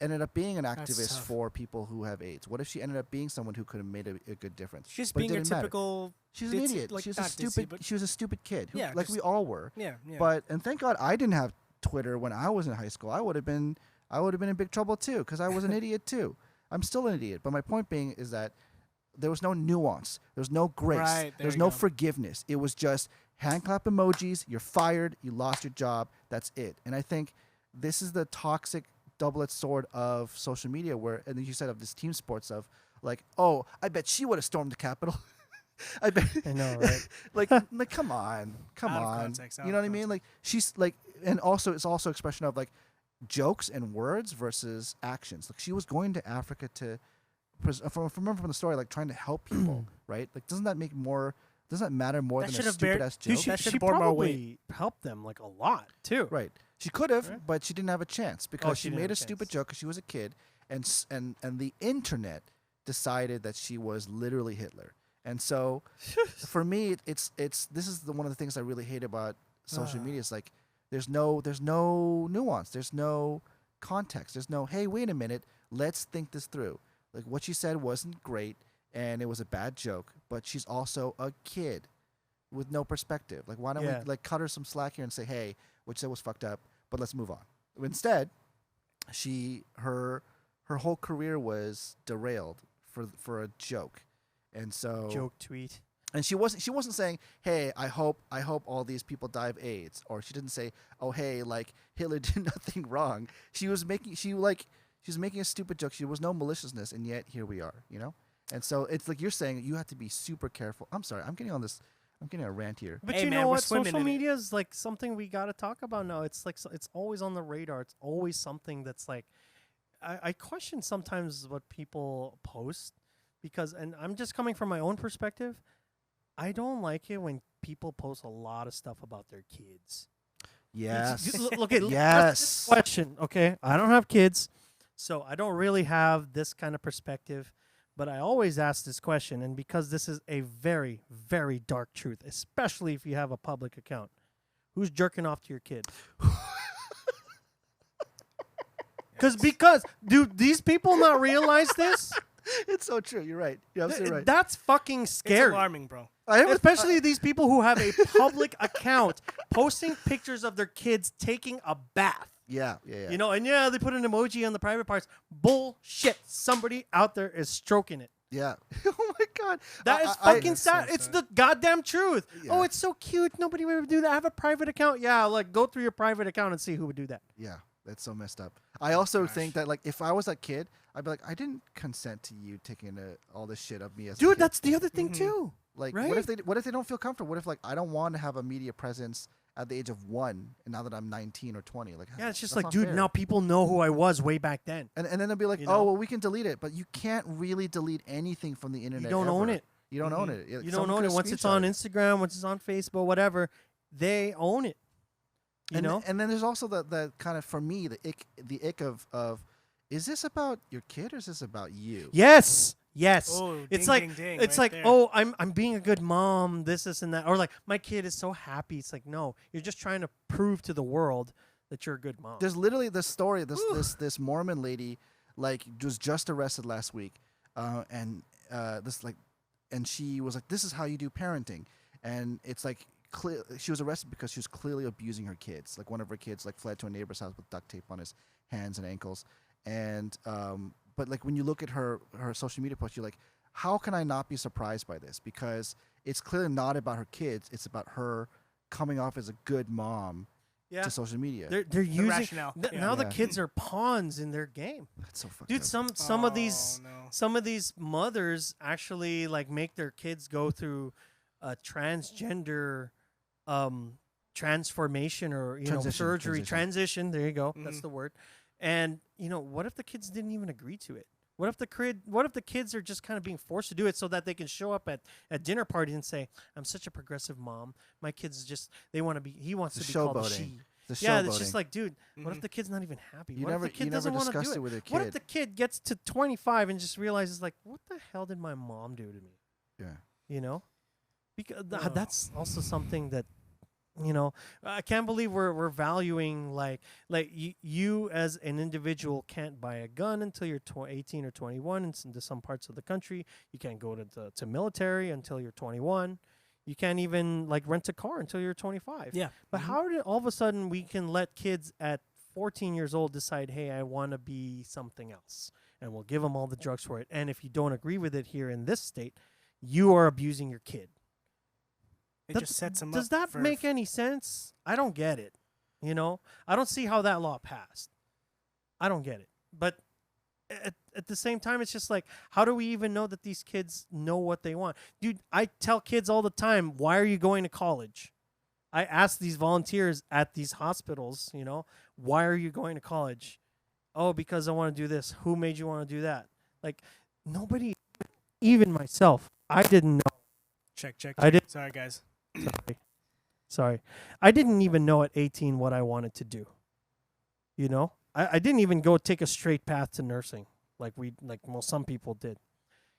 ended up being an activist for people who have AIDS? What if she ended up being someone who could have made a good difference? She's being a typical. She's an idiot. Like, she was a stupid kid. Like we all were. Yeah. And thank God I didn't have Twitter when I was in high school. I would have been in big trouble too, because I was an idiot too. I'm still an idiot. But my point being is that there was no nuance. There was no grace. There was no forgiveness. It was just hand clap emojis. You're fired. You lost your job. That's it. And I think this is the toxic double-edged sword of social media, where, and you said of this team sports of like, oh, I bet she would have stormed the Capitol. I bet. I know, right? like, come on. Context, you know what I mean? Like, she's like, and also it's also expression of like jokes and words versus actions. Like, she was going to Africa to, remember from the story, like trying to help people, right? Like, doesn't that matter more than a stupid ass joke? She probably helped them like a lot too. Right. She could have, but she didn't have a chance because she made a stupid joke because she was a kid, and the internet decided that she was literally Hitler. And so, for me, this is one of the things I really hate about social media. Is like there's no nuance, there's no context, there's no, hey, wait a minute, let's think this through. Like, what she said wasn't great, and it was a bad joke, but she's also a kid with no perspective. Like, why don't we like cut her some slack here and say, hey, what you said was fucked up, but let's move on. Instead, her whole career was derailed for a joke, and so joke tweet. And she wasn't saying, hey, I hope all these people die of AIDS, or she didn't say, oh, hey, like Hitler did nothing wrong. She was making a stupid joke. She was no maliciousness, and yet here we are, you know. And so it's like you're saying, you have to be super careful. I'm sorry, I'm getting a rant here. But you know what? Social media is like something we got to talk about now. It's like it's always on the radar. It's always something that's like, I question sometimes what people post, because, and I'm just coming from my own perspective, I don't like it when people post a lot of stuff about their kids. Yes. Look at this question. Okay, I don't have kids, so I don't really have this kind of perspective. But I always ask this question, and because this is a very, very dark truth, especially if you have a public account, who's jerking off to your kid? Because do these people not realize this? It's so true. You're right. You're absolutely right. That's fucking scary. It's alarming, bro. Especially these people who have a public account posting pictures of their kids taking a bath. Yeah. You know, and they put an emoji on the private parts. Bullshit. Somebody out there is stroking it. Yeah. Oh my God. That is fucking sad. It's the goddamn truth. Yeah. Oh, it's so cute. Nobody would ever do that. I have a private account. Yeah, like go through your private account and see who would do that. Yeah. That's so messed up. I also think that, like, if I was a kid, I'd be like, I didn't consent to you taking all this shit of me as a kid. That's the other thing too. Like, right? what if they don't feel comfortable? What if, like, I don't want to have a media presence at the age of 1, and now that I'm 19 or 20, like, it's just like, dude, now people know who I was way back then. And then they'll be like, oh, well, we can delete it, but you can't really delete anything from the internet. You don't own it. You don't own it. You don't own it once it's on Instagram, once it's on Facebook, whatever. They own it. You know. And then there's also the kind of, for me, the ick of is this about your kid or is this about you? Yes. Oh, it's ding, like ding, it's right like there. Oh, I'm being a good mom, this and that, or like my kid is so happy. It's like, no, you're just trying to prove to the world that you're a good mom. There's literally this story. This Mormon lady like was just arrested last week, and she was like, this is how you do parenting, and it's like. She was arrested because she was clearly abusing her kids. Like, one of her kids like fled to a neighbor's house with duct tape on his hands and ankles. And but like when you look at her social media post, you're like, how can I not be surprised by this? Because it's clearly not about her kids. It's about her coming off as a good mom to social media. They're using rationale. Now the kids are pawns in their game. That's so fucked Dude, up. some of these mothers actually like make their kids go through a transgender transformation or surgery transition. There you go. Mm-hmm. That's the word. And what if the kids didn't even agree to it? What if the kids are just kind of being forced to do it so that they can show up at dinner parties and say, "I'm such a progressive mom. My kids he wants to be called a she." It's just like, dude, what if the kid's not even happy? What if the kid doesn't want to do it? With a kid? What if the kid gets to 25 and just realizes, like, what the hell did my mom do to me? Yeah. Because that's also something that, I can't believe we're valuing like you as an individual can't buy a gun until you're 18 or 21 into some parts of the country. You can't go to military until you're 21. You can't even like rent a car until you're 25. Yeah. But how did all of a sudden we can let kids at 14 years old decide, hey, I want to be something else, and we'll give them all the drugs for it. And if you don't agree with it here in this state, you are abusing your kid. It just sets them up. Does that make any sense? I don't get it. I don't see how that law passed. I don't get it. But at the same time, it's just like, how do we even know that these kids know what they want? Dude, I tell kids all the time, why are you going to college? I ask these volunteers at these hospitals, why are you going to college? Oh, because I want to do this. Who made you want to do that? Like, nobody, even myself, I didn't know. Check. Sorry, guys. Sorry. I didn't even know at 18 what I wanted to do. I didn't even go take a straight path to nursing like some people did.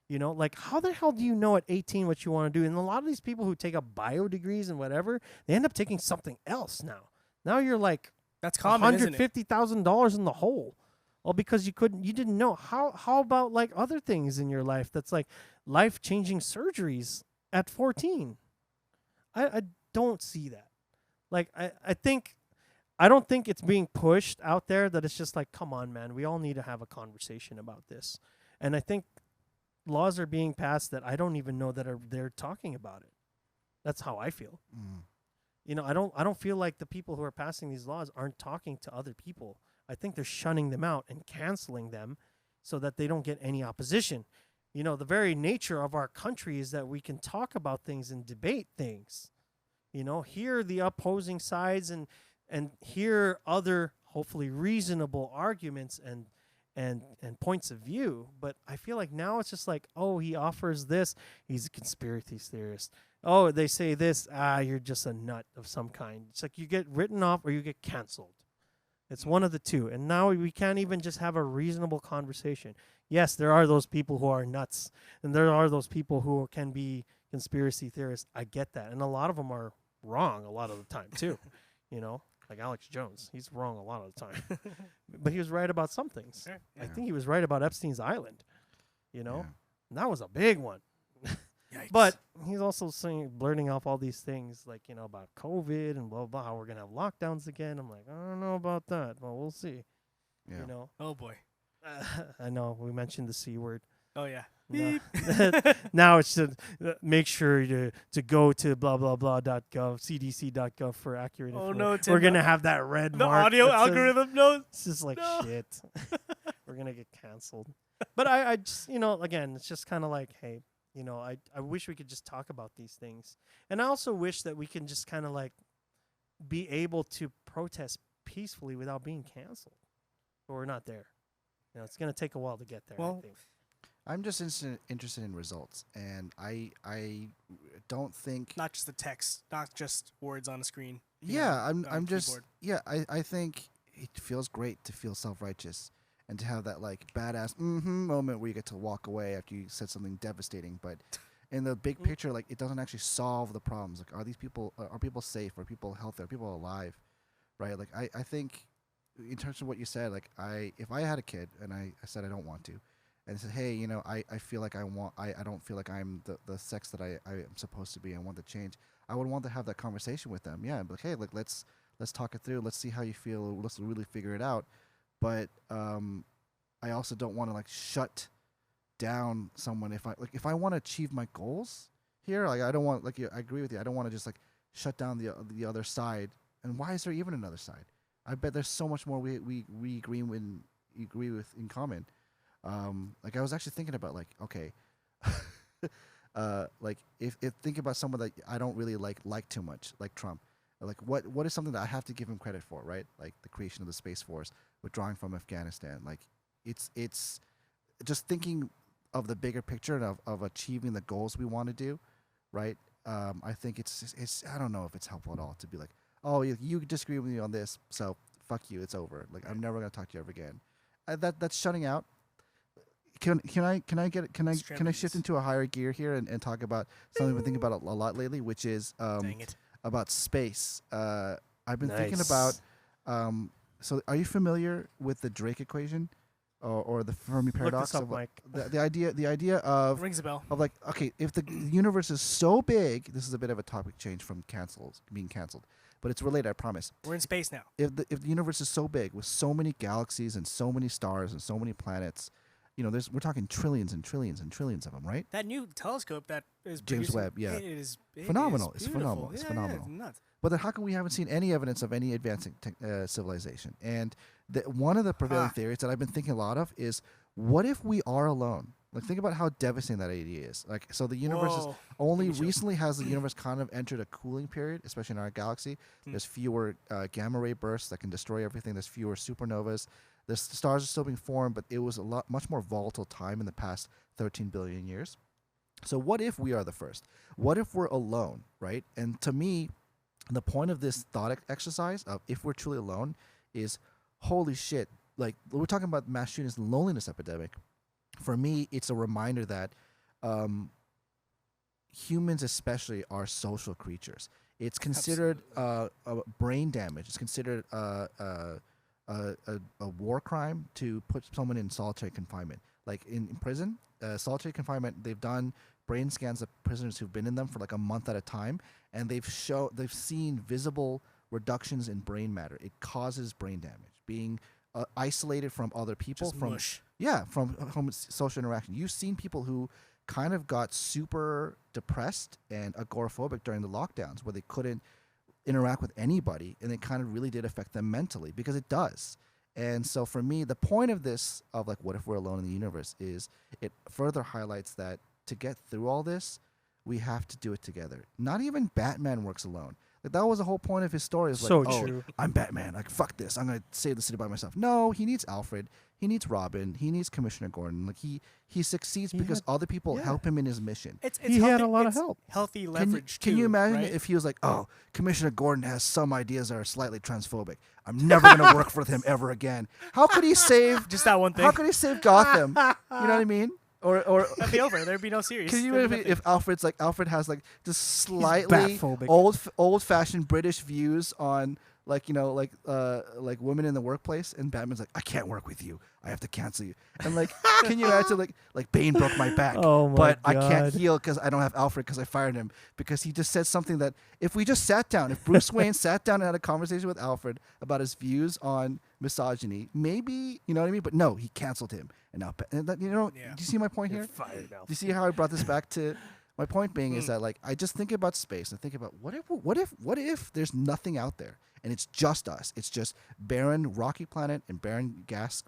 Like, how the hell do you know at 18 what you want to do? And a lot of these people who take up bio degrees and whatever, they end up taking something else now. Now you're like, that's common, $150,000 in the hole. All because you didn't know. How about like other things in your life that's like life-changing surgeries at 14? I don't see that. Like, I don't think it's being pushed out there, that it's just like, come on, man, we all need to have a conversation about this. And I think laws are being passed that I don't even know that they're talking about it. That's how I feel. I don't feel like the people who are passing these laws aren't talking to other people. I think they're shunning them out and canceling them so that they don't get any opposition. The very nature of our country is that we can talk about things and debate things. Hear the opposing sides and hear other, hopefully reasonable arguments and points of view. But I feel like now it's just like, oh, he offers this, he's a conspiracy theorist. Oh, they say this, you're just a nut of some kind. It's like you get written off or you get canceled. It's one of the two. And now we can't even just have a reasonable conversation. Yes, there are those people who are nuts, and there are those people who can be conspiracy theorists. I get that. And a lot of them are wrong a lot of the time, too. Like Alex Jones. He's wrong a lot of the time. But he was right about some things. Yeah. I think he was right about Epstein's Island. And that was a big one. But he's also blurting off all these things like, about COVID and blah, blah, how we're going to have lockdowns again. I'm like, I don't know about that. Well, we'll see. Yeah. Oh, boy. I know. We mentioned the C word. Oh, yeah. No. Now it's to make sure to go to blah, blah, blah.gov, cdc.gov for accurate information. No, we're going to have that red the mark. audio algorithm knows. It's just like shit. We're going to get canceled. But I just, again, it's just kind of like, hey, I wish we could just talk about these things. And I also wish that we can just kind of like be able to protest peacefully without being canceled. But we're not there. It's going to take a while to get there, I think. I'm just interested in results, and I don't think not just the text, not just words on a screen. Yeah, I think it feels great to feel self-righteous and to have that like badass moment where you get to walk away after you said something devastating. But in the big picture, like, it doesn't actually solve the problems. Like, are people safe? Are people healthy? Are people alive? Right? Like, I think in terms of what you said, like, if I had a kid and I said I don't want to, and said, hey, I feel like I don't feel like I'm the sex that I am supposed to be. I want to change. I would want to have that conversation with them. Yeah, but hey, like, let's talk it through. Let's see how you feel. Let's really figure it out. But I also don't want to like shut down someone if I want to achieve my goals here. Like, I don't want, like, I agree with you. I don't want to just like shut down the other side And why is there even another side? I bet there's so much more we agree with in common. Like I was actually thinking about like, okay, like if think about someone that I don't really like too much, like Trump. Like what is something that I have to give him credit for, right? Like the creation of the Space Force, withdrawing from Afghanistan. Like it's just thinking of the bigger picture and of achieving the goals we want to do, right? I think it's I don't know if it's helpful at all to be like, oh, you disagree with me on this, so fuck you, it's over. Like I'm never gonna talk to you ever again. That's shutting out. Can I shift into a higher gear here and talk about something I've been thinking about a lot lately, which is about space. I've been thinking about. So, are you familiar with the Drake equation, or the Fermi paradox? Look this up, Mike. The idea of rings a bell. Of like, okay, if the universe is so big, this is a bit of a topic change from being canceled, but it's related. I promise. We're in space now. If the universe is so big with so many galaxies and so many stars and so many planets, we're talking trillions and trillions and trillions of them, right? That new telescope that is James Webb, yeah, it is phenomenal. It's phenomenal. It's phenomenal. It's nuts. But then how come we haven't seen any evidence of any advancing civilization? And one of the prevailing theories that I've been thinking a lot of is, what if we are alone? Like, think about how devastating that idea is. Like, so the universe is only recently has the universe kind of entered a cooling period, especially in our galaxy. There's fewer gamma ray bursts that can destroy everything. There's fewer supernovas. The stars are still being formed, but it was much more volatile time in the past 13 billion years. So what if we are the first? What if we're alone, right? And to me, the point of this thought exercise of if we're truly alone is, holy shit, like we're talking about mass shootings and loneliness epidemic. For me, it's a reminder that humans especially are social creatures. It's considered brain damage. It's considered a war crime to put someone in solitary confinement. Like in prison, solitary confinement, they've done brain scans of prisoners who've been in them for like a month at a time, and they've seen visible reductions in brain matter. It causes brain damage. Being isolated from other people, Just from mush. from social interaction. You've seen people who kind of got super depressed and agoraphobic during the lockdowns, where they couldn't interact with anybody, and it kind of really did affect them mentally, because it does. And so for me, the point of this, of like, what if we're alone in the universe, is it further highlights that to get through all this, we have to do it together. Not even Batman works alone. Like, that was the whole point of his story. Is like, So oh, true. I'm Batman. Like, fuck this. I'm gonna save the city by myself. No, he needs Alfred. He needs Robin. He needs Commissioner Gordon. Like, he succeeds because other people help him in his mission. It's He healthy, had a lot of it's help. Healthy leverage. Can you imagine right? if he was like, oh, Commissioner Gordon has some ideas that are slightly transphobic. I'm never gonna work with him ever again. How could he save just that one thing? How could he save Gotham? You know what I mean? Or That'd be over. There'd be no series. can you There'd be imagine if Alfred has like just slightly bat-phobic. old-fashioned British views on like like women in the workplace, and Batman's like, I can't work with you. I have to cancel you. And like, can you imagine like Bane broke my back, Oh my but I can't God. heal because I don't have Alfred because I fired him because he just said something that if we just sat down, if Bruce Wayne sat down and had a conversation with Alfred about his views on misogyny, maybe, you know what I mean? But no, he canceled him. And now, and that, do you see my point here? Fired now. Do you see how I brought this back to my point being is that, like, I just think about space and think about what if there's nothing out there and it's just us. It's just barren rocky planet and barren gas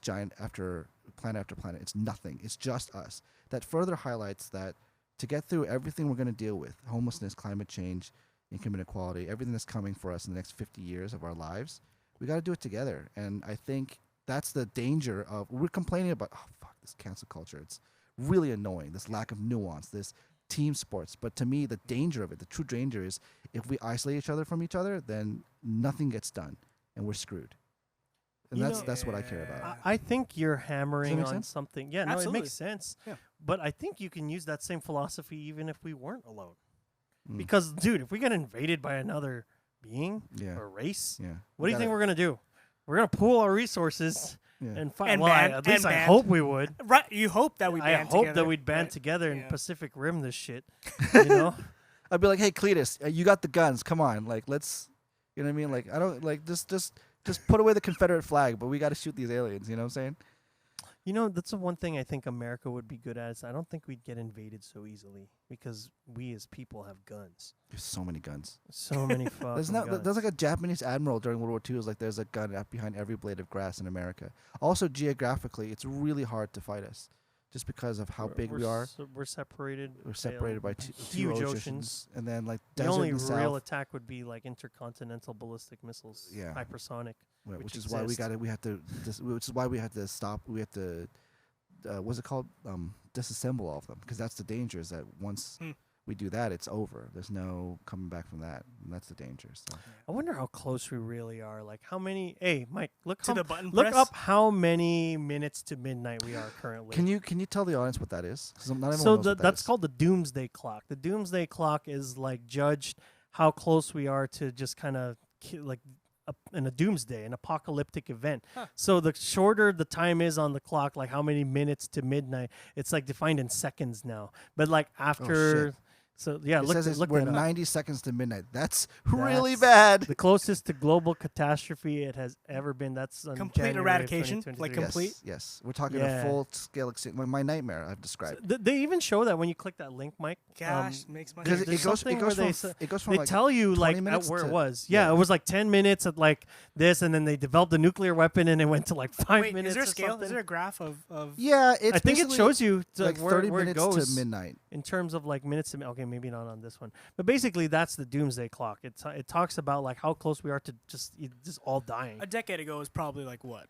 giant after planet. It's nothing. It's just us. That further highlights that to get through everything we're going to deal with, homelessness, climate change, income inequality, everything that's coming for us in the next 50 years of our lives, we got to do it together. And I think that's the danger of, we're complaining about, oh, fuck, this cancel culture. It's really annoying, this lack of nuance, this team sports. But to me, the danger of it, the true danger is if we isolate each other from each other, then nothing gets done and we're screwed. And that's what I care about. I think you're hammering make on sense? something. Yeah, no, Absolutely. it makes sense. Yeah. But I think you can use that same philosophy even if we weren't alone. Mm. Because, dude, if we get invaded by another being Yeah. or race, Yeah. what do you think we're going to do? We're going to pool our resources Yeah. and fight. And Well, band- at least and I band. hope we would. Right. You hope that we I band hope together, that we'd band right? together and Yeah. Pacific Rim this shit. You know? I'd be like, hey, Cletus, you got the guns. Come on. Like, let's, you know what I mean? Like, I don't, like, just put away the Confederate flag, but we got to shoot these aliens. You know what I'm saying? You know, that's the one thing I think America would be good at. Is I don't think we'd get invaded so easily because we as people have guns. There's so many guns. So many fucking guns. There's like a Japanese admiral during World War II. Is like there's a gun behind every blade of grass in America. Also, geographically, it's really hard to fight us, just because of how big we are. We're separated. We're separated by two huge oceans, and then like the desert only in the real south. attack would be like intercontinental ballistic missiles, hypersonic. Right, which is exist. why we had to. Which is why we had to stop. We had to. What's it called? Disassemble all of them, because that's the danger. Is that once we do that, it's over. There's no coming back from that, and that's the danger. So. I wonder how close we really are. Like how many? Hey, Mike, look the button look press? up how many minutes to midnight we are currently. Can you tell the audience what that is? 'Cause not everyone So knows what that's is. called the doomsday clock. The doomsday clock is like judged how close we are to just kind of like in a doomsday, an apocalyptic event. So the shorter the time is on the clock, like how many minutes to midnight, it's like defined in seconds now. But like after, so yeah, It look, says look we're that up. 90 seconds to midnight. That's really That's bad. The closest to global catastrophe it has ever been. That's on Complete January of eradication? 2023. Like complete? Yes. We're talking Yeah. a full scale my nightmare I've described. They even show that when you click that link, Mike. Gosh, makes my Because there's it goes something it goes where from it goes from they like tell you 20 like at minutes where it to- was. yeah. Yeah, it was like 10 minutes at like this, and then they developed a nuclear weapon, and it went to like 5 Wait, minutes. is there a or scale? something. Is there a graph of Yeah, it's I think it basically shows you to like where, 30 where it minutes goes to midnight. in terms of like minutes to okay, maybe not on this one, but basically that's the doomsday clock. It talks about like how close we are to just all dying. a decade ago was probably like what?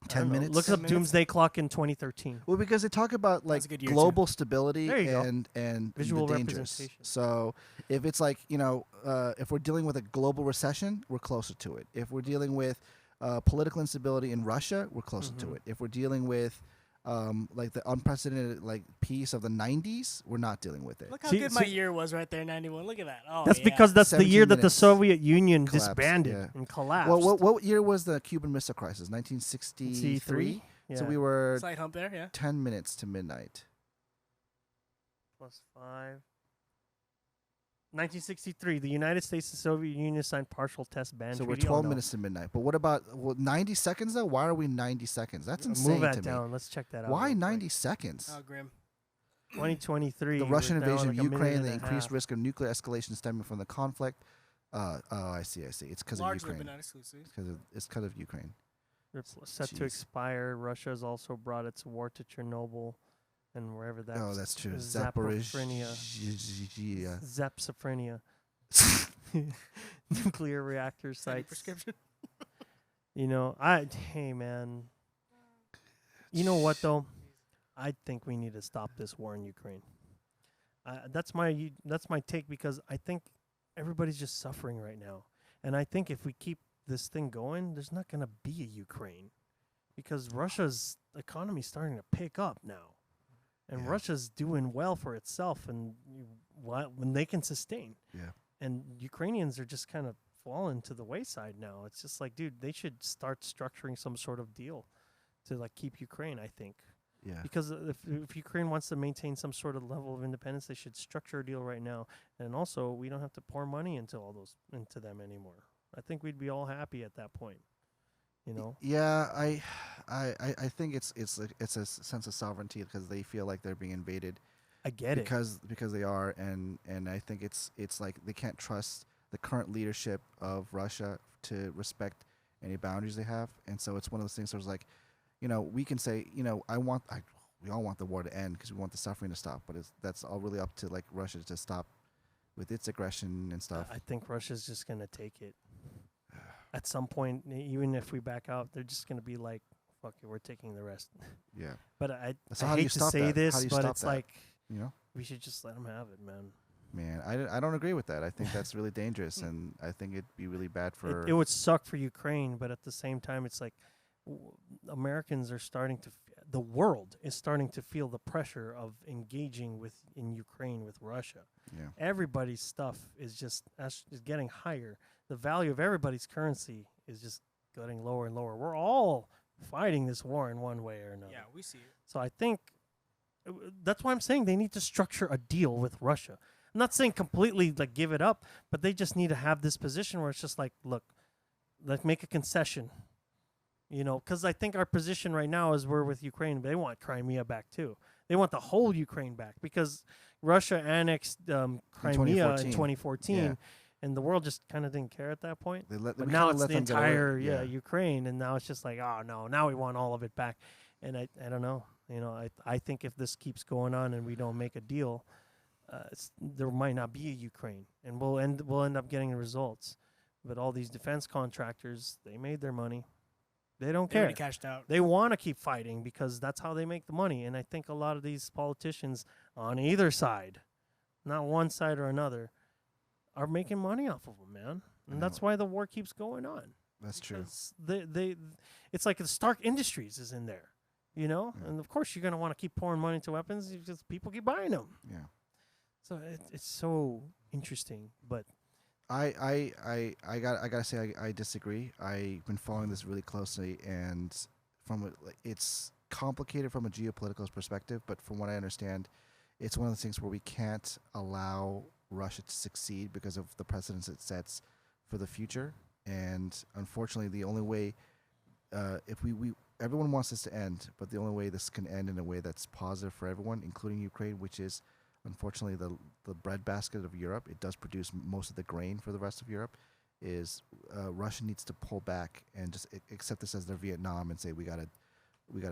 10 minutes. Look 10 up minutes? doomsday clock in 2013. Well, because they talk about like a good year, too. global stability There you go. and Visual the dangers. representation. So if it's like if we're dealing with a global recession, we're closer to it. If we're dealing with political instability in Russia, we're closer to it. If we're dealing with like the unprecedented like peace of the 90s, we're not dealing with it. Look how See- good my see- year was right there, 91. Look at that. Oh, That's yeah. because that's the 17 year that the minutes. Soviet Union Collapsed, disbanded yeah. and collapsed. Well, what year was the Cuban Missile Crisis? 1963. C3? Yeah. So we were Slight hump there, yeah. 10 minutes to midnight. plus 5. 1963, the United States and Soviet Union signed partial test ban So we're treaty. 12 minutes to midnight. But what about 90 seconds though? Why are we 90 seconds? That's insane Move that to me. down. Let's check that out. Why real quick. 90 seconds? Oh, grim. 2023. The Russian we're down invasion like of a minute Ukraine, and the a increased half. risk of nuclear escalation stemming from the conflict. Oh, I see. It's because of Largely, but Ukraine. not exclusively. It's because of Ukraine. It's set to Jeez. expire. Russia has also brought its war to Chernobyl and wherever that's. Oh, that's true. Zaporizhzhia. Zaporizhzhia. Zapsophrenia. Nuclear reactor Any sites. prescription? Hey man. You know what though? I think we need to stop this war in Ukraine. That's my take because I think everybody's just suffering right now, and I think if we keep this thing going, there's not going to be a Ukraine because Russia's economy is starting to pick up now, and Yeah. Russia's doing well for itself, and when they can sustain. Yeah. And Ukrainians are just kind of falling to the wayside now. It's just like, dude, they should start structuring some sort of deal to like keep Ukraine, I think. Yeah. Because if Ukraine wants to maintain some sort of level of independence, they should structure a deal right now. And also, we don't have to pour money into them anymore. I think we'd be all happy at that point. Yeah, I think it's a sense of sovereignty because they feel like they're being invaded. I get it. Because they are, and I think it's like they can't trust the current leadership of Russia to respect any boundaries they have, and so it's one of those things where it's like, we can say, we all want the war to end because we want the suffering to stop, but that's all really up to like Russia to stop with its aggression and stuff. I think Russia's just gonna take it. At some point, even if we back out, they're just gonna be like, "Fuck it, we're taking the rest." Yeah. But I So how do you hate to stop say that? How this, do you but stop it's that? like we should just let them have it, man. Man, I don't agree with that. I think that's really dangerous, and I think it'd be really bad for. It would suck for Ukraine, but at the same time, it's like Americans are starting to. The world is starting to feel the pressure of engaging in Ukraine with Russia. Yeah. Everybody's stuff is is getting higher. The value of everybody's currency is just getting lower and lower. We're all fighting this war in one way or another. Yeah, we see it. So I think that's why I'm saying they need to structure a deal with Russia. I'm not saying completely like give it up, but they just need to have this position where it's just like, look, let's make a concession. You know, because I think our position right now is we're with Ukraine. They want Crimea back too. They want the whole Ukraine back because Russia annexed Crimea in 2014, Yeah. and the world just kind of didn't care at that point. But we now kinda it's let the them get away. entire Yeah. Ukraine, and now it's just like, oh no, now we want all of it back. And I don't know. You know, I think if this keeps going on and we don't make a deal, there might not be a Ukraine, and we'll end up getting the results. But all these defense contractors, they made their money. They don't They care. already cashed out. They want to keep fighting because that's how they make the money. And I think a lot of these politicians on either side, not one side or another, are making money off of them, man. And that's why the war keeps going on. That's true. It's like the Stark Industries is in there, you know? Yeah. And of course you're going to want to keep pouring money into weapons because people keep buying them. Yeah. So it's so interesting, but I gotta say I disagree. I've been following this really closely, and it's complicated from a geopolitical perspective. But from what I understand, it's one of those things where we can't allow Russia to succeed because of the precedents it sets for the future. And unfortunately, the only way, if we everyone wants this to end, but the only way this can end in a way that's positive for everyone, including Ukraine, which is unfortunately the breadbasket of Europe. It does produce most of the grain for the rest of Europe. Is Russia needs to pull back and just accept this as their Vietnam and say we gotta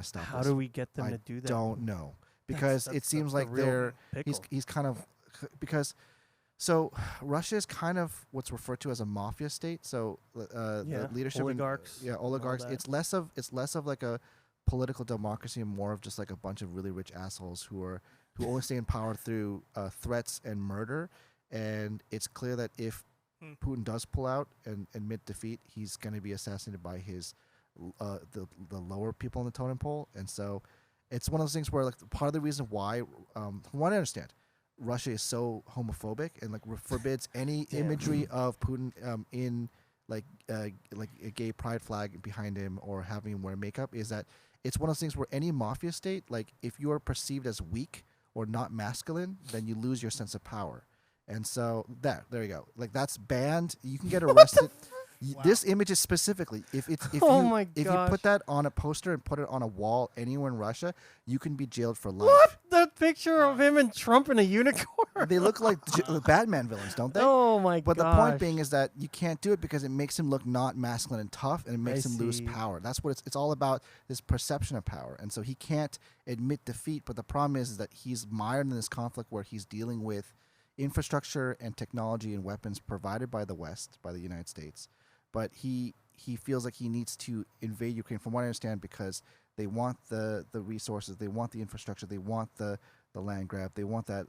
stop. how this. do we get them I to do that? don't know, because it seems like they're he's kind of because so Russia is kind of what's referred to as a mafia state. So the leadership oligarchs, oligarchs. that. It's less of like a political democracy and more of just like a bunch of really rich assholes who only stay in power through threats and murder. And it's clear that if Putin does pull out and admit defeat, he's going to be assassinated by his the lower people in the totem pole. And so it's one of those things where like part of the reason why, from what I understand, Russia is so homophobic and like forbids any imagery of Putin in like a gay pride flag behind him or having him wear makeup is that it's one of those things where any mafia state, like if you are perceived as weak or not masculine, then you lose your sense of power. And so there you go. Like that's banned. You can get arrested. Wow. This image is specifically if you put that on a poster and put it on a wall anywhere in Russia, you can be jailed for life. What? That picture of him and Trump and a unicorn? They look like Batman villains, don't they? Oh my god! But the point being is that you can't do it because it makes him look not masculine and tough, and it makes him lose power. That's what it's all about. This perception of power, and so he can't admit defeat. But the problem is that he's mired in this conflict where he's dealing with infrastructure and technology and weapons provided by the West, by the United States. But he feels like he needs to invade Ukraine, from what I understand, because they want the resources, they want the infrastructure, they want the land grab, they want the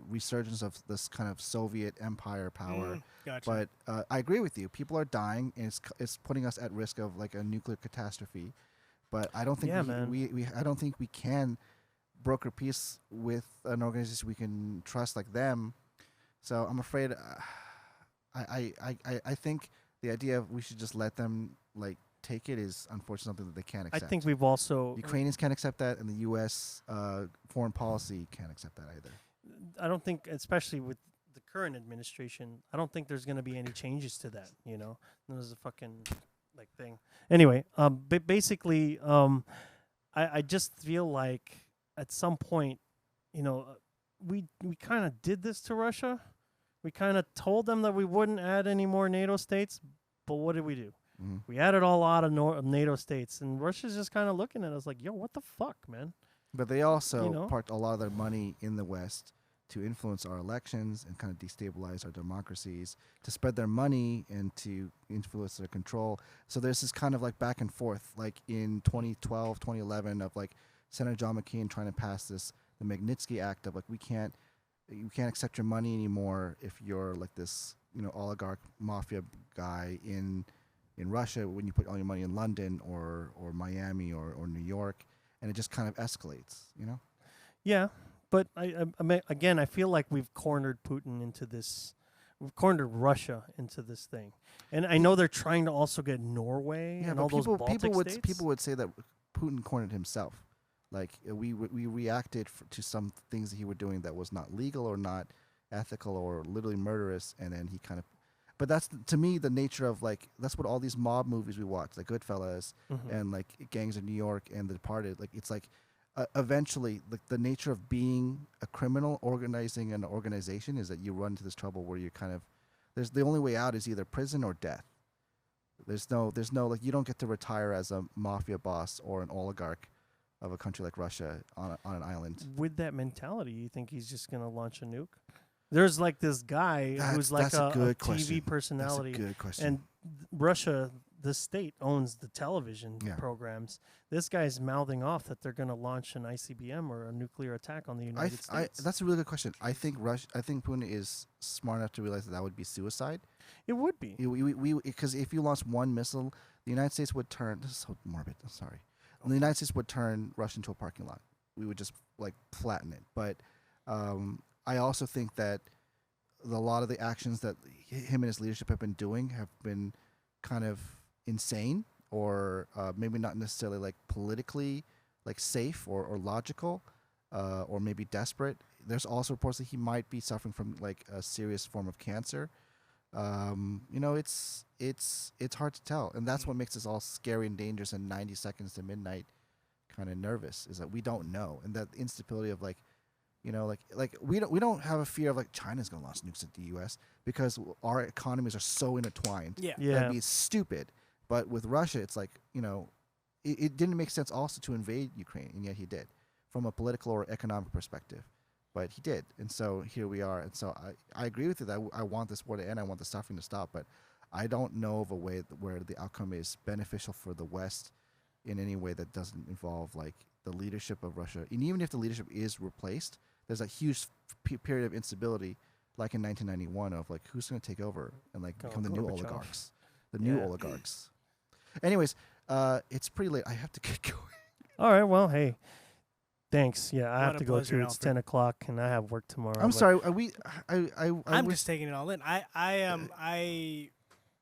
resurgence of this kind of Soviet empire power. Gotcha. But I agree with you. People are dying, and it's putting us at risk of like a nuclear catastrophe. But I don't think I don't think we can broker peace with an organization we can trust like them. So I'm afraid I think the idea of we should just let them like take it is unfortunately something that they can't accept. I think we've also Ukrainians can't accept that, and the U.S. Foreign policy can't accept that either. I don't think, especially with the current administration, I don't think there's going to be any changes to that. You know, there's a fucking like thing. Anyway, but basically, I just feel like at some point, you know, we kind of did this to Russia. We kind of told them that we wouldn't add any more NATO states, but what did we do? Mm-hmm. We added a lot of NATO states, and Russia's just kind of looking at us like, yo, what the fuck, man? But they also parked a lot of their money in the West to influence our elections and kind of destabilize our democracies, to spread their money and to influence their control. So there's this kind of like back and forth, like in 2012, 2011, of like Senator John McCain trying to pass the Magnitsky Act of like, you can't accept your money anymore if you're like this, oligarch mafia guy in Russia when you put all your money in London or Miami or New York, and it just kind of escalates, Yeah, but I mean, again, I feel like we've cornered Putin into this. We've cornered Russia into this thing, and I know they're trying to also get Norway and all those Baltic states. People would say that Putin cornered himself. Like we reacted to some things that he were doing that was not legal or not ethical or literally murderous, and then he kind of. But that's to me the nature of like that's what all these mob movies we watch, like Goodfellas and like Gangs of New York and The Departed. Like it's like eventually like the nature of being a criminal organizing an organization is that you run into this trouble where you kind of there's the only way out is either prison or death. There's no like you don't get to retire as a mafia boss or an oligarch of a country like Russia on an island. With that mentality, you think he's just gonna launch a nuke? There's like this guy who's like a TV personality. That's a good question. And Russia, the state, owns the television programs. This guy's mouthing off that they're going to launch an ICBM or a nuclear attack on the United States. That's a really good question. I think Putin is smart enough to realize that would be suicide. It would be. Because if you launch one missile, the United States would turn. This is so morbid. I'm sorry. The United States would turn Russia into a parking lot. We would just like flatten it. But I also think that a lot of the actions that him and his leadership have been doing have been kind of insane or maybe not necessarily like politically like safe or logical or maybe desperate. There's also reports that he might be suffering from like a serious form of cancer. It's hard to tell. And that's what makes this all scary and dangerous and 90 seconds to midnight kind of nervous is that we don't know. And that instability of like, like we don't have a fear of like China's going to launch nukes at the U.S. because our economies are so intertwined. Yeah. That'd be stupid. But with Russia, it's like, it didn't make sense also to invade Ukraine, and yet he did from a political or economic perspective. But he did. And so here we are. And so I agree with you that I want this war to end. I want the suffering to stop. But I don't know of a way where the outcome is beneficial for the West in any way that doesn't involve like the leadership of Russia. And even if the leadership is replaced, there's a huge period of instability, like in 1991, of like who's going to take over and like become the new oligarchs, new oligarchs. Anyways, it's pretty late. I have to get going. All right. Well, hey, thanks. Yeah, I What have a to go pleasure, too. It's Alfred. 10:00, and I have work tomorrow. I'm but- sorry. Are we? I'm just taking it all in.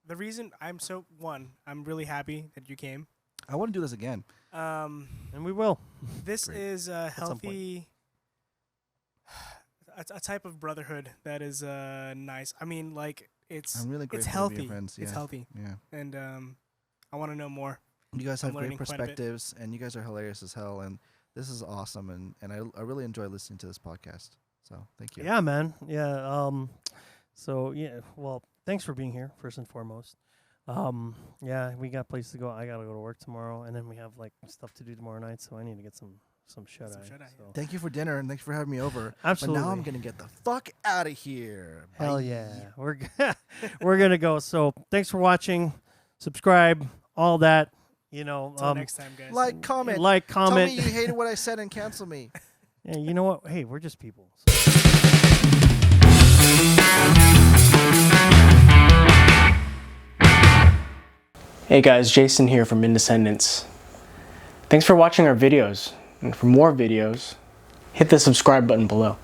The reason I'm really happy that you came. I want to do this again. And we will. This Great. is a some point. healthy, a type of brotherhood that is nice. I mean, like it's I'm really it's grateful to be healthy. your friends. It's Yeah. healthy, Yeah. and I want to know more. You guys I'm have great learning quite a bit. perspectives, and you guys are hilarious as hell. And this is awesome, and I really enjoy listening to this podcast. So thank you. Yeah, man. Yeah. So yeah. Well, thanks for being here first and foremost. Yeah, we got places to go. I gotta go to work tomorrow, and then we have like stuff to do tomorrow night. So I need to get some shut eye. shut-eye, So. Thank you for dinner, and thanks for having me over. Absolutely. But now I'm gonna get the fuck out of here. Hell Bye. yeah. We're gonna go. So thanks for watching. Subscribe. All that. Until next time, guys. Like, comment. comment. Tell me you hated what I said and cancel me. Yeah, you know what? Hey, we're just people. Hey guys, Jason here from Indescendants. Thanks for watching our videos. And for more videos, hit the subscribe button below.